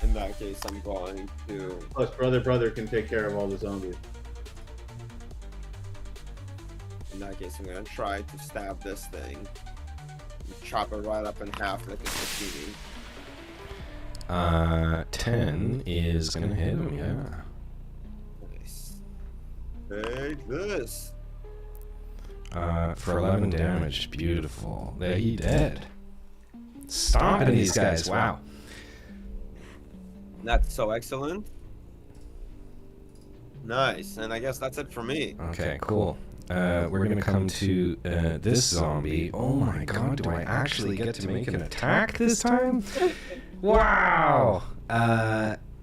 In that case, I'm going to. Plus, brother can take care of all the zombies. In that case, I'm gonna try to stab this thing. And chop it right up in half like a zucchini. 10 is gonna hit him, yeah. Nice. Take this. For 11 damage, beautiful. There he dead. Stomping these guys, wow. That's so excellent. Nice, and I guess that's it for me. Okay, cool. We're gonna come to this zombie. Oh my god, do I actually get to make an attack this time? Wow!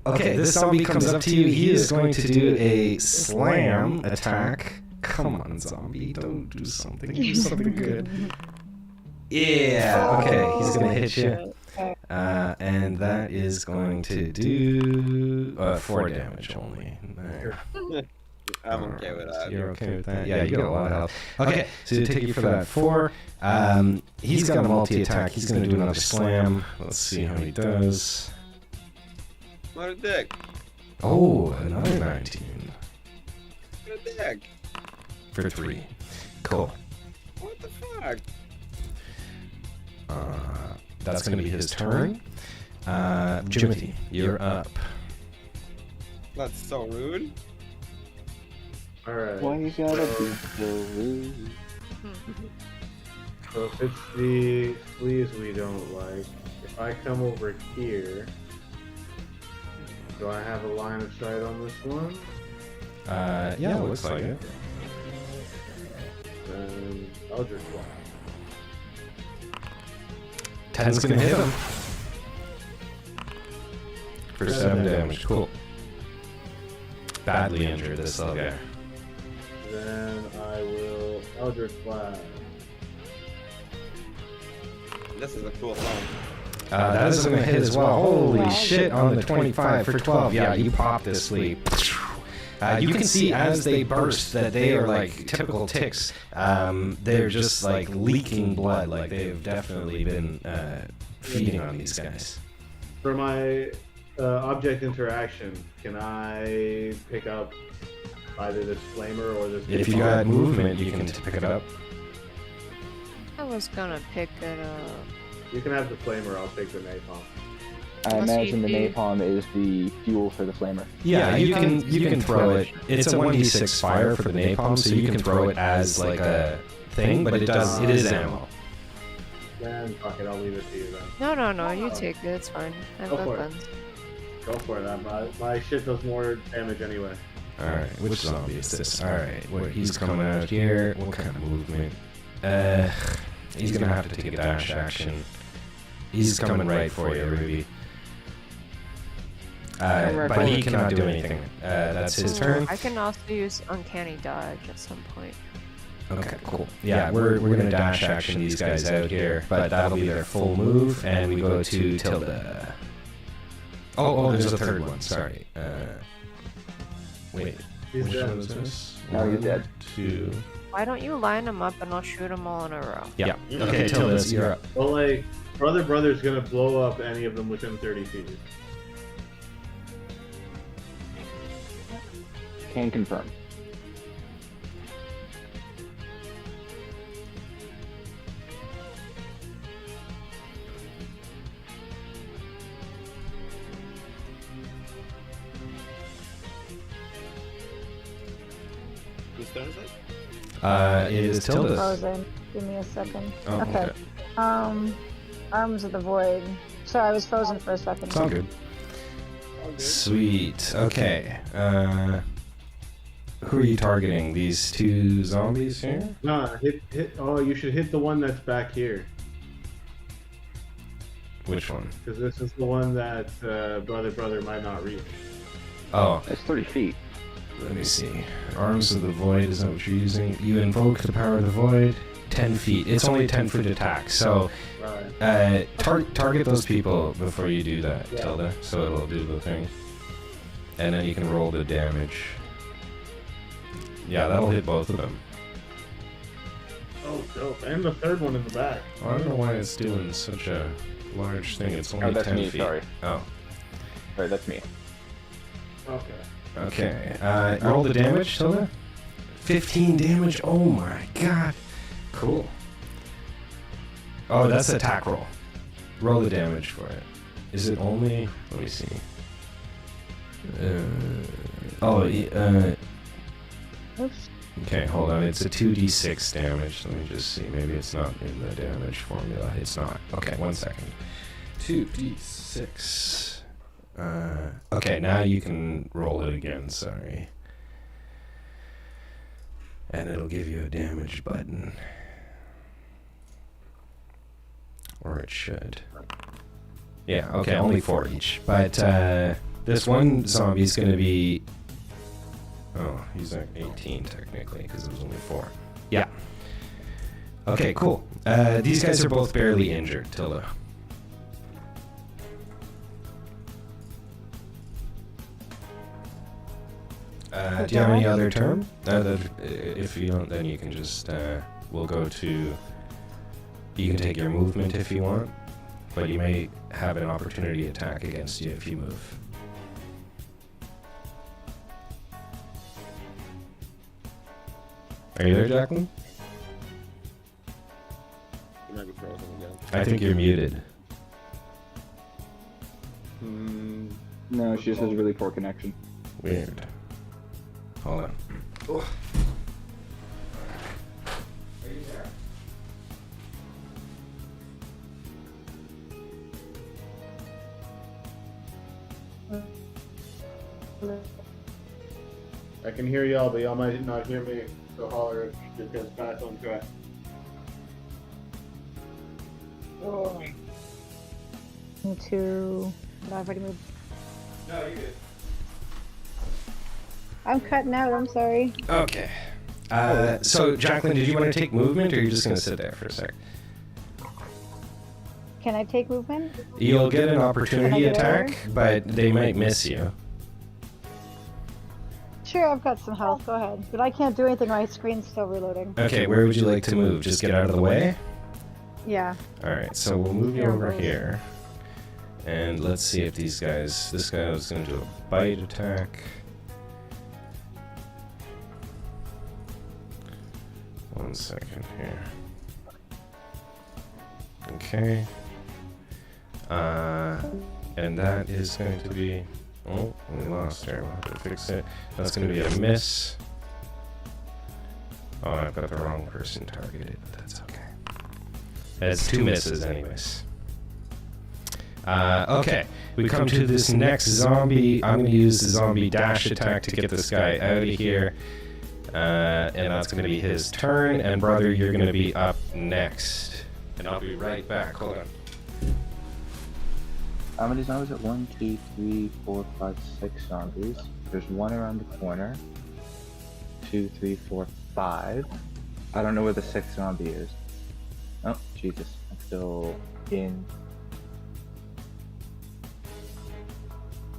Okay, this zombie comes up to you. He is going to do a slam attack. Come on, zombie, don't do something. Do something good. Yeah, okay, he's gonna hit you. And that is going to do 4 damage only. There. I'm okay with that. You're okay with that? Yeah, you got a lot of health. Okay, so to take you for that 4. He's got a multi-attack. He's going to do another slam. Let's see how he does. What a dick. Oh, another 19. What a dick. For 3. Cool. What the fuck? That's going to be his turn. Jimothy, you're up. That's so rude. Alright. Why you gotta be so rude? So if it's the fleas we don't like, if I come over here, do I have a line of sight on this one? Yeah, it looks like it. Then Eldritch Blast. 10's going to hit him. For 7 damage, cool. Badly injured, this little guy. Then I will Eldritch Blast. This is a cool song. That is going to hit as well. Holy shit, on the 25 for 12. Yeah, you pop this flea. You can see as they burst that they are like typical ticks. They're just like leaking blood. Like they've definitely been feeding on these guys. For my object interaction, can I pick up either this flamer or this? If you got movement, you can pick it up. I was gonna pick it up. You can have the flamer. I'll take the napalm. I Unless imagine the you do- napalm is the fuel for the flamer. Yeah, you can throw it. It's a 1d6 fire for the napalm, so you can throw it as like a thing, but it is ammo. Then fuck it, I'll leave it to you then. No, you take it. It's fine. I've Go got for it. guns. Go for it. My shit does more damage anyway. Alright, which zombie is this? Alright, he's coming out here. What kind of movement? He's gonna have to take a dash action. He's coming right for you, Ruby. But he cannot do anything. That's his turn. I can also use Uncanny Dodge at some point. Okay, cool. Yeah, we're gonna dash action these guys out here, but that'll be their full move, and we go to Tilda. Oh, there's a third one. Sorry. Wait. He's Which dead. one is this? Now he's dead. 2. Why don't you line them up and I'll shoot them all in a row? Yeah. Okay, Tilda, you're up. Well, like, brother's gonna blow up any of them within 30 feet. Can confirm. Whose turn is it? It is Tilda's. Frozen. Give me a second. Oh, okay. Arms of the Void. Sorry, I was frozen for a second. It's all good. Sweet. Okay. Who are you targeting? These 2 zombies here? Nah, hit. Oh, you should hit the one that's back here. Which one? Because this is the one that brother might not reach. Oh, That's 30 feet. let me see. Arms of the Void, is that what you're using? You invoke the power of the Void. 10 feet. It's only a 10-foot attack, so Right. target those people before you do that, Yeah. Tilda, so it'll do the thing. And then you can roll the damage. Yeah, that'll hit both of them. Oh, dope. And the third one in the back. I don't know why it's doing such a large thing. It's only Oh, that's 10 me, feet. sorry. Oh, Sorry, that's me. Okay. okay. Roll the damage, Tilda. 15 damage. Oh my god. Cool. Oh, that's attack roll. Roll the damage for it. Is it only? Let me see. Oops. Okay, hold on. It's a 2d6 damage. Let me just see. Maybe it's not in the damage formula. It's not. Okay, 1 second. 2d6. Okay, now you can roll it again. Sorry. And it'll give you a damage button. Or it should. Yeah, okay, only 4 each. But this one zombie's gonna be... Oh, he's like 18 technically, because it was only 4. Yeah. Okay, cool. These guys are both barely injured, Tilda. Do you have any other term? If you don't, then you can just... we'll go to... You can take your movement if you want, but you may have an opportunity attack against you if you move. Are you there, Jacqueline? You might be frozen again. I think you're muted. No, she just has a really poor connection. Weird. Hold on. I can hear y'all, but y'all might not hear me. So holler if it gets back on track. Into. I've already moved. No, you're good. I'm cutting out. I'm sorry. Okay. So, Jacqueline, did you want to take movement, or are you just going to sit there for a sec? Can I take movement? You'll get an opportunity get attack, but they might miss you. Sure, I've got some health. Go ahead. But I can't do anything. My screen's still reloading. Okay, where would you like to move? Just get out of the way? Yeah. Alright, so we'll move you Here over goes. here. And let's see if these guys... This guy was going to do a bite attack. One second here. Okay. And that is going to be... Oh, we lost her. We'll have to fix it. That's going to be a miss. Oh, I've got the wrong person targeted, but that's okay. It's 2 misses anyways. Okay, we come to this next zombie. I'm going to use the zombie dash attack to get this guy out of here. And that's going to be his turn. And brother, you're going to be up next. And I'll be right back. Hold on. How many zombies are 1, 2, 3, 4, 5, 6 zombies? There's one around the corner. 2, 3, 4, 5. I don't know where the 6th zombie is. Oh, Jesus. I'm still in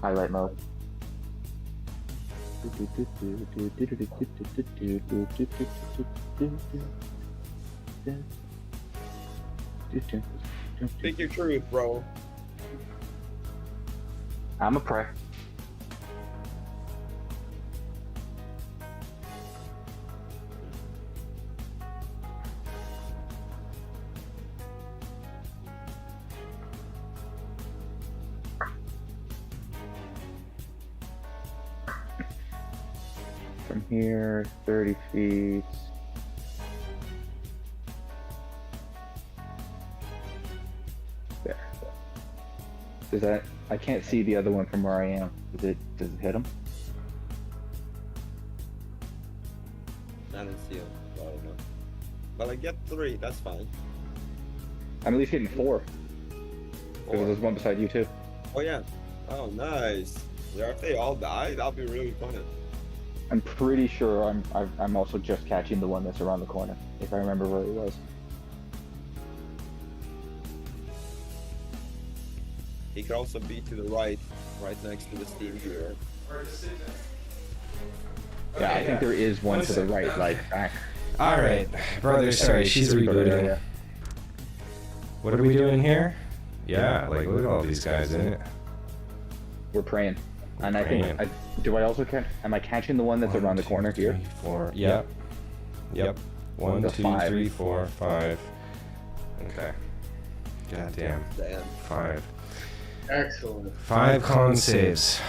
highlight mode. Speak your truth, bro. I'm a prey. From here, 30 feet. There. Does that? I can't see the other one from where I am. Does it hit him? I didn't see him. I don't know. But I get 3. That's fine. I'm at least hitting 4. Because there's one beside you too. Oh yeah. Oh nice. Yeah, if they all die, that'll be really funny. I'm pretty sure I'm also just catching the one that's around the corner, if I remember where he was. He could also be to the right next to the steam here. Yeah, I think there is one to the right, like back. All right, brother. Sorry, she's rebooting. Yeah. What are we doing here? Yeah, like look at all these guys in it. We're praying. And I think, do I also catch, am I catching the one that's around the corner here? 3, 4. Yep. Yep. 1, The 2, 5. 3, 4, 5. Okay. Goddamn. Damn. 5. Excellent. 5 con saves.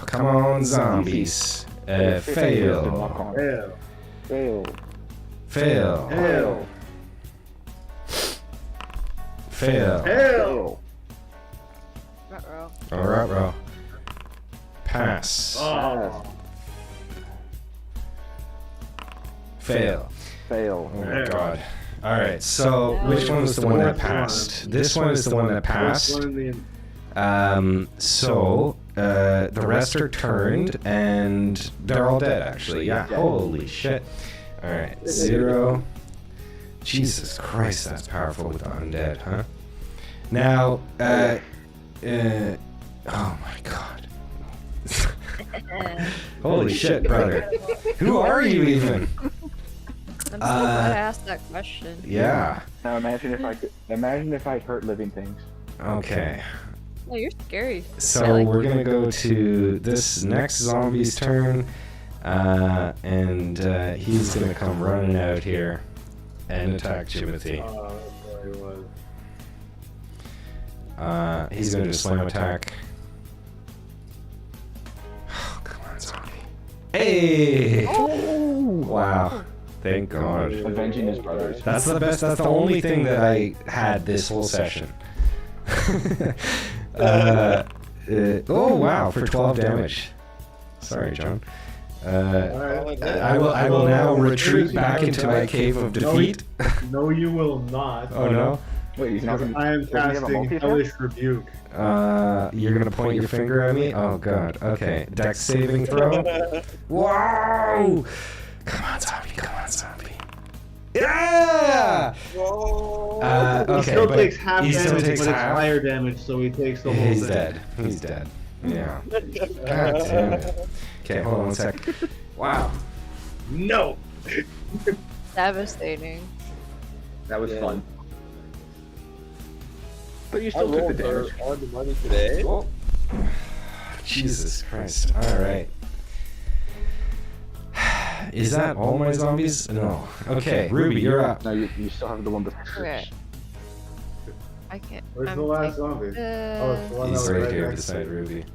Come on, zombies. Fail. Hell. Fail. Fail. Hell. Fail. Hell. Ruh-roh. Alright, bro. Pass. Oh. Fail. Fail. Oh my god. Alright, so which one was the one that passed? This one is the one that passed. So the rest are turned and they're all dead actually. Yeah. Holy shit. Alright, 0. Jesus Christ, that's powerful with the undead, huh? Now, oh my god. Holy shit, brother. Who are you even? I'm so glad I asked that question. Yeah. Now imagine if I hurt living things. Okay. Oh, you're scary. So we're gonna go to this next zombie's turn, and he's gonna come running out here and attack Jimothy. Oh, that's what it was. He's gonna do a slam attack. Oh, come on, zombie. Hey! Wow. Thank God. Avenging his brothers. That's the best. That's the only thing that I had this whole session. Oh wow, for 12 damage. Sorry, John. I will now retreat back into my cave of defeat. No, you will not. Oh no. Wait, he's not gonna. I am does he have a casting multi-attack? Hellish Rebuke. You're gonna point your finger at me? Oh god. Okay. Dex saving throw. Wow! Come on, zombie. Come on, zombie. Yeah! Whoa! He Okay, still but takes half he damage, still but takes it's half. higher damage, so he takes the whole He's thing. dead. He's dead. Yeah. God damn it. Okay, hold on 1 sec. Wow. No! Devastating. That was Yeah. fun. But you I still took rolled the damage. all the money today. Jesus Christ. Alright. Is that all my zombies? No. Okay, Ruby, you're up. No, you still have the one before. Okay. I can't. Where's I'm the last taking- zombie? Oh, it's the one He's that was right here next to beside you. Ruby.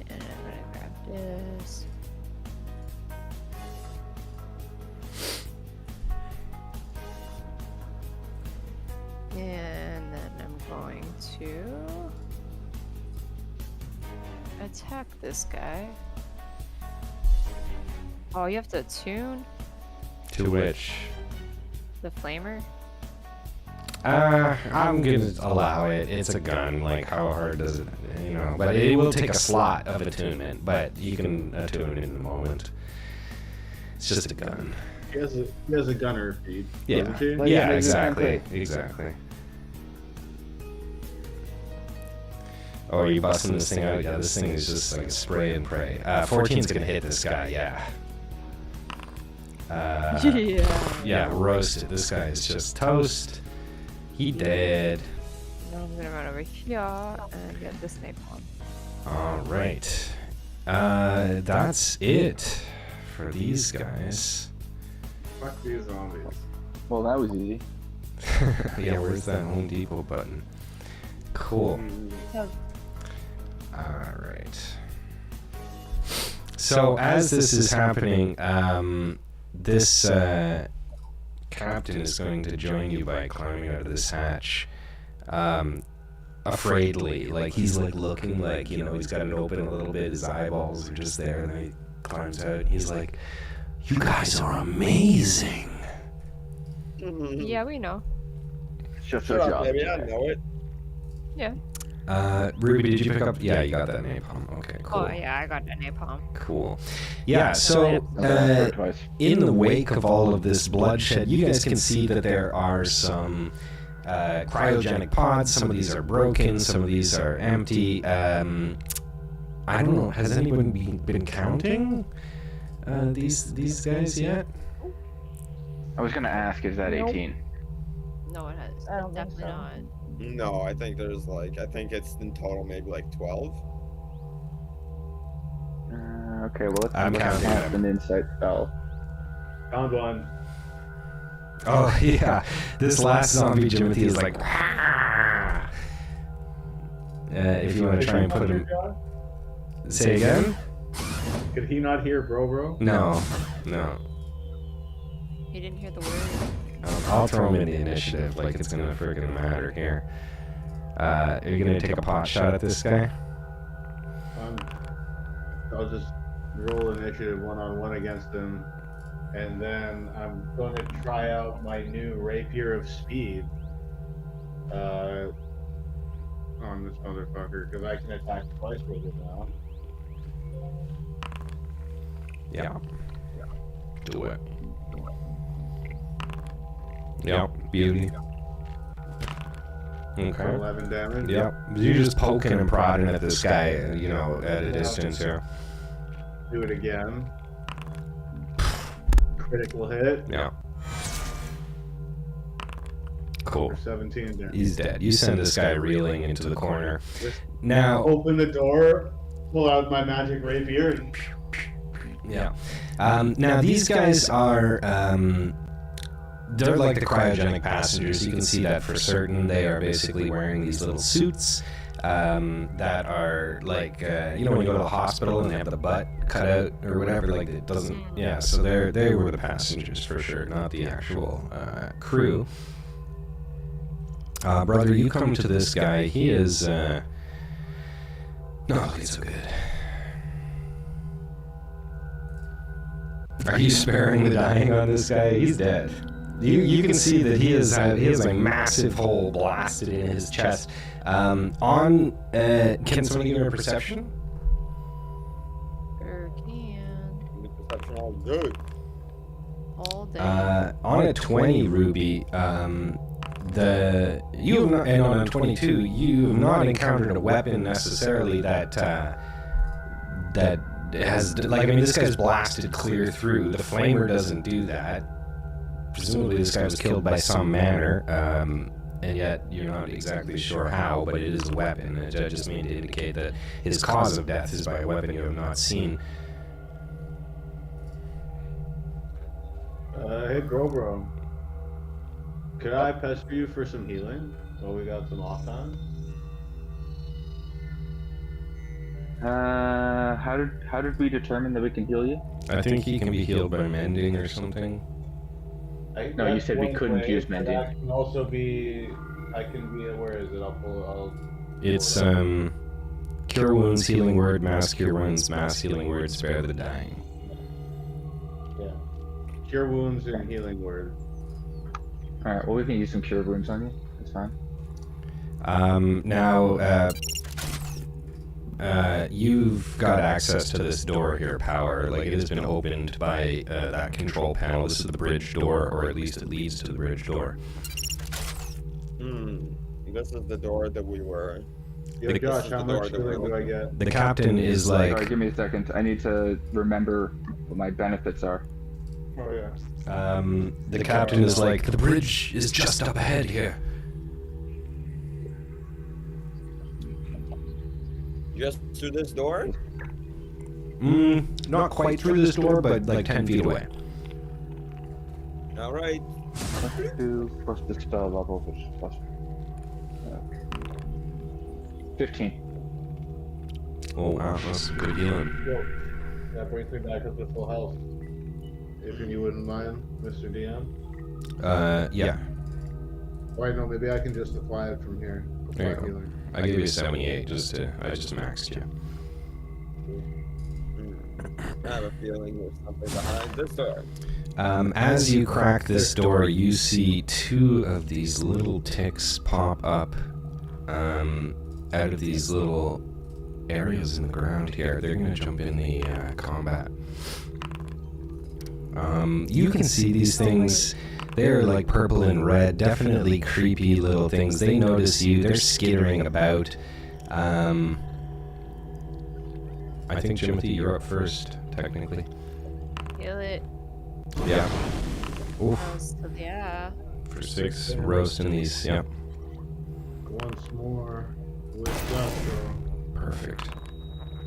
And I'm gonna grab this. to attack this guy. Oh, you have to attune To which? the flamer? I'm gonna allow it. It's a gun. Like, how hard does it, you know? But it will take a slot of attunement, but you can attune it in a moment. It's just a gun. He has a gunner feed. Yeah, doesn't he? Like, yeah, like exactly, the exactly. Oh, are you busting this thing out? Yeah, this thing is just like spray and pray. 14's gonna hit this guy, yeah. Yeah, roasted. This guy is just toast. He dead. Now I'm gonna run over here and get this napalm. All right. That's it for these guys. Fuck these zombies. Well, that was easy. Yeah, where's that Home Depot button? Cool. So, All right. So as this is happening, this captain is going to join you by climbing out of this hatch, afraidly, like he's like looking like, you know, he's got it open a little bit, his eyeballs are just there, and then he climbs out. He's like, "You guys are amazing." Yeah, we know. Shut Shut up, up, baby. I know it. Yeah. Ruby, did you pick up? Yeah, you got that napalm. Okay, cool. Oh yeah, I got the napalm. Cool. Yeah, so Twice. in the wake of all of this bloodshed, you guys can see that there are some cryogenic pods. Some of these are broken, some of these are empty. I don't know, has anyone been counting these guys yet? I was gonna ask, is that Nope. 18? No, it has. I don't think Definitely so. not. No, I think there's like, I think it's in total maybe like 12. Okay, well, let's I'm look at counting cast them. an insight spell. Found one. Oh yeah, this last zombie Jimothy is like, "Wah!" If you want to try and put him, say again? Could he not hear bro? No. He didn't hear the word. I'll throw him in the initiative, like it's gonna friggin' matter here. Are you gonna take a pot shot at this guy? I'll just roll initiative one-on-one against him, and then I'm going to try out my new Rapier of Speed on this motherfucker, because I can attack twice with it now. Yeah. Do it. Yep, beauty. For Okay. 11 damage. Yep. You're just poking and prodding at this guy, you know, at a distance here. Do it again. Critical hit Yeah. Cool. for 17 damage. He's dead. You send this guy reeling into the corner. Now, Open the door, pull out my magic rapier, and yeah. Now these guys are, they're like the cryogenic passengers. You can see that for certain. They are basically wearing these little suits that are like, you know, when you go to the hospital and they have the butt cut out or whatever, like it doesn't, yeah, so they were the passengers for sure, not the actual crew. Brother, you come to this guy. He is, not looking so good. Are you sparing the dying on this guy? He's dead. You can see that he has a massive hole blasted in his chest. Can somebody give me a perception? Sure can. The perception all good. All day. On a 20, Ruby, and on a 22, you have not encountered a weapon necessarily that has, like, I mean, this guy's blasted clear through. The flamer doesn't do that. Presumably this guy was killed by some manner, and yet you're not exactly sure how, but it is a weapon. And I just mean to indicate that his cause of death is by a weapon you have not seen. hey, bro. Could I pester you for some healing while we got some off time? How did we determine that we can heal you? I think he can be healed by mending or something. I think No, you that's said we one couldn't way, use but mending. that can also be I can be. Where is it? It's cure wounds, healing word, mass cure wounds, mass healing word, spare the dying. Yeah. Cure wounds and healing word. All right. Well, we can use some cure wounds on you. That's fine. Now, you've got access to this door here, Power. Like, it has been opened by that control panel. This is the bridge door, or at least it leads to the bridge door. This is the door that we were. Yeah, Josh, how much healing do I get? The captain is like... Sorry, give me a second. I need to remember what my benefits are. Oh, yeah. The captain is like, the bridge is just up ahead here. Just through this door? Not quite through this door, but like 10 feet away. All right. +2 plus the spell level, which is plus 15. Oh wow, that's good healing. Yo, that brings me back up to full health. If you wouldn't mind, Mr. DM. Yeah. Wait, no, maybe I can just apply it from here. There you go. I gave you a 78, I just maxed you. I have a feeling there's something behind this door. As you crack this door, you see two of these little ticks pop up out of these little areas in the ground here. They're going to jump in the combat. You can see these things. They're like purple and red, definitely creepy little things. They notice you. They're skittering about. I think, Timothy, you're up first, technically. Kill it. Yeah. Oof. Yeah. For 6, roasting these, yep. Once more with gusto. Perfect.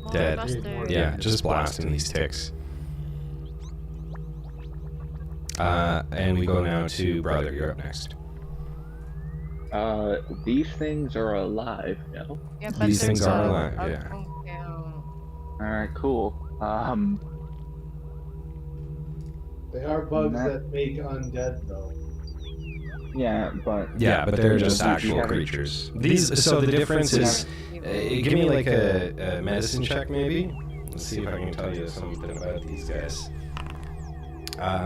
Oh, Dead. mustard. Yeah, just blasting these ticks. And we go now to Brother, you're up next. These things are alive, no? Yeah, but These things there's are a- alive, a yeah. countdown. Alright, cool. They are bugs Nah. that make undead, though. Yeah, but... Yeah, but they're just actual creatures. These, so the difference is, give me like a medicine check maybe. Let's see if I can tell you something about these guys.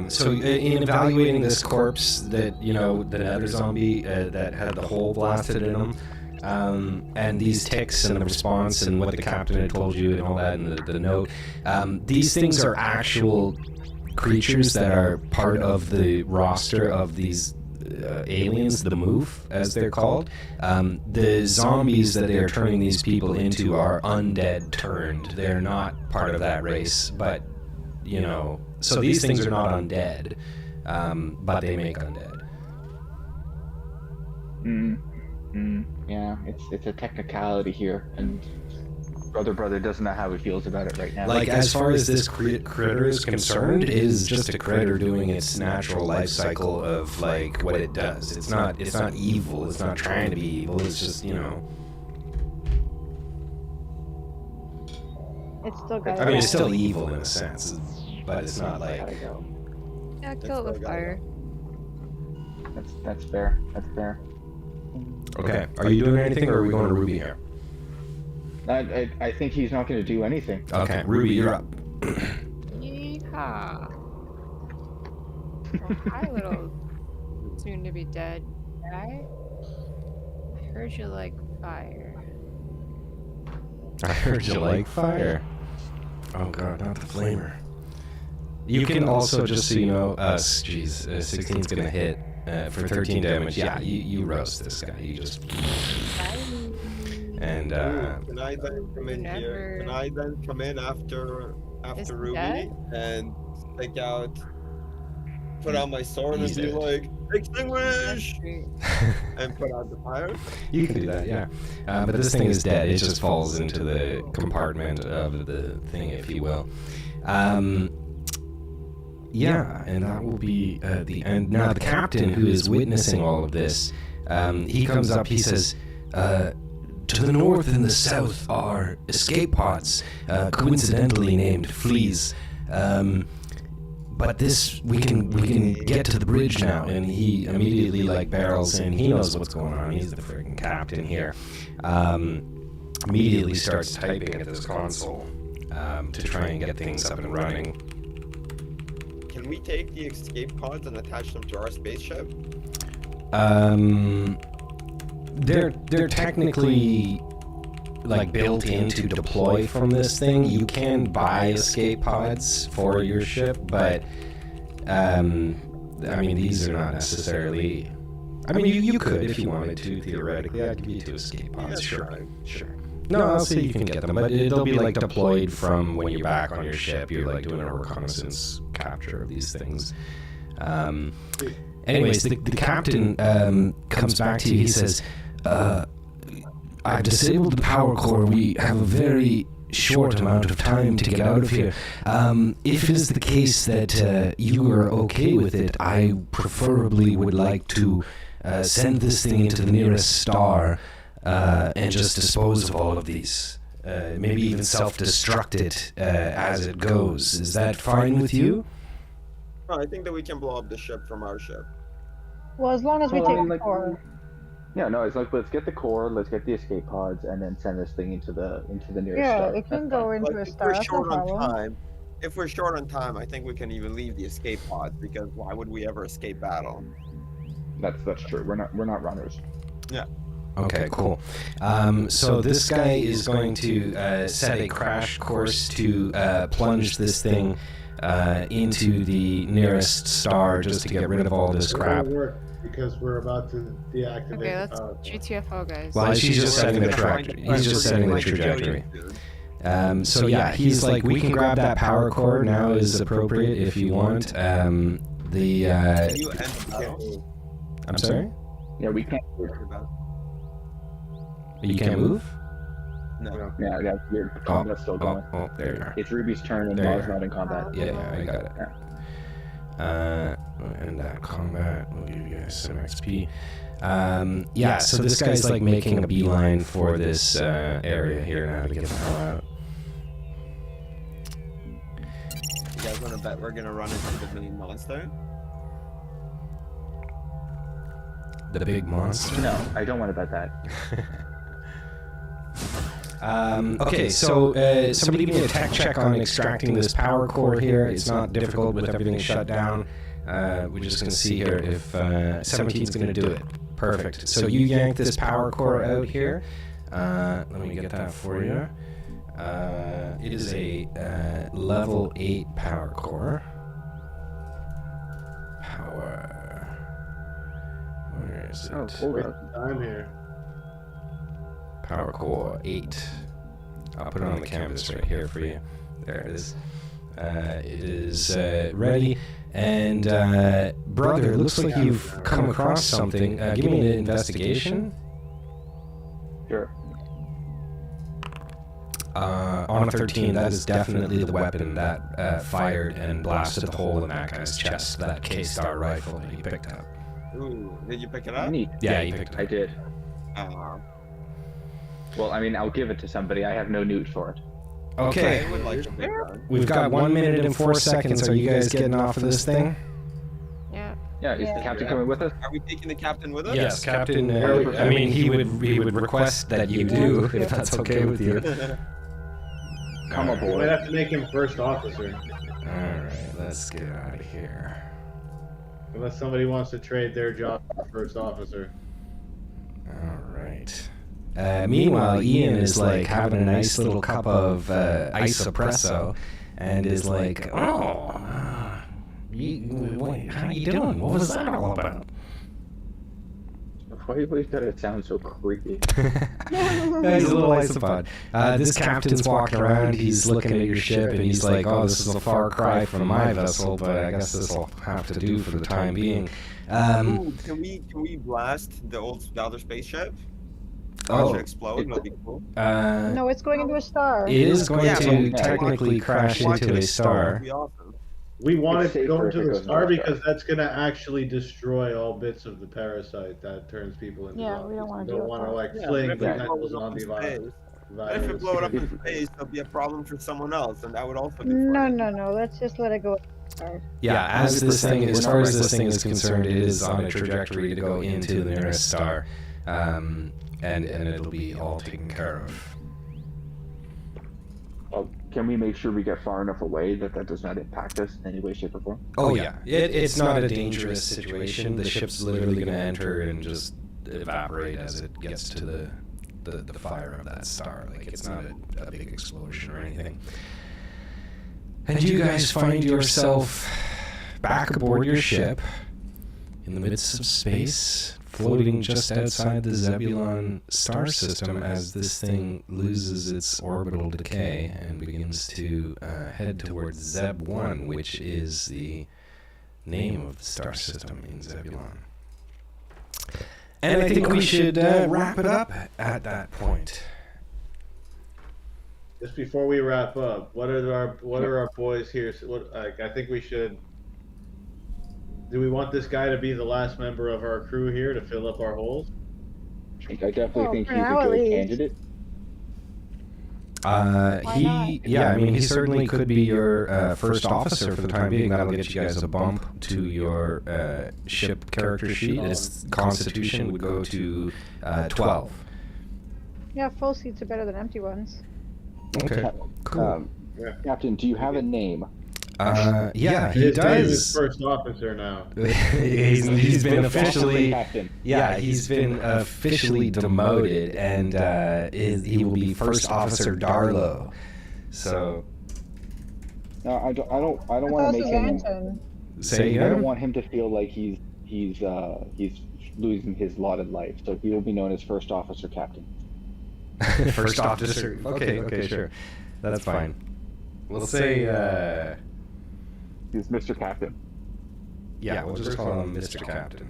So in evaluating this corpse that, you know, the other zombie that had the hole blasted in him, and these ticks and the response and what the captain had told you and all that and the note, these things are actual creatures that are part of the roster of these aliens, the Move, as they're called. The zombies that they are turning these people into are undead turned. They're not part of that race, but, you know, so these things are not undead, but they make undead. Yeah, it's a technicality here, and brother doesn't know how he feels about it right now. Like, as far as this critter is concerned, it is just a critter doing its natural life cycle of, like, what it does. It's not evil, it's not trying to be evil, it's just, you know... It's still got. I mean, it's still evil in a sense, but it's not like... Yeah, kill it with fire. That's fair. That's fair. Okay, are you doing anything, or are we going to Ruby here? I think he's not going to do anything. Okay, Ruby, you're up. Yeehaw. Well, hi, little soon-to-be dead guy. I heard you like fire. I heard you like fire. Oh god, not the flamer. You can also, just so you know, 16's gonna hit for 13 damage. Yeah, you roast this guy. You just... And, Can I then come in here? Never- Can I then come in after Is he Ruby dead? and take out, put out my sword and He's be dead. like, extinguish, and put out the fire? you can do that, yeah. But this thing is dead. It just falls into the compartment of the thing, if you will. Yeah, and that will be the end. Now, the captain, who is witnessing all of this, he comes up, he says, to the north and the south are escape pods, coincidentally named fleas. but this we can get to the bridge now. And he immediately like barrels in. He knows what's going on. He's the freaking captain here. Immediately starts typing at this console to try and get things up and running. Can we take the escape pods and attach them to our spaceship? They're technically like built in to deploy from this thing. You can buy escape pods for your ship, but I mean these are not necessarily. I mean you could if you wanted to theoretically. I'd give you 2 escape pods. Sure. No, I'll say you can get them, but it'll be like deployed from when you're back on your ship. You're like doing a reconnaissance capture of these things. Anyways, the captain comes back to you. He says, I've disabled the power core. We have a very short amount of time to get out of here. If it is the case that you are okay with it, I preferably would like to send this thing into the nearest star and just dispose of all of these. Maybe even self-destruct it as it goes. Is that fine with you? Oh, I think that we can blow up the ship from our ship. Well, as long as we Well, I take mean, the like- core. Yeah, no, it's like let's get the core, let's get the escape pods, and then send this thing into the nearest Yeah, star. it can go into a Like, star. That's no problem. if we're short on time, I think we can even leave the escape pods because why would we ever escape battle? That's true. We're not runners. Okay, cool. So this guy is going to set a crash course to plunge this thing into the nearest star just to get rid of all this It crap. won't work because we're about to deactivate Okay, the let's power core. GTFO, guys. Well, she's just setting the trajectory. He's just setting the trajectory. So yeah, he's like, we can grab that power core now is appropriate if you want. Can you end the battle? I'm sorry? Yeah, we can't. You can't move? No. Yeah, your combat's still going. Oh, there you are. It's Ruby's turn and There you Mars are. not in combat. Yeah, I got it. And that combat will give you guys some XP. Yeah, so this guy's like making a beeline for this area here now to get the hell out. You guys want to bet we're gonna run into the main monster? The big monster? No, I don't want to bet that. Okay, so somebody give me a tech check on extracting this power core here. It's not difficult with everything shut down. We're just going to see here if 17's going to do it. Perfect. So you yank this power core out here. Let me get that for you. It is a level 8 power core. Where is it? Oh, hold on. I'm here. Power core 8. I'll put it on the canvas right here for you. There it is. It is ready. And brother, it looks like you've come across something. Give me an investigation. Sure. On a 13, that is definitely the weapon that fired and blasted a hole in that guy's chest. That K-Star rifle that he picked up. Ooh, did you pick it up? Neat. Yeah, he picked it I up. did. Well, I mean, I'll give it to somebody. I have no newt for it. Okay, I would like to pick that. we've got 1 minute and 4 seconds. Are you guys getting off of this thing? Yeah. Yeah, is the Yeah. captain coming with us? Are we taking the captain with us? Yes, Captain. I mean, he would request that you do, if that's okay with you. Come All We aboard. might have to make him first officer. right, let's get out of here. Unless somebody wants to trade their job for first officer. All right. Meanwhile, Ian is like having a nice little cup of ice espresso, and is like, "Oh, how you doing? What was that all about?" Why do you always gotta sound so creepy? Yeah, he's a little isopod. This captain's walking around. He's looking at your ship, and he's like, "Oh, this is a far cry from my vessel, but I guess this will have to do for the time being." Ooh, can we blast the other spaceship? Watch it explode. That'd be cool. No, it's going into a star. It is going Yeah, to but- technically crash Watch into it a star. That'd be awesome. We want It's it to go safer into if it the goes star into the star. because that's gonna actually destroy all bits of the parasite that turns people into Yeah, zombies. we don't wanna We do don't it want to that. like Yeah, fling but if it potential goes up in zombie virus. space, If you blow it up virus. in space, it'll be a problem for someone else, and that would also be No, funny. no. Let's just let it go. Yeah, as far as this thing is concerned, it is on a trajectory to go into the nearest star, and it'll be all taken care of. Can we make sure we get far enough away that does not impact us in any way, shape, or form? Oh yeah, it's not a dangerous situation. The ship's literally going to enter and just evaporate as it gets to the fire of that star. Like, it's not a big explosion or anything. And you guys find yourself back aboard your ship in the midst of space, floating just outside the Zebulon star system as this thing loses its orbital decay and begins to head towards Zeb 1, which is the name of the star system in Zebulon. And I think we should wrap it up at that point. Just before we wrap up, what are our boys here? I think we should. Do we want this guy to be the last member of our crew here to fill up our holes? I definitely think for he's a now, at good least. candidate. I mean, he certainly could be your first officer for the time being. That'll get you guys a bump to your ship character sheet. Its constitution would go to 12. Yeah, full seats are better than empty ones. Okay, cool. Captain, do you have a name? Yeah, he His name is does. first officer now. he's been officially, Captain. yeah, he's been officially demoted, and he will be First Officer Darlow. So, No, I don't want to Also make him. Anton. say I don't again. want him to feel like he's losing his lauded life. So he will be known as First Officer Captain. First Officer. Okay, sure, that's fine. We'll say, He's Mr. Captain. yeah, we'll just call him Mr. Captain.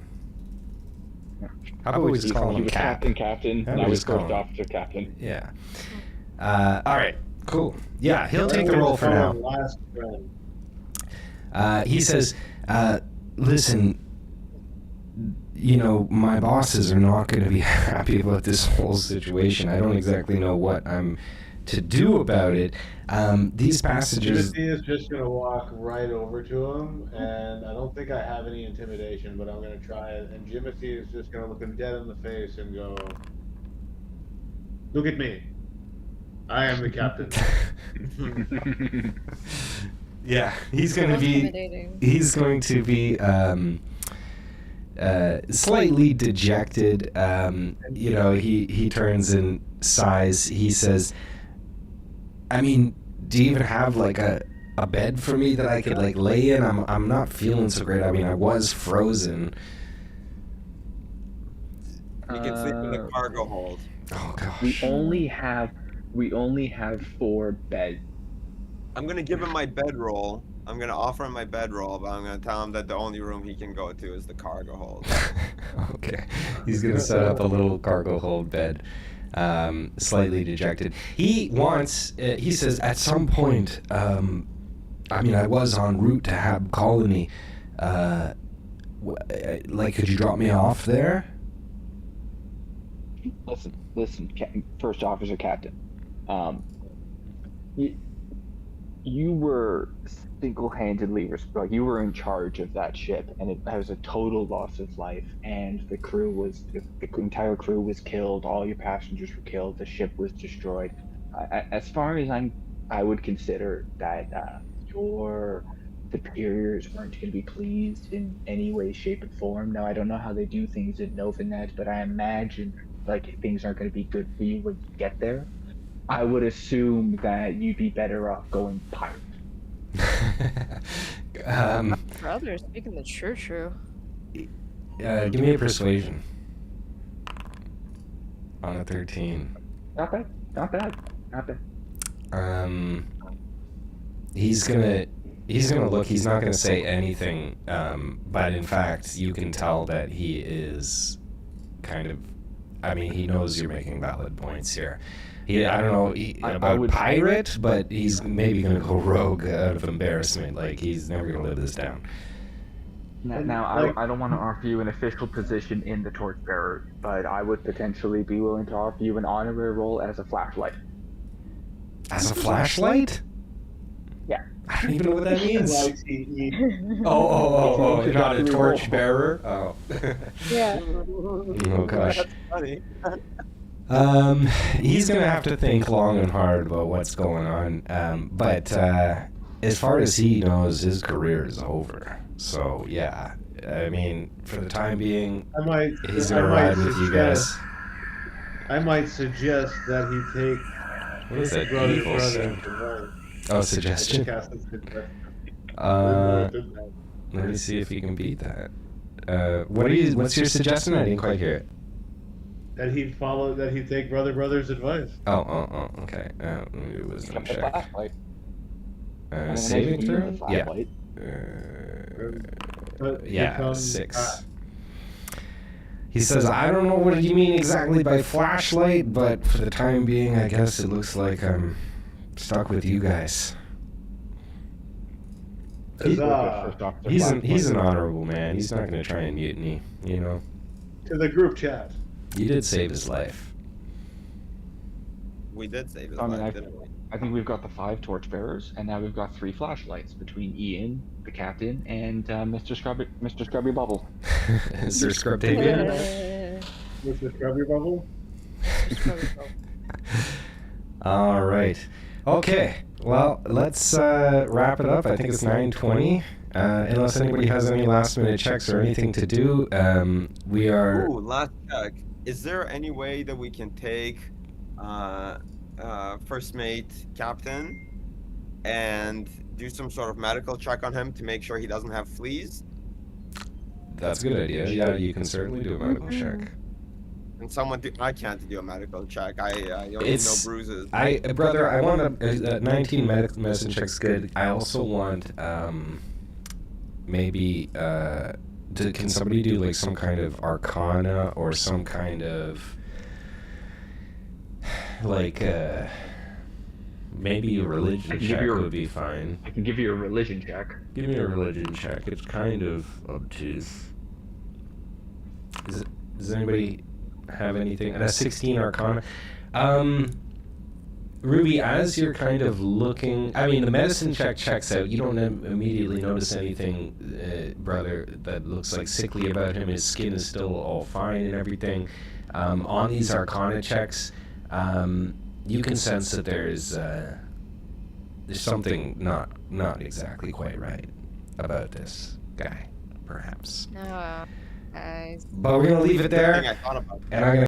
How about we just call He him was Cap? Captain. How Now about we he's just call First him- Officer Captain. Yeah. All right. Cool. Yeah, he'll take the role for now. Last friend. He says, listen, you know, my bosses are not going to be happy about this whole situation. I don't exactly know what I'm to do about it. These passengers... Jimothy is just going to walk right over to him, and I don't think I have any intimidation, but I'm going to try it. And Jimothy is just going to look him dead in the face and go, "Look at me. I am the captain." Yeah, he's going to be... Intimidating. He's going to be slightly dejected. You know, he turns and sighs. He says, I mean, do you even have like a bed for me that I could like lay in? I'm not feeling so great. I mean, I was frozen. You can sleep in the cargo hold. Oh gosh. We only have 4 beds. I'm gonna give him my bedroll. I'm gonna offer him my bedroll, but I'm gonna tell him that the only room he can go to is the cargo hold. Okay. He's gonna set up a little cargo hold bed. Slightly dejected. He wants. He says at some point. I mean, I was en route to Hab Colony. Like, could you drop me off there? Listen, First Officer Captain. You were single-handedly you were in charge of that ship, and it was a total loss of life. And the entire crew was killed. All your passengers were killed. The ship was destroyed. As far as I would consider that your superiors weren't going to be pleased in any way, shape, and form. Now I don't know how they do things in Novanet, but I imagine like things aren't going to be good for you when you get there. I would assume that you'd be better off going pirate. Brother, speaking the true. Give me a persuasion. On a 13. Not bad. He's gonna look. He's not gonna say anything. But in fact, you can tell that he is kind of. I mean, he knows you're making valid points here. I don't know about pirate, but he's maybe gonna go rogue out of embarrassment. Like, he's never gonna live this down. Now, I don't want to offer you an official position in the Torchbearer, but I would potentially be willing to offer you an honorary role as a flashlight. As a flashlight? Yeah. I don't even know what that means. YTE. Oh, you're not a torch bearer? Oh. Yeah. Oh, gosh. That's funny. He's gonna have to think long and hard about what's going on. But as far as he knows, his career is over. So yeah, I mean, for the time being, he's gonna ride with you guys. I might suggest that he take What is that brother evil sound? advice. Oh, suggestion. Let me see if you can beat that. What's your suggestion? I didn't quite hear it. That he'd take brother's advice. Oh, okay. Maybe it was Got the check. flashlight. Saving The throw? Yeah. flashlight. But Yeah, become- 6. He says, I don't know what you mean exactly by flashlight, but for the time being, I guess it looks like I'm stuck with you guys. Huzzah. He's an honorable man. He's not going to try and mutiny, you know. To the group chat. You did save his life. We did save his I mean, life, didn't we? I think we've got the 5 torchbearers, and now we've got 3 flashlights between Ian, the captain, and Mr. Scrubby Bubble. Sir Scrubtavia? Mr. Scrubby Bubble? All right. Okay. Well, let's wrap it up. I think it's 9:20. Unless anybody has any last-minute checks or anything to do, we are... Ooh, last check. Is there any way that we can take first mate captain and do some sort of medical check on him to make sure he doesn't have fleas? That's a good idea. Yeah, you can certainly do a medical check. And I can't do a medical check. I only know bruises. Brother, I want a 19 medicine check's good. I also want maybe can somebody do like some kind of arcana or some kind of like maybe a religion check would be fine. I can give you a religion check. Give me a religion check. It's kind of obtuse. Does anybody have anything? And a 16 arcana. Ruby, as you're kind of looking, I mean, the medicine check checks out. You don't immediately notice anything, brother, that looks like sickly about him. His skin is still all fine and everything. On these arcana checks, you can sense that there's something not exactly quite right about this guy, perhaps. No, guys. But we're gonna leave it there, I thought about and I'm gonna